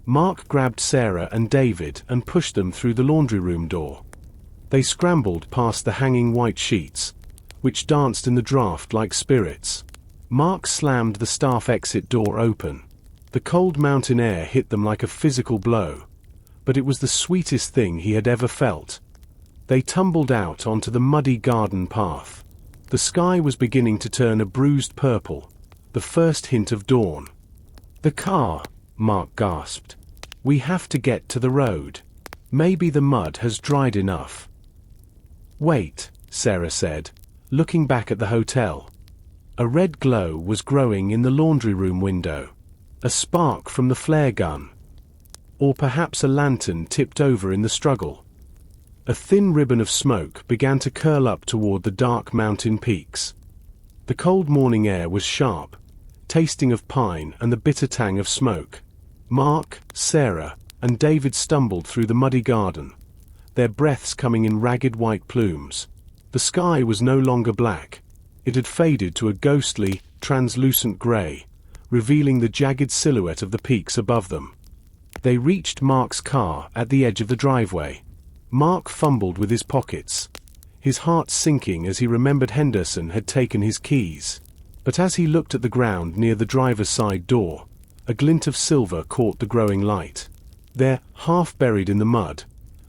Mark grabbed Sarah and David and pushed them through the laundry room door. They scrambled past the hanging white sheets, which danced in the draft like spirits. Mark slammed the staff exit door open. The cold mountain air hit them like a physical blow, but it was the sweetest thing he had ever felt. They tumbled out onto the muddy garden path. The sky was beginning to turn a bruised purple, the first hint of dawn. "The car," Mark gasped. "We have to get to the road. Maybe the mud has dried enough." "Wait," Sarah said, looking back at the hotel. A red glow was growing in the laundry room window. A spark from the flare gun. Or perhaps a lantern tipped over in the struggle. A thin ribbon of smoke began to curl up toward the dark mountain peaks. The cold morning air was sharp, tasting of pine and the bitter tang of smoke. Mark, Sarah, and David stumbled through the muddy garden, their breaths coming in ragged white plumes. The sky was no longer black. It had faded to a ghostly, translucent gray, revealing the jagged silhouette of the peaks above them. They reached Mark's car at the edge of the driveway. Mark fumbled with his pockets, his heart sinking as he remembered Henderson had taken his keys. But as he looked at the ground near the driver's side door, a glint of silver caught the growing light. There, half buried in the mud,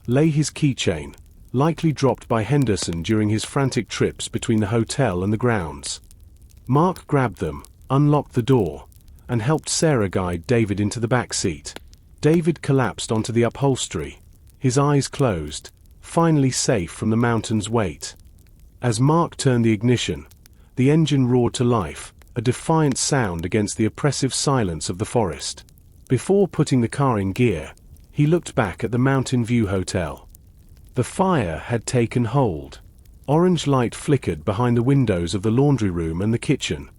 lay his keychain, likely dropped by Henderson during his frantic trips between the hotel and the grounds. Mark grabbed them, unlocked the door, and helped Sarah guide David into the back seat. David collapsed onto the upholstery, his eyes closed, finally safe from the mountain's weight. As Mark turned the ignition, the engine roared to life, a defiant sound against the oppressive silence of the forest. Before putting the car in gear, he looked back at the Mountain View Hotel. The fire had taken hold. Orange light flickered behind the windows of the laundry room and the kitchen,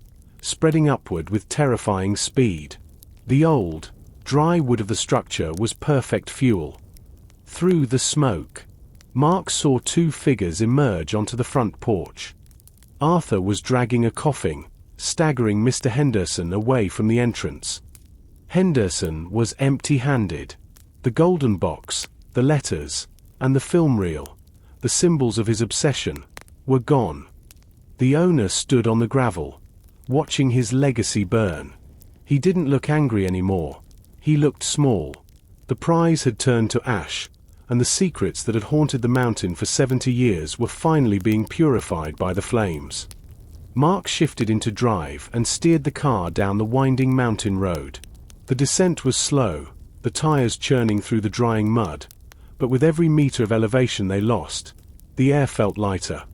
spreading upward with terrifying speed. The old, dry wood of the structure was perfect fuel. Through the smoke, Mark saw two figures emerge onto the front porch. Arthur was dragging a coughing, staggering Mr. Henderson away from the entrance. Henderson was empty-handed. The golden box, the letters, and the film reel, the symbols of his obsession, were gone. The owner stood on the gravel, watching his legacy burn. He didn't look angry anymore. He looked small. The prize had turned to ash, and the secrets that had haunted the mountain for 70 years were finally being purified by the flames. Mark shifted into drive and steered the car down the winding mountain road. The descent was slow, the tires churning through the drying mud, but with every meter of elevation they lost, the air felt lighter.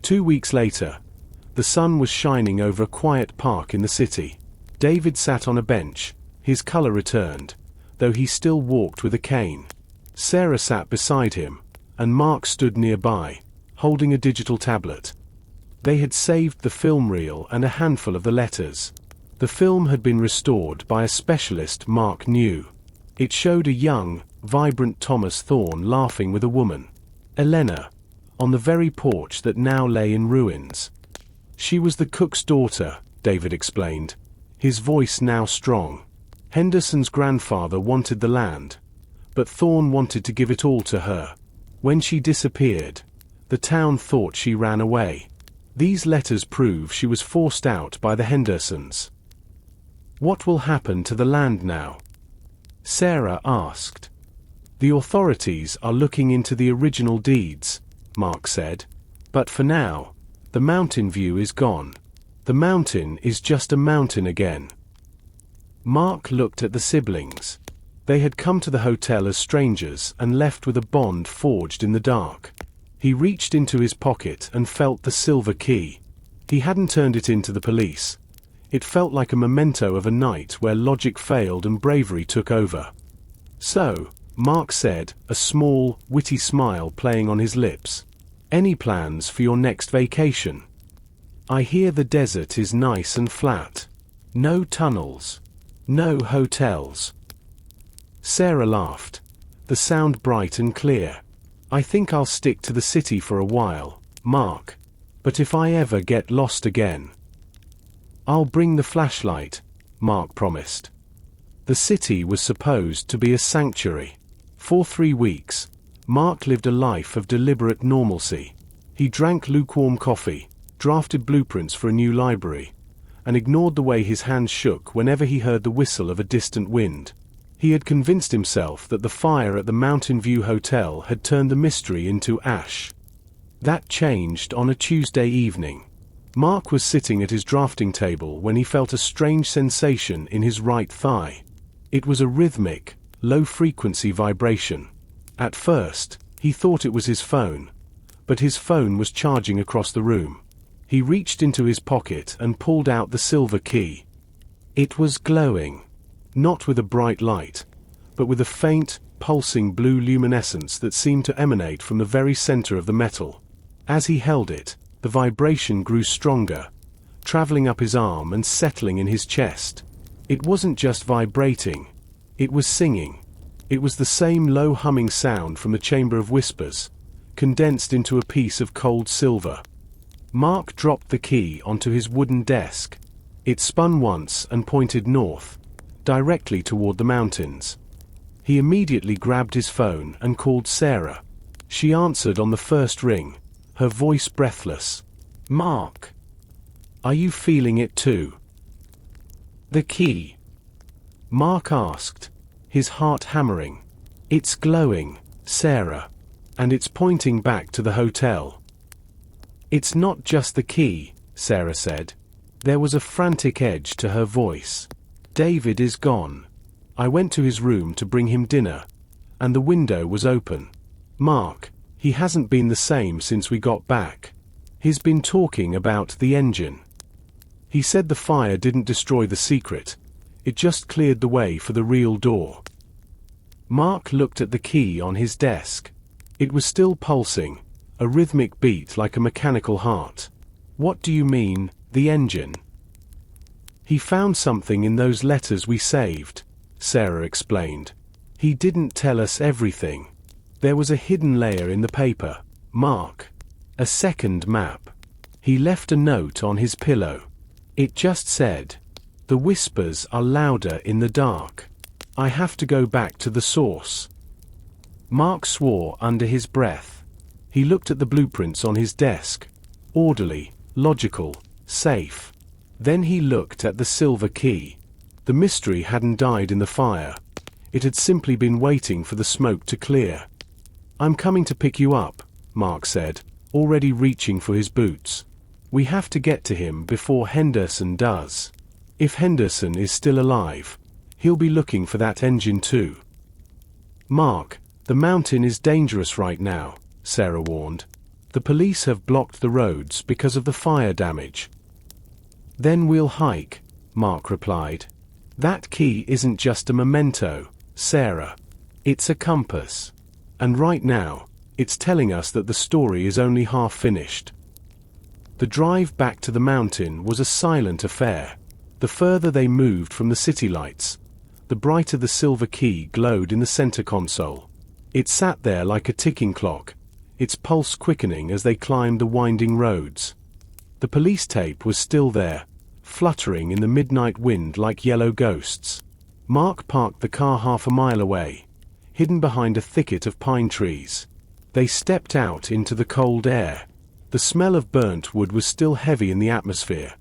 2 weeks later, the sun was shining over a quiet park in the city. David sat on a bench, his color returned, though he still walked with a cane. Sarah sat beside him, and Mark stood nearby, holding a digital tablet. They had saved the film reel and a handful of the letters. The film had been restored by a specialist Mark knew. It showed a young, vibrant Thomas Thorne laughing with a woman, Elena, on the very porch that now lay in ruins. She was the cook's daughter, David explained, his voice now strong. Henderson's grandfather wanted the land, but Thorne wanted to give it all to her. When she disappeared, the town thought she ran away. These letters prove she was forced out by the Hendersons. What will happen to the land now? Sarah asked. The authorities are looking into the original deeds, Mark said. But for now, the mountain view is gone. The mountain is just a mountain again. Mark looked at the siblings. They had come to the hotel as strangers and left with a bond forged in the dark. He reached into his pocket and felt the silver key. He hadn't turned it in to the police. It felt like a memento of a night where logic failed and bravery took over. So, Mark said, a small, witty smile playing on his lips, "Any plans for your next vacation? I hear the desert is nice and flat. No tunnels. No hotels." Sarah laughed, the sound bright and clear. "I think I'll stick to the city for a while, Mark. But if I ever get lost again, I'll bring the flashlight," Mark promised. The city was supposed to be a sanctuary. For 3 weeks, Mark lived a life of deliberate normalcy. He drank lukewarm coffee, drafted blueprints for a new library, and ignored the way his hands shook whenever he heard the whistle of a distant wind. He had convinced himself that the fire at the Mountain View Hotel had turned the mystery into ash. That changed on a Tuesday evening. Mark was sitting at his drafting table when he felt a strange sensation in his right thigh. It was a rhythmic, low-frequency vibration. At first, he thought it was his phone, but his phone was charging across the room. He reached into his pocket and pulled out the silver key. It was glowing. Not with a bright light, but with a faint, pulsing blue luminescence that seemed to emanate from the very center of the metal. As he held it, the vibration grew stronger, traveling up his arm and settling in his chest. It wasn't just vibrating, it was singing. It was the same low humming sound from the Chamber of Whispers, condensed into a piece of cold silver. Mark dropped the key onto his wooden desk. It spun once and pointed north, directly toward the mountains. He immediately grabbed his phone and called Sarah. She answered on the first ring, her voice breathless. "Mark, are you feeling it too?" "The key?" Mark asked, his heart hammering. "It's glowing, Sarah. and it's pointing back to the hotel. It's not just the key, Sarah said. There was a frantic edge to her voice. David is gone. I went to his room to bring him dinner, and the window was open. Mark, he hasn't been the same since we got back. He's been talking about the engine. He said the fire didn't destroy the secret. It just cleared the way for the real door. Mark looked at the key on his desk. It was still pulsing, a rhythmic beat like a mechanical heart. What do you mean, the engine? He found something in those letters we saved, Sarah explained. He didn't tell us everything. There was a hidden layer in the paper, Mark. A second map. He left a note on his pillow. It just said, "The whispers are louder in the dark. I have to go back to the source." Mark swore under his breath. He looked at the blueprints on his desk. Orderly, logical, safe. Then he looked at the silver key. The mystery hadn't died in the fire. It had simply been waiting for the smoke to clear. "I'm coming to pick you up," Mark said, already reaching for his boots. "We have to get to him before Henderson does. If Henderson is still alive, he'll be looking for that engine too." "Mark, the mountain is dangerous right now," Sarah warned. "The police have blocked the roads because of the fire damage." "Then we'll hike," Mark replied. "That key isn't just a memento, Sarah. It's a compass. And right now, it's telling us that the story is only half finished." The drive back to the mountain was a silent affair. The further they moved from the city lights, the brighter the silver key glowed in the center console. It sat there like a ticking clock, its pulse quickening as they climbed the winding roads. The police tape was still there, fluttering in the midnight wind like yellow ghosts. Mark parked the car half a mile away, hidden behind a thicket of pine trees. They stepped out into the cold air. The smell of burnt wood was still heavy in the atmosphere,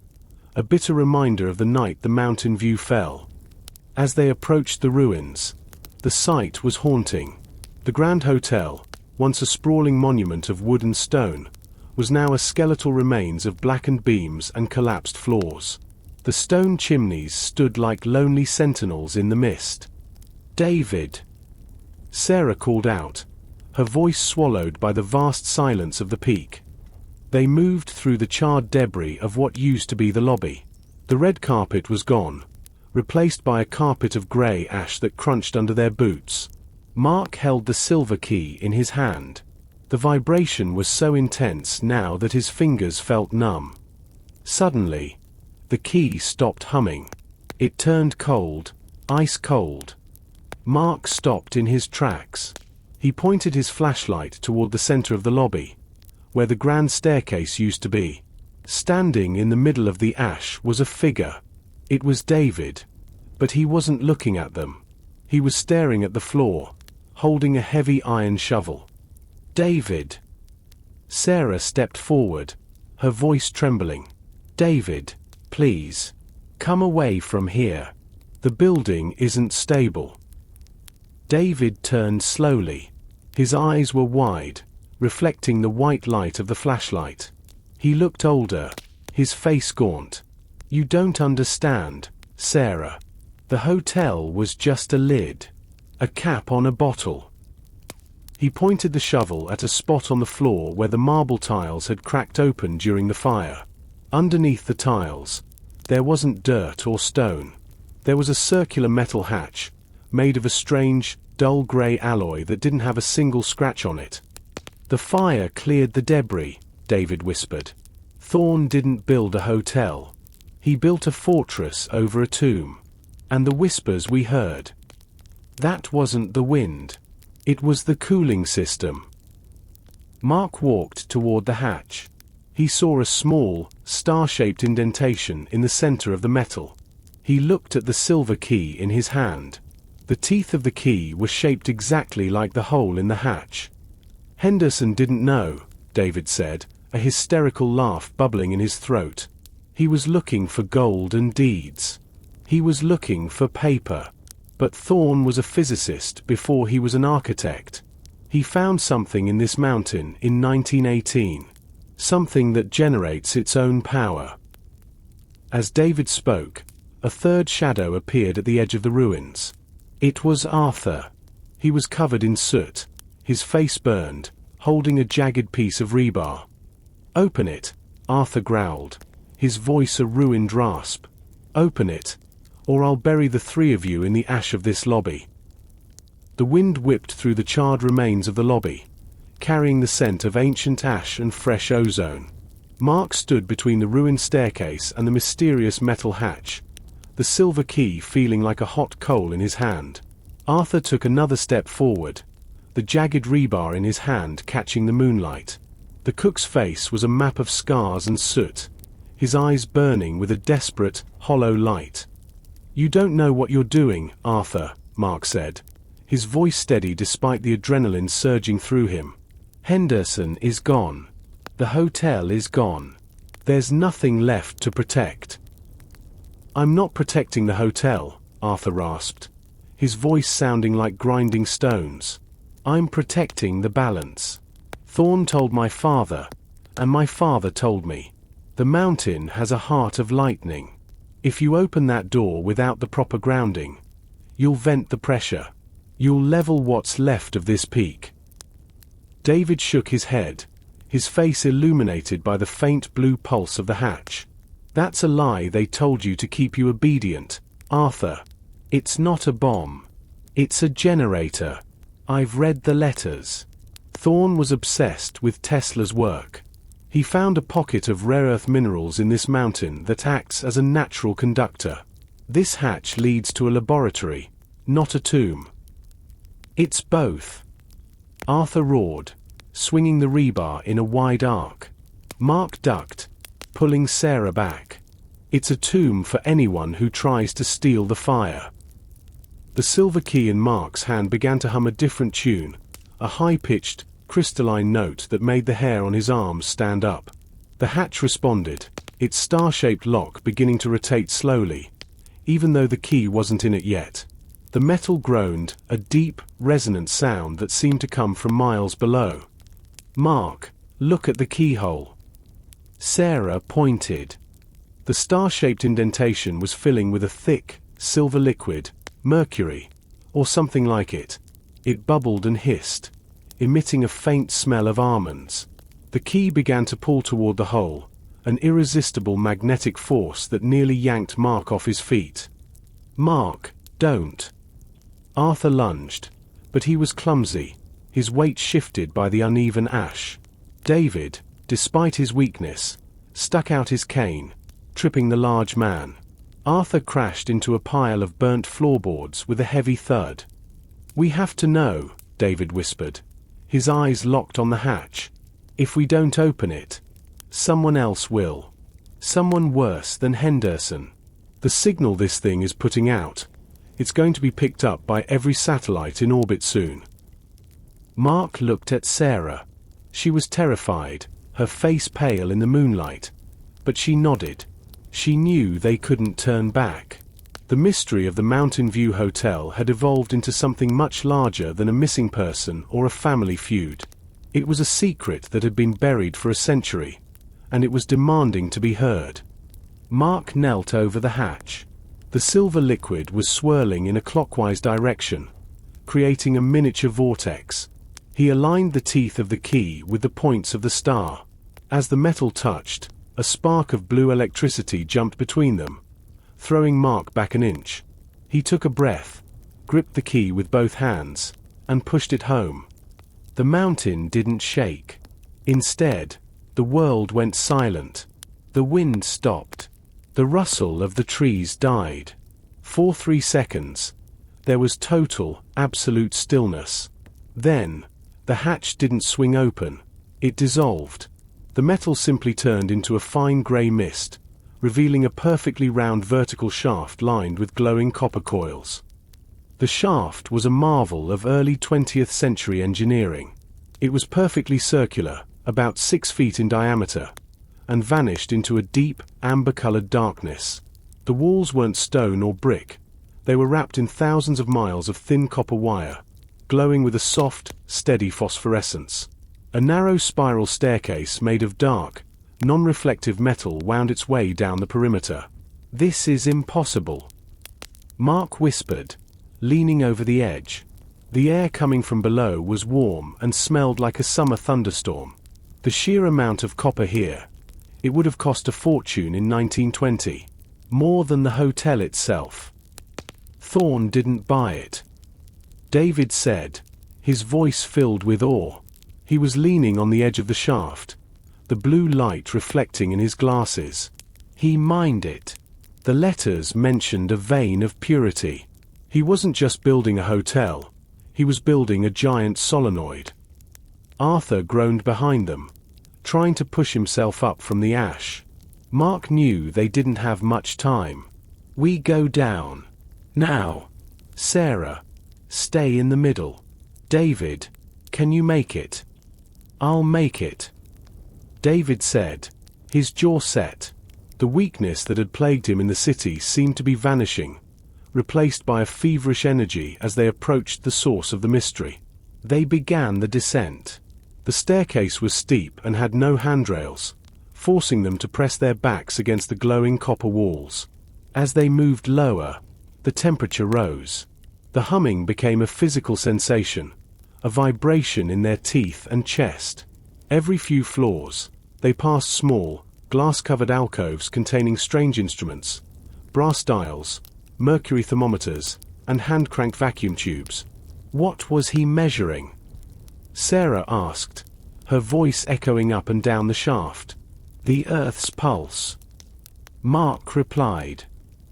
a bitter reminder of the night the mountain view fell. As they approached the ruins, the sight was haunting. The Grand Hotel, once a sprawling monument of wood and stone, was now a skeletal remains of blackened beams and collapsed floors. The stone chimneys stood like lonely sentinels in the mist. "David!" Sarah called out, her voice swallowed by the vast silence of the peak. They moved through the charred debris of what used to be the lobby. The red carpet was gone, replaced by a carpet of grey ash that crunched under their boots. Mark held the silver key in his hand. The vibration was so intense now that his fingers felt numb. Suddenly, the key stopped humming. It turned cold, ice cold. Mark stopped in his tracks. He pointed his flashlight toward the center of the lobby, where the grand staircase used to be. Standing in the middle of the ash was a figure. It was David, but he wasn't looking at them. He was staring at the floor, holding a heavy iron shovel. "David!" Sarah stepped forward, her voice trembling. "David, please, come away from here. The building isn't stable." David turned slowly. His eyes were wide, reflecting the white light of the flashlight. He looked older, his face gaunt. "You don't understand, Sarah. The hotel was just a lid, a cap on a bottle." He pointed the shovel at a spot on the floor where the marble tiles had cracked open during the fire. Underneath the tiles, there wasn't dirt or stone. There was a circular metal hatch, made of a strange, dull grey alloy that didn't have a single scratch on it. "The fire cleared the debris," David whispered. "Thorne didn't build a hotel. He built a fortress over a tomb. And the whispers we heard, that wasn't the wind. It was the cooling system." Mark walked toward the hatch. He saw a small, star-shaped indentation in the center of the metal. He looked at the silver key in his hand. The teeth of the key were shaped exactly like the hole in the hatch. "Henderson didn't know," David said, a hysterical laugh bubbling in his throat. "He was looking for gold and deeds. He was looking for paper. But Thorne was a physicist before he was an architect. He found something in this mountain in 1918. Something that generates its own power. As David spoke, a third shadow appeared at the edge of the ruins. It was Arthur. He was covered in soot, his face burned, holding a jagged piece of rebar. "Open it," Arthur growled, his voice a ruined rasp. "Open it, or I'll bury the three of you in the ash of this lobby." The wind whipped through the charred remains of the lobby, carrying the scent of ancient ash and fresh ozone. Mark stood between the ruined staircase and the mysterious metal hatch, the silver key feeling like a hot coal in his hand. Arthur took another step forward, the jagged rebar in his hand catching the moonlight. The cook's face was a map of scars and soot, his eyes burning with a desperate, hollow light. "You don't know what you're doing, Arthur," Mark said, his voice steady despite the adrenaline surging through him. "Henderson is gone. The hotel is gone. There's nothing left to protect." "I'm not protecting the hotel," Arthur rasped, his voice sounding like grinding stones. "I'm protecting the balance. Thorn told my father, and my father told me. The mountain has a heart of lightning. If you open that door without the proper grounding, you'll vent the pressure. You'll level what's left of this peak." David shook his head, his face illuminated by the faint blue pulse of the hatch. "That's a lie they told you to keep you obedient, Arthur. It's not a bomb. It's a generator. I've read the letters." Thorn was obsessed with Tesla's work. He found a pocket of rare earth minerals in this mountain that acts as a natural conductor. "This hatch leads to a laboratory, not a tomb." "It's both," Arthur roared, swinging the rebar in a wide arc. Mark ducked, pulling Sarah back. "It's a tomb for anyone who tries to steal the fire." The silver key in Mark's hand began to hum a different tune, a high-pitched, crystalline note that made the hair on his arms stand up. The hatch responded, its star-shaped lock beginning to rotate slowly, even though the key wasn't in it yet. The metal groaned, a deep, resonant sound that seemed to come from miles below. "Mark, look at the keyhole." Sarah pointed. The star-shaped indentation was filling with a thick, silver liquid, mercury, or something like it. It bubbled and hissed, emitting a faint smell of almonds. The key began to pull toward the hole, an irresistible magnetic force that nearly yanked Mark off his feet. "Mark, don't." Arthur lunged, but he was clumsy, his weight shifted by the uneven ash. David, despite his weakness, stuck out his cane, tripping the large man. Arthur crashed into a pile of burnt floorboards with a heavy thud. "We have to know," David whispered, his eyes locked on the hatch. "If we don't open it, someone else will. Someone worse than Henderson. The signal this thing is putting out, it's going to be picked up by every satellite in orbit soon." Mark looked at Sarah. She was terrified, her face pale in the moonlight, but she nodded. She knew they couldn't turn back. The mystery of the Mountain View Hotel had evolved into something much larger than a missing person or a family feud. It was a secret that had been buried for a century, and it was demanding to be heard. Mark knelt over the hatch. The silver liquid was swirling in a clockwise direction, creating a miniature vortex. He aligned the teeth of the key with the points of the star. As the metal touched, a spark of blue electricity jumped between them, throwing Mark back an inch. He took a breath, gripped the key with both hands, and pushed it home. The mountain didn't shake. Instead, the world went silent. The wind stopped. The rustle of the trees died. For 3 seconds, there was total, absolute stillness. Then, the hatch didn't swing open. It dissolved. The metal simply turned into a fine grey mist, revealing a perfectly round vertical shaft lined with glowing copper coils. The shaft was a marvel of early 20th century engineering. It was perfectly circular, about 6 feet in diameter, and vanished into a deep, amber-colored darkness. The walls weren't stone or brick. They were wrapped in thousands of miles of thin copper wire, glowing with a soft, steady phosphorescence. A narrow spiral staircase made of dark, non-reflective metal wound its way down the perimeter. "This is impossible," Mark whispered, leaning over the edge. The air coming from below was warm and smelled like a summer thunderstorm. The sheer amount of copper here. It would have cost a fortune in 1920. More than the hotel itself. Thorne didn't buy it, David said, his voice filled with awe. He was leaning on the edge of the shaft, the blue light reflecting in his glasses. He mined it. The letters mentioned a vein of purity. He wasn't just building a hotel, he was building a giant solenoid. Arthur groaned behind them, trying to push himself up from the ash. Mark knew they didn't have much time. "We go down. Now. Sarah, stay in the middle. David, can you make it?" "I'll make it," David said, his jaw set. The weakness that had plagued him in the city seemed to be vanishing, replaced by a feverish energy as they approached the source of the mystery. They began the descent. The staircase was steep and had no handrails, forcing them to press their backs against the glowing copper walls. As they moved lower, the temperature rose. The humming became a physical sensation, a vibration in their teeth and chest. Every few floors, they passed small, glass-covered alcoves containing strange instruments, brass dials, mercury thermometers, and hand-cranked vacuum tubes. What was he measuring? Sarah asked, her voice echoing up and down the shaft. "The Earth's pulse," Mark replied.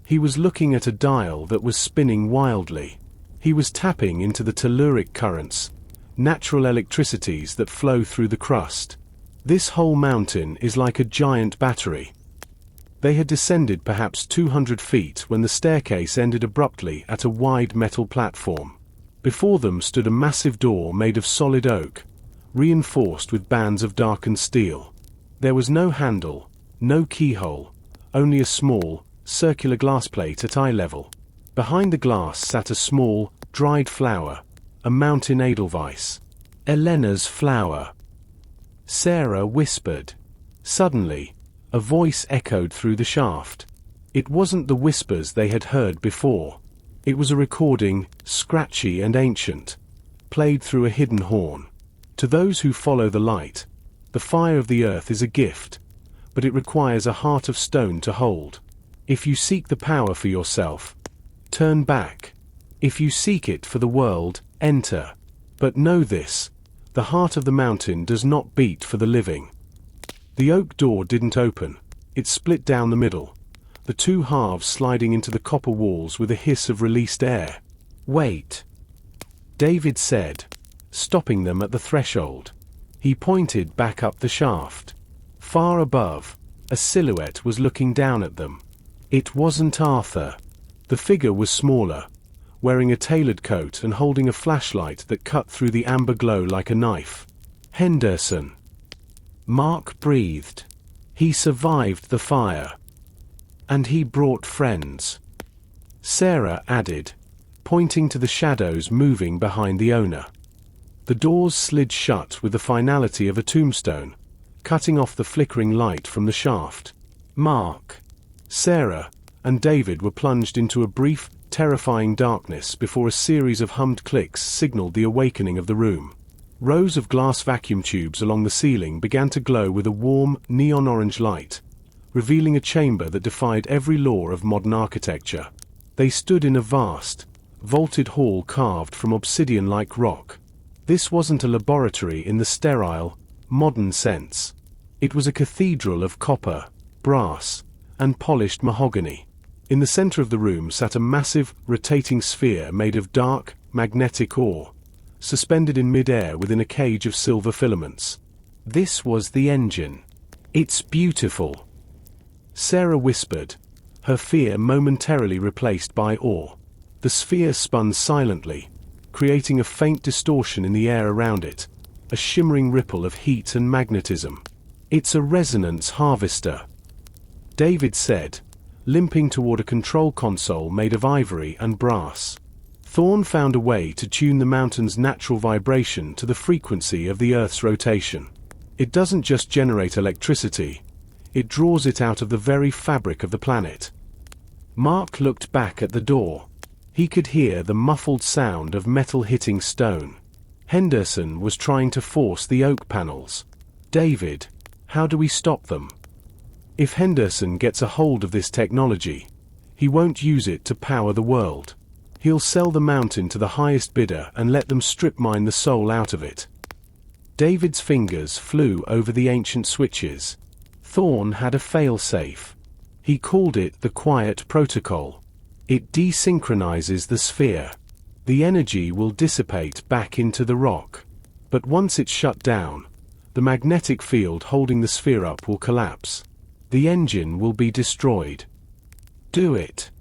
He was looking at a dial that was spinning wildly. He was tapping into the telluric currents, natural electricities that flow through the crust. "This whole mountain is like a giant battery." They had descended perhaps 200 feet when the staircase ended abruptly at a wide metal platform. Before them stood a massive door made of solid oak, reinforced with bands of darkened steel. There was no handle, no keyhole, only a small, circular glass plate at eye level. Behind the glass sat a small, dried flower, a mountain edelweiss. "Elena's flower," Sarah whispered. Suddenly, a voice echoed through the shaft. It wasn't the whispers they had heard before. It was a recording, scratchy and ancient, played through a hidden horn. "To those who follow the light, the fire of the earth is a gift, but it requires a heart of stone to hold. If you seek the power for yourself, turn back. If you seek it for the world, enter. But know this, the heart of the mountain does not beat for the living." The oak door didn't open. It split down the middle, the two halves sliding into the copper walls with a hiss of released air. "Wait," David said, stopping them at the threshold. He pointed back up the shaft. Far above, a silhouette was looking down at them. It wasn't Arthur. The figure was smaller, wearing a tailored coat and holding a flashlight that cut through the amber glow like a knife. "Henderson," Mark breathed. "He survived the fire. And he brought friends," Sarah added, pointing to the shadows moving behind the owner. The doors slid shut with the finality of a tombstone, cutting off the flickering light from the shaft. Mark, Sarah, and David were plunged into a brief, terrifying darkness before a series of hummed clicks signaled the awakening of the room. Rows of glass vacuum tubes along the ceiling began to glow with a warm, neon-orange light, revealing a chamber that defied every law of modern architecture. They stood in a vast, vaulted hall carved from obsidian-like rock. This wasn't a laboratory in the sterile, modern sense. It was a cathedral of copper, brass, and polished mahogany. In the center of the room sat a massive, rotating sphere made of dark, magnetic ore, suspended in mid-air within a cage of silver filaments. This was the engine. "It's beautiful," Sarah whispered, her fear momentarily replaced by awe. The sphere spun silently, creating a faint distortion in the air around it, a shimmering ripple of heat and magnetism. "It's a resonance harvester," David said, limping toward a control console made of ivory and brass. Thorn found a way to tune the mountain's natural vibration to the frequency of the Earth's rotation. It doesn't just generate electricity, it draws it out of the very fabric of the planet. Mark looked back at the door. He could hear the muffled sound of metal hitting stone. Henderson was trying to force the oak panels. David, how do we stop them? If Henderson gets a hold of this technology, he won't use it to power the world. He'll sell the mountain to the highest bidder and let them strip mine the soul out of it. David's fingers flew over the ancient switches. Thorn had a fail-safe. He called it the Quiet Protocol. It desynchronizes the sphere. The energy will dissipate back into the rock. But once it's shut down, the magnetic field holding the sphere up will collapse. The engine will be destroyed. Do it,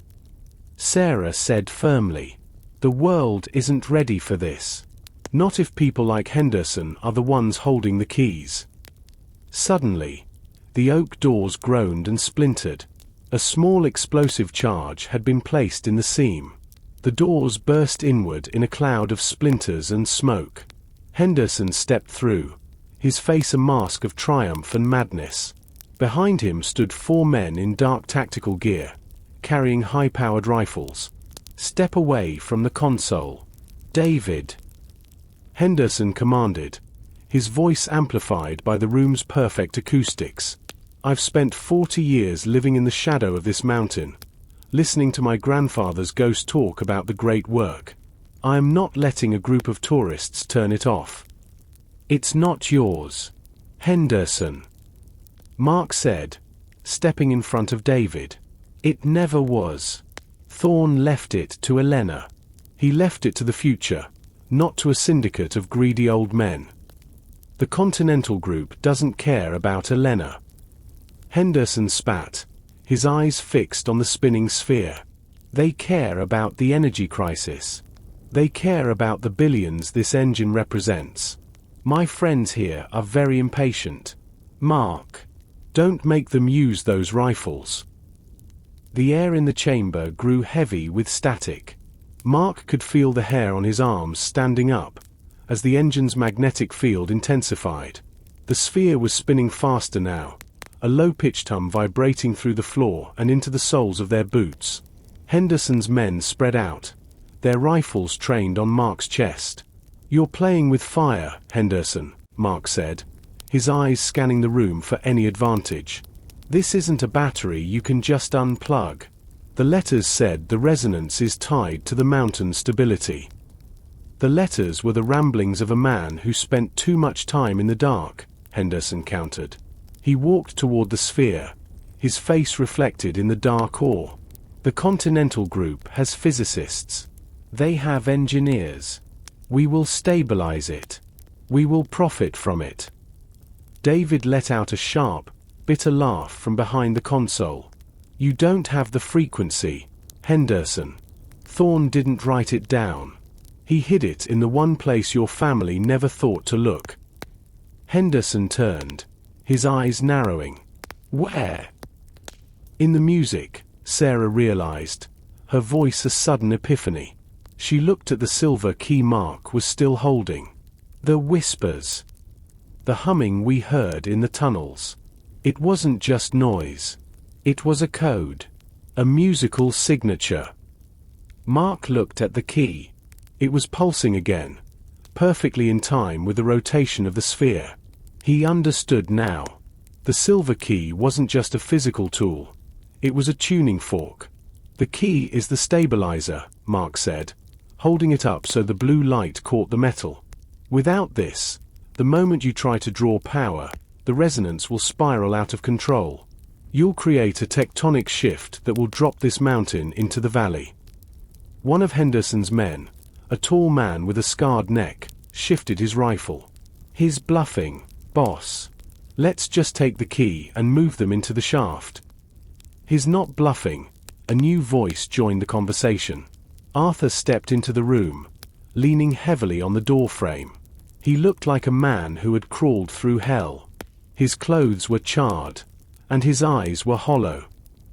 Sarah said firmly. The world isn't ready for this. Not if people like Henderson are the ones holding the keys. Suddenly, the oak doors groaned and splintered. A small explosive charge had been placed in the seam. The doors burst inward in a cloud of splinters and smoke. Henderson stepped through, his face a mask of triumph and madness. Behind him stood 4 men in dark tactical gear, carrying high-powered rifles. Step away from the console. David, Henderson commanded, his voice amplified by the room's perfect acoustics. I've spent 40 years living in the shadow of this mountain, listening to my grandfather's ghost talk about the great work. I am not letting a group of tourists turn it off. It's not yours, Henderson, Mark said, stepping in front of David. It never was. Thorn left it to Elena. He left it to the future, not to a syndicate of greedy old men. The Continental Group doesn't care about Elena. Henderson spat, his eyes fixed on the spinning sphere. They care about the energy crisis. They care about the billions this engine represents. My friends here are very impatient. Mark, don't make them use those rifles. The air in the chamber grew heavy with static. Mark could feel the hair on his arms standing up, as the engine's magnetic field intensified. The sphere was spinning faster now, a low-pitched hum vibrating through the floor and into the soles of their boots. Henderson's men spread out, their rifles trained on Mark's chest. You're playing with fire, Henderson, Mark said, his eyes scanning the room for any advantage. This isn't a battery you can just unplug. The letters said the resonance is tied to the mountain's stability. The letters were the ramblings of a man who spent too much time in the dark, Henderson countered. He walked toward the sphere, his face reflected in the dark ore. The Continental Group has physicists. They have engineers. We will stabilize it. We will profit from it. David let out a sharp, bitter laugh from behind the console. You don't have the frequency, Henderson. Thorn didn't write it down. He hid it in the one place your family never thought to look. Henderson turned, his eyes narrowing. Where? In the music, Sarah realized, her voice a sudden epiphany. She looked at the silver key Mark was still holding. The whispers. The humming we heard in the tunnels. It wasn't just noise. It was a code. A musical signature. Mark looked at the key. It was pulsing again, perfectly in time with the rotation of the sphere. He understood now. The silver key wasn't just a physical tool. It was a tuning fork. The key is the stabilizer, Mark said, holding it up so the blue light caught the metal. Without this, the moment you try to draw power, the resonance will spiral out of control. You'll create a tectonic shift that will drop this mountain into the valley. One of Henderson's men, a tall man with a scarred neck, shifted his rifle. He's bluffing, boss. Let's just take the key and move them into the shaft. He's not bluffing. A new voice joined the conversation. Arthur stepped into the room, leaning heavily on the doorframe. He looked like a man who had crawled through hell. His clothes were charred, and his eyes were hollow.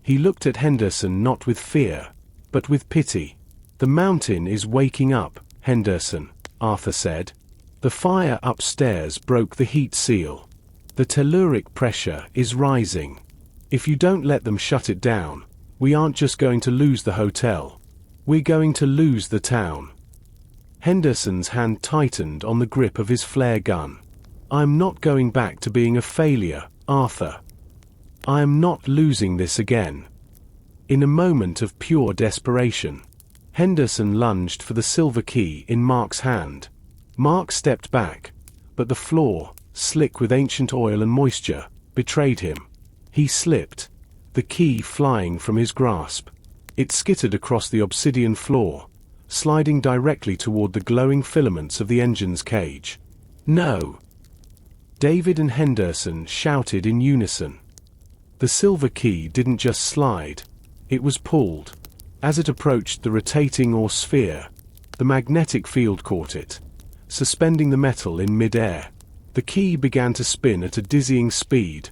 He looked at Henderson not with fear, but with pity. "The mountain is waking up, Henderson," Arthur said. "The fire upstairs broke the heat seal. The telluric pressure is rising. If you don't let them shut it down, we aren't just going to lose the hotel. We're going to lose the town." Henderson's hand tightened on the grip of his flare gun. "I'm not going back to being a failure, Arthur. I am not losing this again." In a moment of pure desperation, Henderson lunged for the silver key in Mark's hand. Mark stepped back, but the floor, slick with ancient oil and moisture, betrayed him. He slipped, the key flying from his grasp. It skittered across the obsidian floor, sliding directly toward the glowing filaments of the engine's cage. "No!" David and Henderson shouted in unison. The silver key didn't just slide, it was pulled. As it approached the rotating ore sphere, the magnetic field caught it, suspending the metal in mid-air. The key began to spin at a dizzying speed,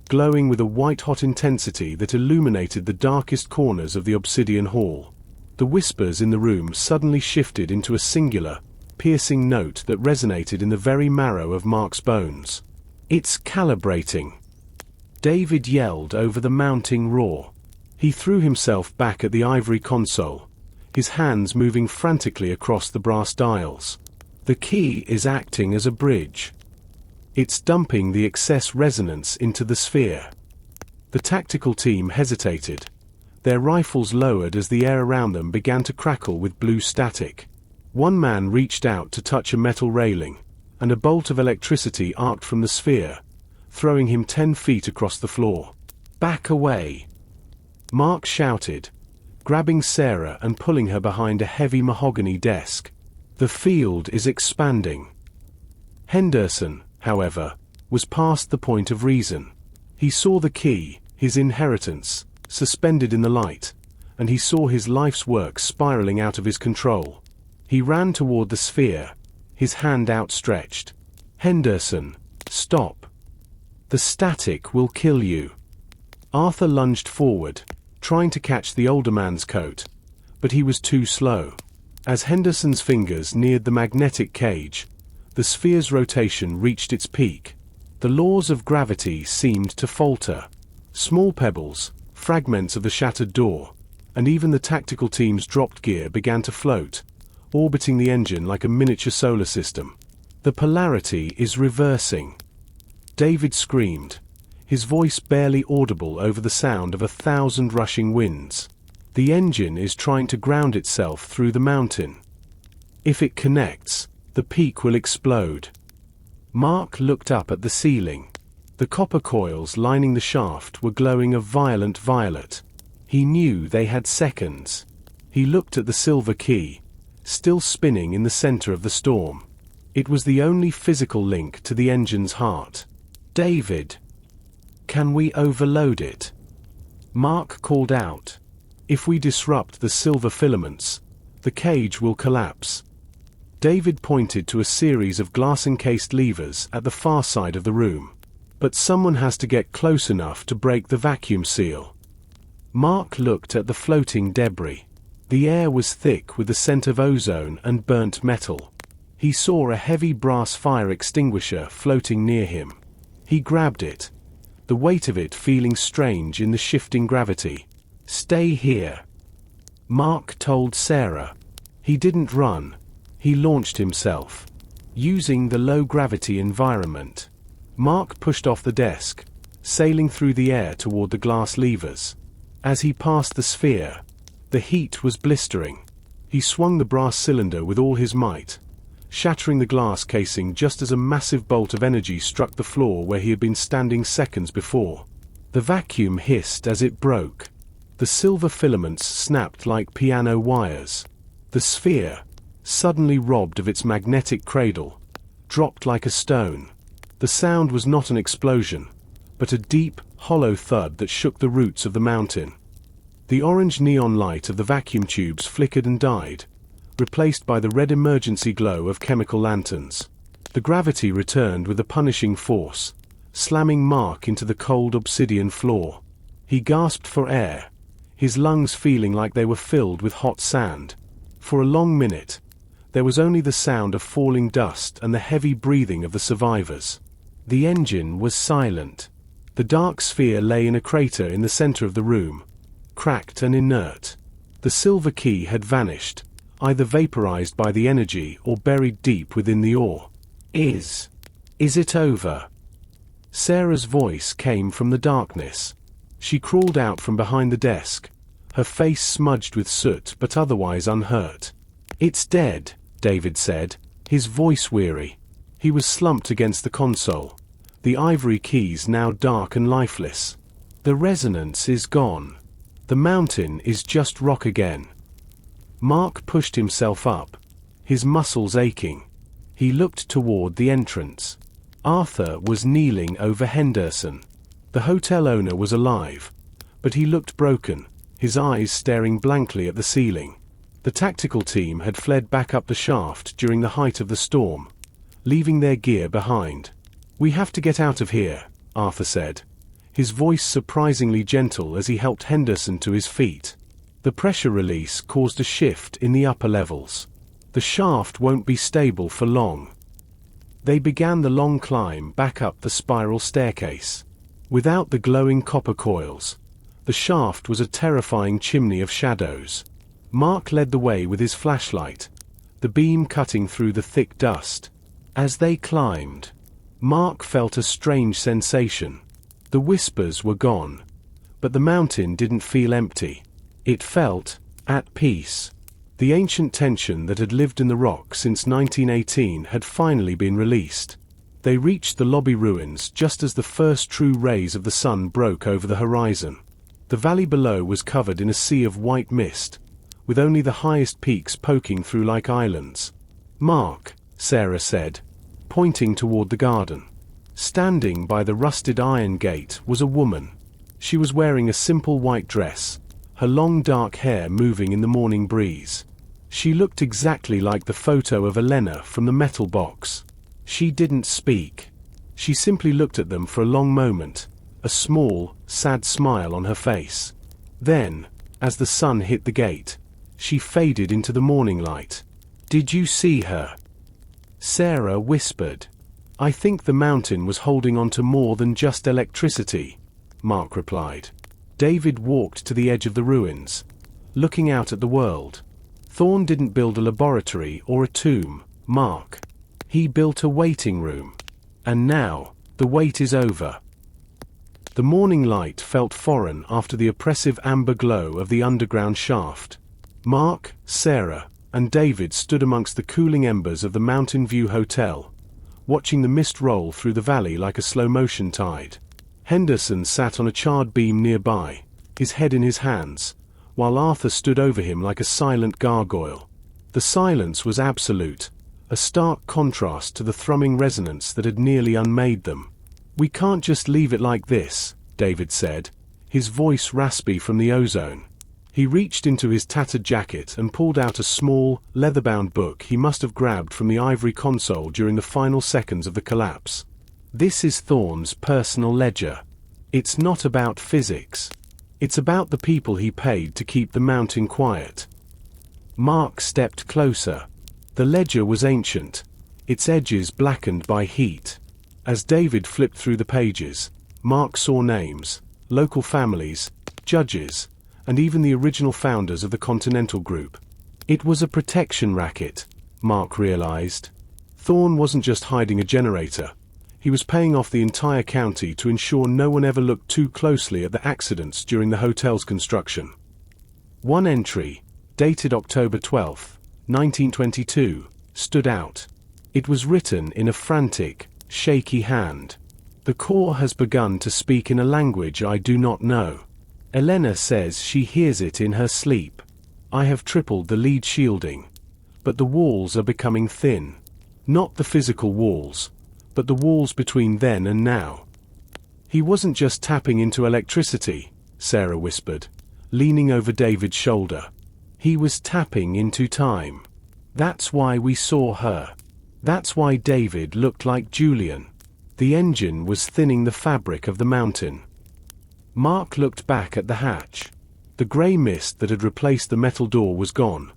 glowing with a white-hot intensity that illuminated the darkest corners of the obsidian hall. The whispers in the room suddenly shifted into a singular, piercing note that resonated in the very marrow of Mark's bones. "It's calibrating!" David yelled over the mounting roar. He threw himself back at the ivory console, his hands moving frantically across the brass dials. "The key is acting as a bridge. It's dumping the excess resonance into the sphere." The tactical team hesitated, their rifles lowered as the air around them began to crackle with blue static. One man reached out to touch a metal railing, and a bolt of electricity arced from the sphere, throwing him 10 feet across the floor. "Back away!" Mark shouted, grabbing Sarah and pulling her behind a heavy mahogany desk. "The field is expanding." Henderson, however, was past the point of reason. He saw the key, his inheritance, suspended in the light, and he saw his life's work spiraling out of his control. He ran toward the sphere, his hand outstretched. "Henderson, stop. The static will kill you." Arthur lunged forward, trying to catch the older man's coat, but he was too slow. As Henderson's fingers neared the magnetic cage, the sphere's rotation reached its peak. The laws of gravity seemed to falter. Small pebbles, fragments of the shattered door, and even the tactical team's dropped gear began to float, orbiting the engine like a miniature solar system. "The polarity is reversing," David screamed, his voice barely audible over the sound of 1,000 rushing winds. "The engine is trying to ground itself through the mountain. If it connects, the peak will explode." Mark looked up at the ceiling. The copper coils lining the shaft were glowing a violent violet. He knew they had seconds. He looked at the silver key, still spinning in the center of the storm. It was the only physical link to the engine's heart. "David, can we overload it?" Mark called out. "If we disrupt the silver filaments, the cage will collapse." David pointed to a series of glass-encased levers at the far side of the room. "But someone has to get close enough to break the vacuum seal." Mark looked at the floating debris. The air was thick with the scent of ozone and burnt metal. He saw a heavy brass fire extinguisher floating near him. He grabbed it, the weight of it feeling strange in the shifting gravity. "Stay here," Mark told Sarah. He didn't run. He launched himself, using the low-gravity environment. Mark pushed off the desk, sailing through the air toward the glass levers. As he passed the sphere, the heat was blistering. He swung the brass cylinder with all his might, shattering the glass casing just as a massive bolt of energy struck the floor where he had been standing seconds before. The vacuum hissed as it broke. The silver filaments snapped like piano wires. The sphere, suddenly robbed of its magnetic cradle, dropped like a stone. The sound was not an explosion, but a deep, hollow thud that shook the roots of the mountain. The orange neon light of the vacuum tubes flickered and died, replaced by the red emergency glow of chemical lanterns. The gravity returned with a punishing force, slamming Mark into the cold obsidian floor. He gasped for air, his lungs feeling like they were filled with hot sand. For a long minute, there was only the sound of falling dust and the heavy breathing of the survivors. The engine was silent. The dark sphere lay in a crater in the center of the room, cracked and inert. The silver key had vanished, either vaporized by the energy or buried deep within the ore. Is it over? Sarah's voice came from the darkness. She crawled out from behind the desk, her face smudged with soot but otherwise unhurt. It's dead, David said, his voice weary. He was slumped against the console, the ivory keys now dark and lifeless. The resonance is gone. The mountain is just rock again. Mark pushed himself up, his muscles aching. He looked toward the entrance. Arthur was kneeling over Henderson. The hotel owner was alive, but he looked broken, his eyes staring blankly at the ceiling. The tactical team had fled back up the shaft during the height of the storm, leaving their gear behind. "We have to get out of here," Arthur said, his voice surprisingly gentle as he helped Henderson to his feet. The pressure release caused a shift in the upper levels. The shaft won't be stable for long. They began the long climb back up the spiral staircase. Without the glowing copper coils, the shaft was a terrifying chimney of shadows. Mark led the way with his flashlight, the beam cutting through the thick dust. As they climbed, Mark felt a strange sensation. The whispers were gone, but the mountain didn't feel empty. It felt at peace. The ancient tension that had lived in the rock since 1918 had finally been released. They reached the lobby ruins just as the first true rays of the sun broke over the horizon. The valley below was covered in a sea of white mist, with only the highest peaks poking through like islands. "Mark," Sarah said, pointing toward the garden. Standing by the rusted iron gate was a woman. She was wearing a simple white dress, her long dark hair moving in the morning breeze. She looked exactly like the photo of Elena from the metal box. She didn't speak. She simply looked at them for a long moment, a small, sad smile on her face. Then, as the sun hit the gate, she faded into the morning light. "Did you see her?" Sarah whispered. "I think the mountain was holding on to more than just electricity," Mark replied. David walked to the edge of the ruins, looking out at the world. "Thorn didn't build a laboratory or a tomb, Mark. He built a waiting room. And now, the wait is over." The morning light felt foreign after the oppressive amber glow of the underground shaft. Mark, Sarah, and David stood amongst the cooling embers of the Mountain View Hotel, watching the mist roll through the valley like a slow-motion tide. Henderson sat on a charred beam nearby, his head in his hands, while Arthur stood over him like a silent gargoyle. The silence was absolute, a stark contrast to the thrumming resonance that had nearly unmade them. "We can't just leave it like this," David said, his voice raspy from the ozone. He reached into his tattered jacket and pulled out a small, leather-bound book he must have grabbed from the ivory console during the final seconds of the collapse. "This is Thorn's personal ledger. It's not about physics. It's about the people he paid to keep the mountain quiet." Mark stepped closer. The ledger was ancient, its edges blackened by heat. As David flipped through the pages, Mark saw names, local families, judges, and even the original founders of the Continental Group. It was a protection racket, Mark realized. Thorn wasn't just hiding a generator. He was paying off the entire county to ensure no one ever looked too closely at the accidents during the hotel's construction. One entry, dated October 12, 1922, stood out. It was written in a frantic, shaky hand. "The core has begun to speak in a language I do not know. Elena says she hears it in her sleep. I have tripled the lead shielding. But the walls are becoming thin. Not the physical walls, but the walls between then and now." "He wasn't just tapping into electricity," Sarah whispered, leaning over David's shoulder. "He was tapping into time. That's why we saw her. That's why David looked like Julian. The engine was thinning the fabric of the mountain." Mark looked back at the hatch. The grey mist that had replaced the metal door was gone,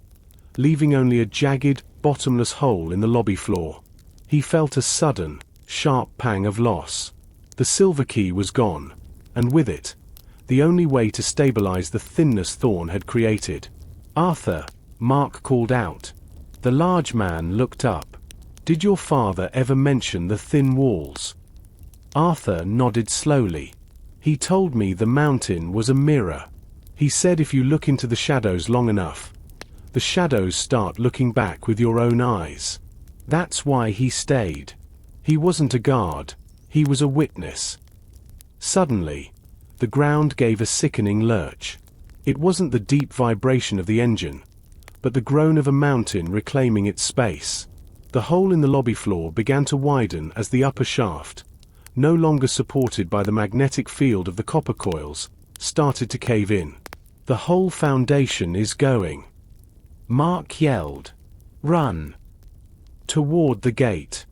leaving only a jagged, bottomless hole in the lobby floor. He felt a sudden, sharp pang of loss. The silver key was gone, and with it, the only way to stabilize the thinness Thorn had created. "Arthur," Mark called out. The large man looked up. "Did your father ever mention the thin walls?" Arthur nodded slowly. "He told me the mountain was a mirror. He said if you look into the shadows long enough, the shadows start looking back with your own eyes. That's why he stayed. He wasn't a guard, he was a witness." Suddenly, the ground gave a sickening lurch. It wasn't the deep vibration of the engine, but the groan of a mountain reclaiming its space. The hole in the lobby floor began to widen as the upper shaft, no longer supported by the magnetic field of the copper coils, started to cave in. "The whole foundation is going," Mark yelled. "Run!" Toward the gate.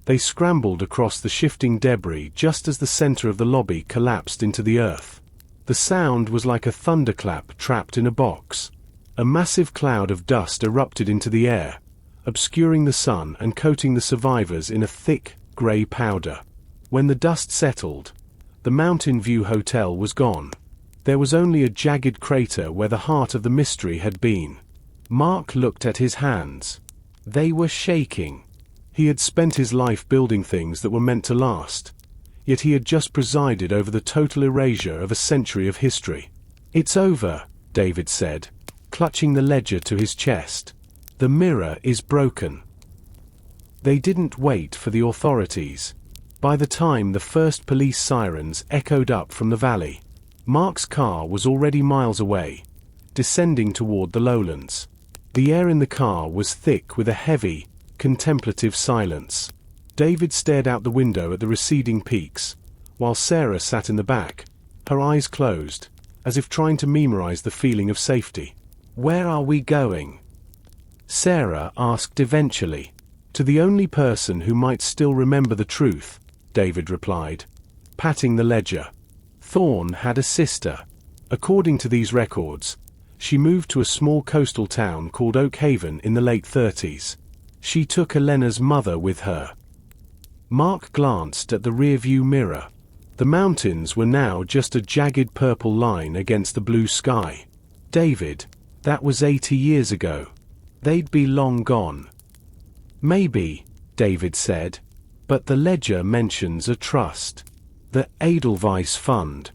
They scrambled across the shifting debris just as the center of the lobby collapsed into the earth. The sound was like a thunderclap trapped in a box. A massive cloud of dust erupted into the air, obscuring the sun and coating the survivors in a thick, gray powder. When the dust settled, the Mountain View Hotel was gone. There was only a jagged crater where the heart of the mystery had been. Mark looked at his hands. They were shaking. He had spent his life building things that were meant to last, yet he had just presided over the total erasure of a century of history. "It's over," David said, clutching the ledger to his chest. "The mirror is broken." They didn't wait for the authorities. By the time the first police sirens echoed up from the valley, Mark's car was already miles away, descending toward the lowlands. The air in the car was thick with a heavy, contemplative silence. David stared out the window at the receding peaks, while Sarah sat in the back, her eyes closed, as if trying to memorize the feeling of safety. "Where are we going?" Sarah asked eventually. "To the only person who might still remember the truth," David replied, patting the ledger. Thorn had a sister. According to these records, she moved to a small coastal town called Oak Haven in the late 30s. She took Elena's mother with her. Mark glanced at the rearview mirror. The mountains were now just a jagged purple line against the blue sky. "David, that was 80 years ago. They'd be long gone." "Maybe," David said, "but the ledger mentions a trust. The Edelweiss Fund.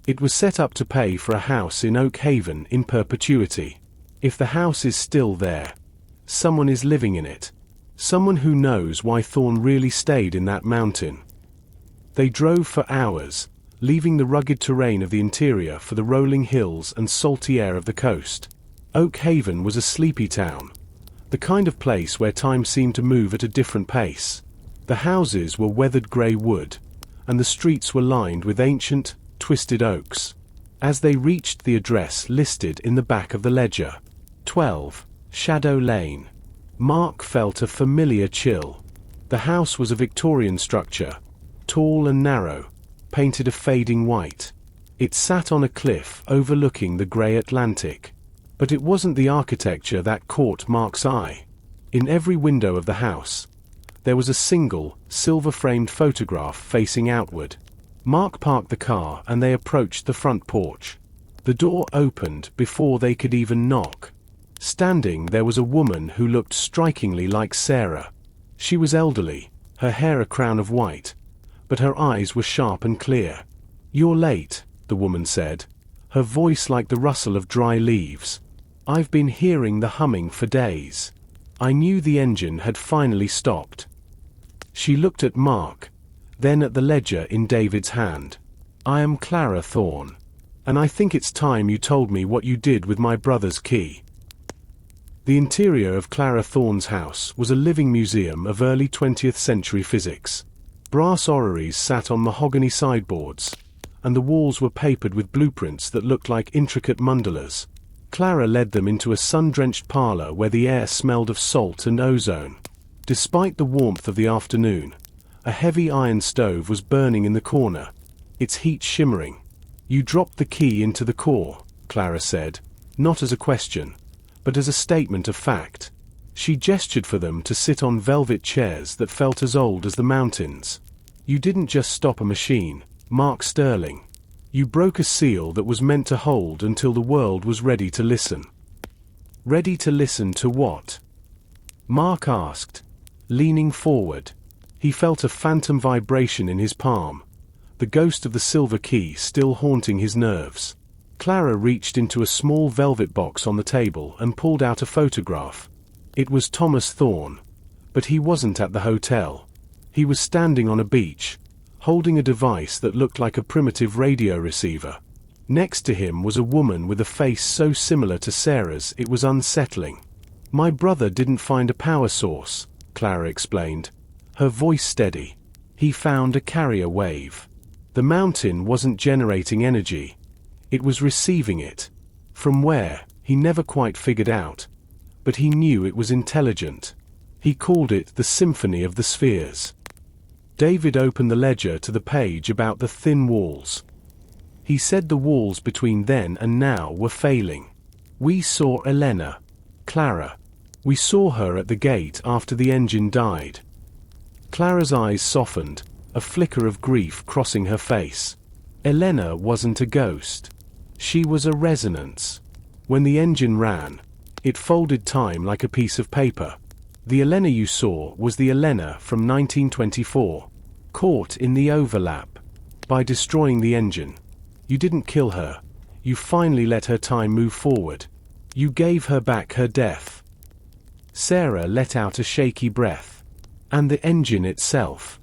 It was set up to pay for a house in Oak Haven in perpetuity. If the house is still there, someone is living in it. Someone who knows why Thorn really stayed in that mountain." They drove for hours, leaving the rugged terrain of the interior for the rolling hills and salty air of the coast. Oak Haven was a sleepy town, the kind of place where time seemed to move at a different pace. The houses were weathered gray wood, and the streets were lined with ancient, twisted oaks. As they reached the address listed in the back of the ledger, 12, Shadow Lane, Mark felt a familiar chill. The house was a Victorian structure, tall and narrow, painted a fading white. It sat on a cliff overlooking the grey Atlantic. But it wasn't the architecture that caught Mark's eye. In every window of the house, there was a single, silver-framed photograph facing outward. Mark parked the car and they approached the front porch. The door opened before they could even knock. Standing there was a woman who looked strikingly like Sarah. She was elderly, her hair a crown of white, but her eyes were sharp and clear. "You're late," the woman said, her voice like the rustle of dry leaves. "I've been hearing the humming for days. I knew the engine had finally stopped." She looked at Mark, then at the ledger in David's hand. "I am Clara Thorn, and I think it's time you told me what you did with my brother's key." The interior of Clara Thorn's house was a living museum of early 20th century physics. Brass orreries sat on mahogany sideboards, and the walls were papered with blueprints that looked like intricate mandalas. Clara led them into a sun-drenched parlor where the air smelled of salt and ozone. Despite the warmth of the afternoon, a heavy iron stove was burning in the corner, its heat shimmering. "You dropped the key into the core," Clara said, not as a question, but as a statement of fact. She gestured for them to sit on velvet chairs that felt as old as the mountains. You didn't just stop a machine, Mark Sterling. You broke a seal that was meant to hold until the world was ready to listen. Ready to listen to what? Mark asked, leaning forward. He felt a phantom vibration in his palm, the ghost of the silver key still haunting his nerves. Clara reached into a small velvet box on the table and pulled out a photograph. It was Thomas Thorne, but he wasn't at the hotel. He was standing on a beach, holding a device that looked like a primitive radio receiver. Next to him was a woman with a face so similar to Sarah's it was unsettling. My brother didn't find a power source, Clara explained, her voice steady. He found a carrier wave. The mountain wasn't generating energy. It was receiving it. From where, he never quite figured out. But he knew it was intelligent. He called it the Symphony of the Spheres. David opened the ledger to the page about the thin walls. He said the walls between then and now were failing. We saw Elena. Clara. We saw her at the gate after the engine died. Clara's eyes softened, a flicker of grief crossing her face. Elena wasn't a ghost. She was a resonance. When the engine ran, it folded time like a piece of paper. The Elena you saw was the Elena from 1924, caught in the overlap. By destroying the engine, you didn't kill her. You finally let her time move forward. You gave her back her death. Sarah let out a shaky breath. And the engine itself.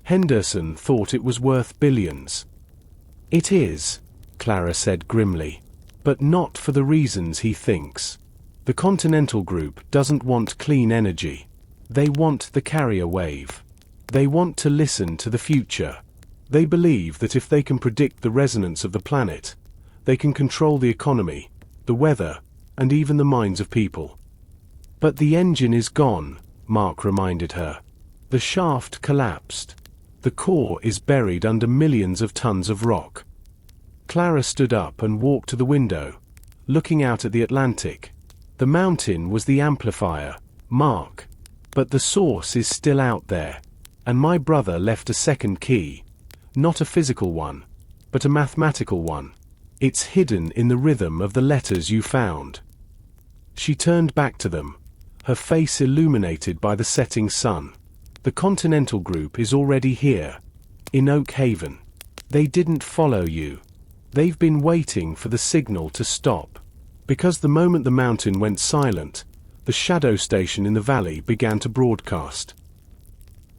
Henderson thought it was worth billions. It is, Clara said grimly. But not for the reasons he thinks. The Continental Group doesn't want clean energy. They want the carrier wave. They want to listen to the future. They believe that if they can predict the resonance of the planet, they can control the economy, the weather, and even the minds of people. But the engine is gone, Mark reminded her. The shaft collapsed. The core is buried under millions of tons of rock. Clara stood up and walked to the window, looking out at the Atlantic. The mountain was the amplifier, Mark. But the source is still out there. And my brother left a second key. Not a physical one, but a mathematical one. It's hidden in the rhythm of the letters you found. She turned back to them, her face illuminated by the setting sun. The Continental Group is already here, in Oak Haven. They didn't follow you. They've been waiting for the signal to stop. Because the moment the mountain went silent, the shadow station in the valley began to broadcast.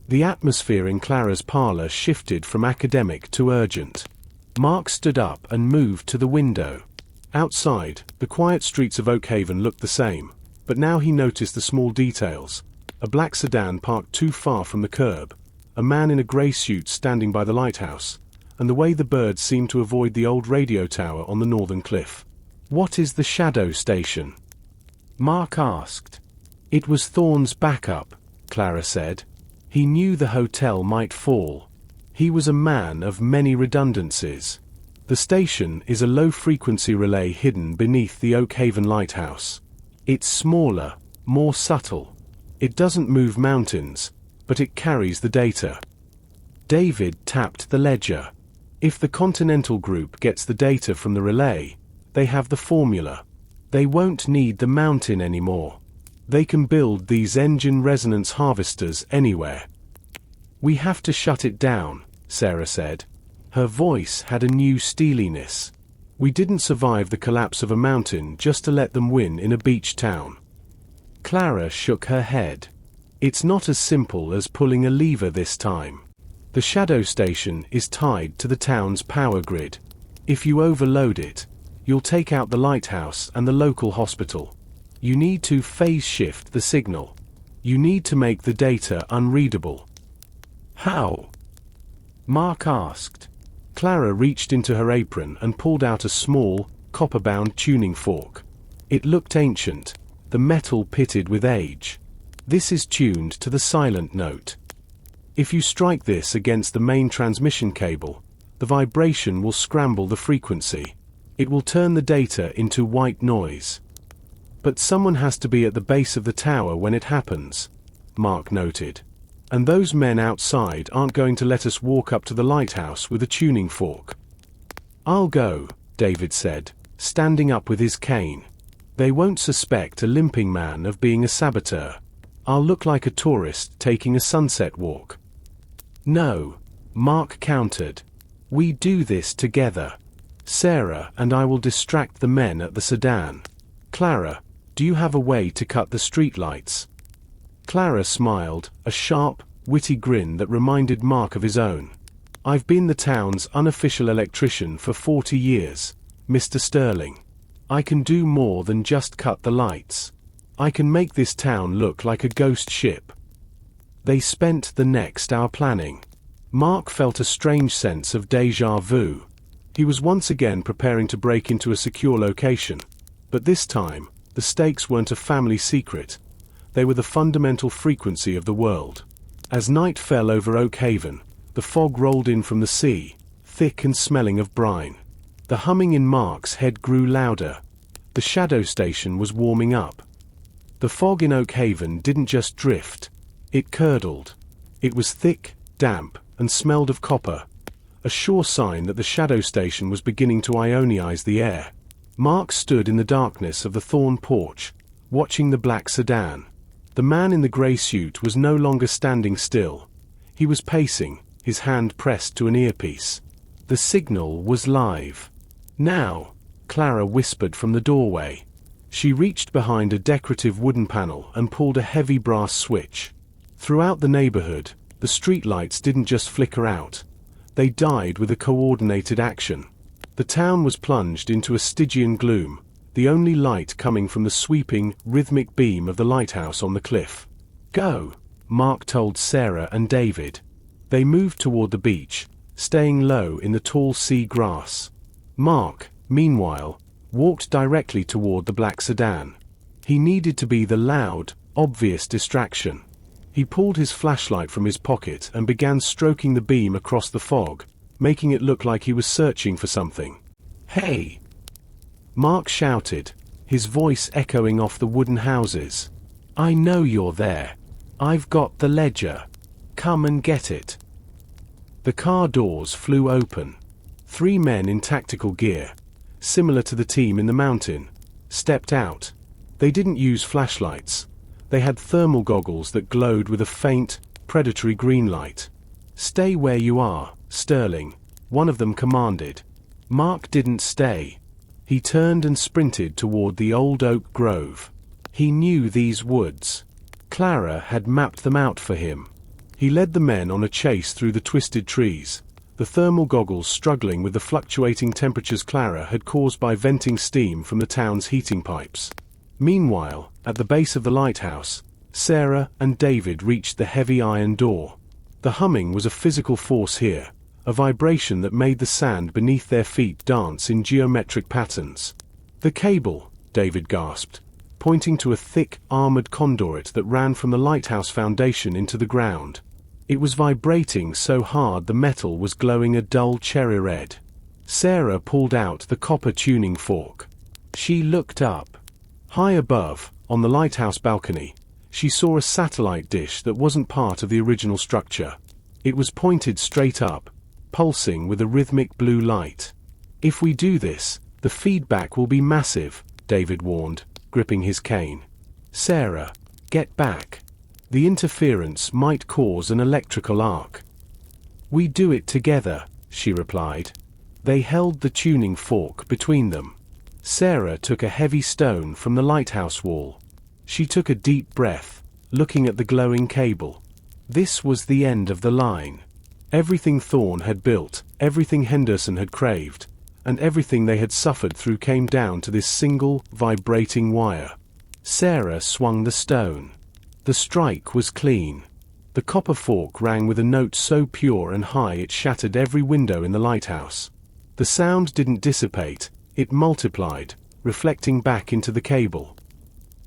The atmosphere in Clara's parlor shifted from academic to urgent. Mark stood up and moved to the window. Outside, the quiet streets of Oak Haven looked the same, but now he noticed the small details. A black sedan parked too far from the curb, a man in a grey suit standing by the lighthouse, and the way the birds seemed to avoid the old radio tower on the northern cliff. What is the shadow station? Mark asked. It was Thorne's backup, Clara said. He knew the hotel might fall. He was a man of many redundancies. The station is a low-frequency relay hidden beneath the Oak Haven lighthouse. It's smaller, more subtle. It doesn't move mountains, but it carries the data. David tapped the ledger. If the Continental Group gets the data from the relay, they have the formula. They won't need the mountain anymore. They can build these engine resonance harvesters anywhere. We have to shut it down, Sarah said. Her voice had a new steeliness. We didn't survive the collapse of a mountain just to let them win in a beach town. Clara shook her head. It's not as simple as pulling a lever this time. The shadow station is tied to the town's power grid. If you overload it, you'll take out the lighthouse and the local hospital. You need to phase shift the signal. You need to make the data unreadable. How? Mark asked. Clara reached into her apron and pulled out a small, copper-bound tuning fork. It looked ancient, the metal pitted with age. This is tuned to the silent note. If you strike this against the main transmission cable, the vibration will scramble the frequency. It will turn the data into white noise. But someone has to be at the base of the tower when it happens, Mark noted. And those men outside aren't going to let us walk up to the lighthouse with a tuning fork. I'll go, David said, standing up with his cane. They won't suspect a limping man of being a saboteur. I'll look like a tourist taking a sunset walk. No, Mark countered. We do this together. Sarah and I will distract the men at the sedan. Clara, do you have a way to cut the streetlights? Clara smiled, a sharp, witty grin that reminded Mark of his own. I've been the town's unofficial electrician for 40 years, Mr. Sterling. I can do more than just cut the lights. I can make this town look like a ghost ship. They spent the next hour planning. Mark felt a strange sense of déjà vu. He was once again preparing to break into a secure location. But this time, the stakes weren't a family secret. They were the fundamental frequency of the world. As night fell over Oak Haven, the fog rolled in from the sea, thick and smelling of brine. The humming in Mark's head grew louder. The shadow station was warming up. The fog in Oak Haven didn't just drift. It curdled. It was thick, damp, and smelled of copper. A sure sign that the shadow station was beginning to ionize the air. Mark stood in the darkness of the Thorn porch, watching the black sedan. The man in the grey suit was no longer standing still. He was pacing, his hand pressed to an earpiece. The signal was live. Now, Clara whispered from the doorway. She reached behind a decorative wooden panel and pulled a heavy brass switch. Throughout the neighborhood, the streetlights didn't just flicker out. They died with a coordinated action. The town was plunged into a Stygian gloom, the only light coming from the sweeping, rhythmic beam of the lighthouse on the cliff. Go, Mark told Sarah and David. They moved toward the beach, staying low in the tall sea grass. Mark, meanwhile, walked directly toward the black sedan. He needed to be the loud, obvious distraction. He pulled his flashlight from his pocket and began stroking the beam across the fog, making it look like he was searching for something. Hey! Mark shouted, his voice echoing off the wooden houses. I know you're there. I've got the ledger. Come and get it. The car doors flew open. 3 men in tactical gear, similar to the team in the mountain, stepped out. They didn't use flashlights. They had thermal goggles that glowed with a faint, predatory green light. Stay where you are, Sterling, one of them commanded. Mark didn't stay. He turned and sprinted toward the old oak grove. He knew these woods. Clara had mapped them out for him. He led the men on a chase through the twisted trees, the thermal goggles struggling with the fluctuating temperatures Clara had caused by venting steam from the town's heating pipes. Meanwhile, at the base of the lighthouse, Sarah and David reached the heavy iron door. The humming was a physical force here, a vibration that made the sand beneath their feet dance in geometric patterns. The cable, David gasped, pointing to a thick, armored conduit that ran from the lighthouse foundation into the ground. It was vibrating so hard the metal was glowing a dull cherry red. Sarah pulled out the copper tuning fork. She looked up. High above, on the lighthouse balcony, she saw a satellite dish that wasn't part of the original structure. It was pointed straight up, pulsing with a rhythmic blue light. If we do this, the feedback will be massive, David warned, gripping his cane. Sarah, get back. The interference might cause an electrical arc. We do it together, she replied. They held the tuning fork between them. Sarah took a heavy stone from the lighthouse wall. She took a deep breath, looking at the glowing cable. This was the end of the line. Everything Thorn had built, everything Henderson had craved, and everything they had suffered through came down to this single, vibrating wire. Sarah swung the stone. The strike was clean. The copper fork rang with a note so pure and high it shattered every window in the lighthouse. The sound didn't dissipate, it multiplied, reflecting back into the cable.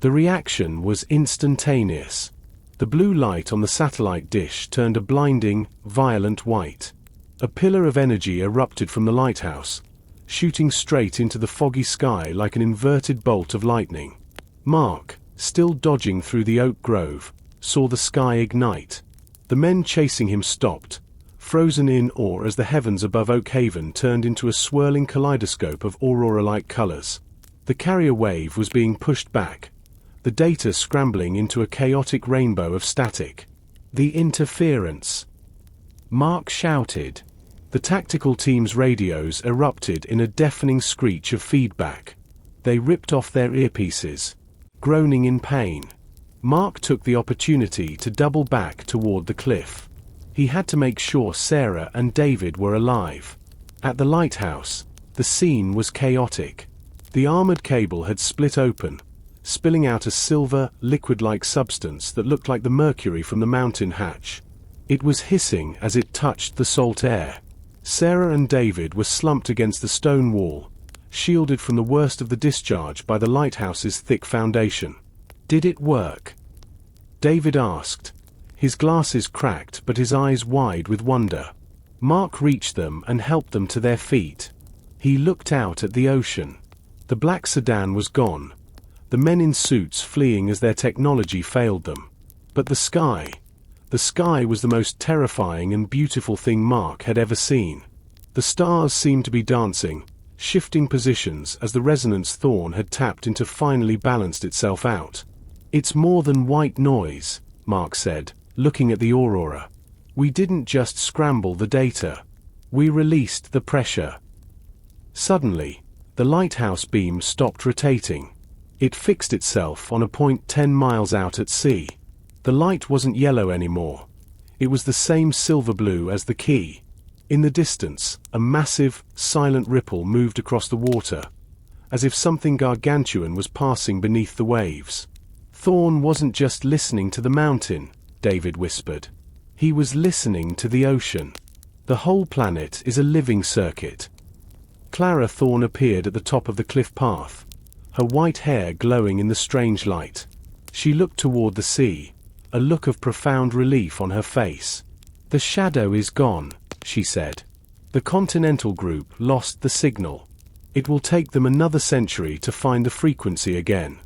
The reaction was instantaneous. The blue light on the satellite dish turned a blinding, violent white. A pillar of energy erupted from the lighthouse, shooting straight into the foggy sky like an inverted bolt of lightning. Mark, still dodging through the oak grove, saw the sky ignite. The men chasing him stopped, frozen in awe as the heavens above Oakhaven turned into a swirling kaleidoscope of aurora-like colors. The carrier wave was being pushed back, the data scrambling into a chaotic rainbow of static. The interference! Mark shouted. The tactical team's radios erupted in a deafening screech of feedback. They ripped off their earpieces, groaning in pain. Mark took the opportunity to double back toward the cliff. He had to make sure Sarah and David were alive. At the lighthouse, the scene was chaotic. The armored cable had split open, spilling out a silver, liquid-like substance that looked like the mercury from the mountain hatch. It was hissing as it touched the salt air. Sarah and David were slumped against the stone wall, shielded from the worst of the discharge by the lighthouse's thick foundation. "Did it work?" David asked. His glasses cracked but his eyes wide with wonder. Mark reached them and helped them to their feet. He looked out at the ocean. The black sedan was gone, the men in suits fleeing as their technology failed them. But the sky was the most terrifying and beautiful thing Mark had ever seen. The stars seemed to be dancing, shifting positions as the resonance Thorn had tapped into finally balanced itself out. "It's more than white noise," Mark said, looking at the aurora. "We didn't just scramble the data. We released the pressure." Suddenly, the lighthouse beam stopped rotating. It fixed itself on a point 10 miles out at sea. The light wasn't yellow anymore. It was the same silver blue as the key. In the distance, a massive, silent ripple moved across the water, as if something gargantuan was passing beneath the waves. Thorn wasn't just listening to the mountain, David whispered. He was listening to the ocean. The whole planet is a living circuit. Clara Thorn appeared at the top of the cliff path, her white hair glowing in the strange light. She looked toward the sea, a look of profound relief on her face. "The shadow is gone," she said. "The Continental Group lost the signal. It will take them another century to find the frequency again."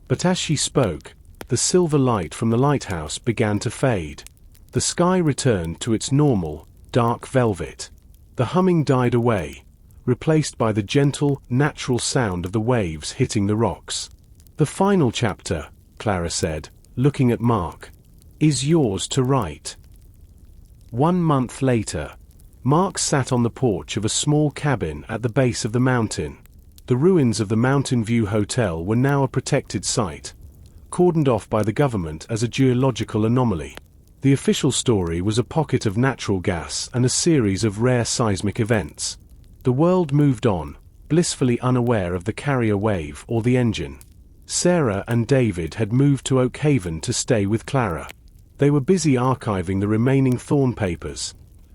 But as she spoke, the silver light from the lighthouse began to fade. The sky returned to its normal, dark velvet. The humming died away, replaced by the gentle, natural sound of the waves hitting the rocks. "The final chapter," Clara said, looking at Mark, "is yours to write." 1 month later, Mark sat on the porch of a small cabin at the base of the mountain. The ruins of the Mountain View Hotel were now a protected site, cordoned off by the government as a geological anomaly. The official story was a pocket of natural gas and a series of rare seismic events. The world moved on, blissfully unaware of the carrier wave or the engine. Sarah and David had moved to Oakhaven to stay with Clara. They were busy archiving the remaining Thorn papers,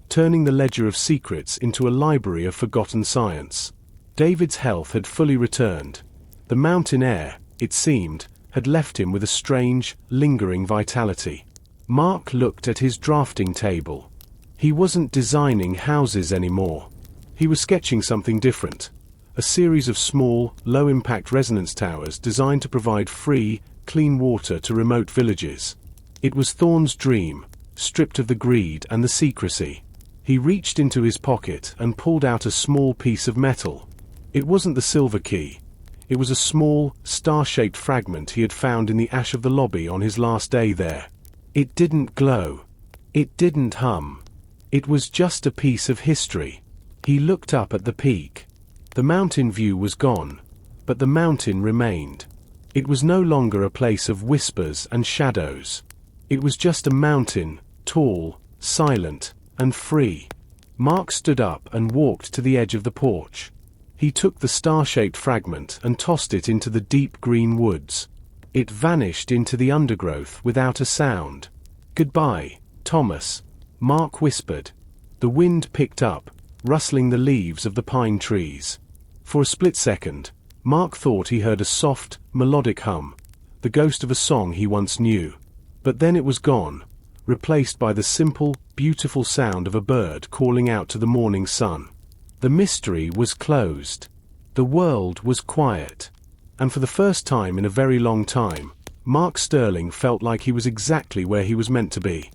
turning the ledger of secrets into a library of forgotten science. David's health had fully returned. The mountain air, it seemed, had left him with a strange, lingering vitality. Mark looked at his drafting table. He wasn't designing houses anymore. He was sketching something different. A series of small, low-impact resonance towers designed to provide free, clean water to remote villages. It was Thorn's dream, stripped of the greed and the secrecy. He reached into his pocket and pulled out a small piece of metal. It wasn't the silver key. It was a small, star-shaped fragment he had found in the ash of the lobby on his last day there. It didn't glow. It didn't hum. It was just a piece of history. He looked up at the peak. The mountain view was gone, but the mountain remained. It was no longer a place of whispers and shadows. It was just a mountain, tall, silent, and free. Mark stood up and walked to the edge of the porch. He took the star-shaped fragment and tossed it into the deep green woods. It vanished into the undergrowth without a sound. "Goodbye, Thomas," Mark whispered. The wind picked up, rustling the leaves of the pine trees. For a split second, Mark thought he heard a soft, melodic hum, the ghost of a song he once knew. But then it was gone, replaced by the simple, beautiful sound of a bird calling out to the morning sun. The mystery was closed. The world was quiet. And for the first time in a very long time, Mark Sterling felt like he was exactly where he was meant to be.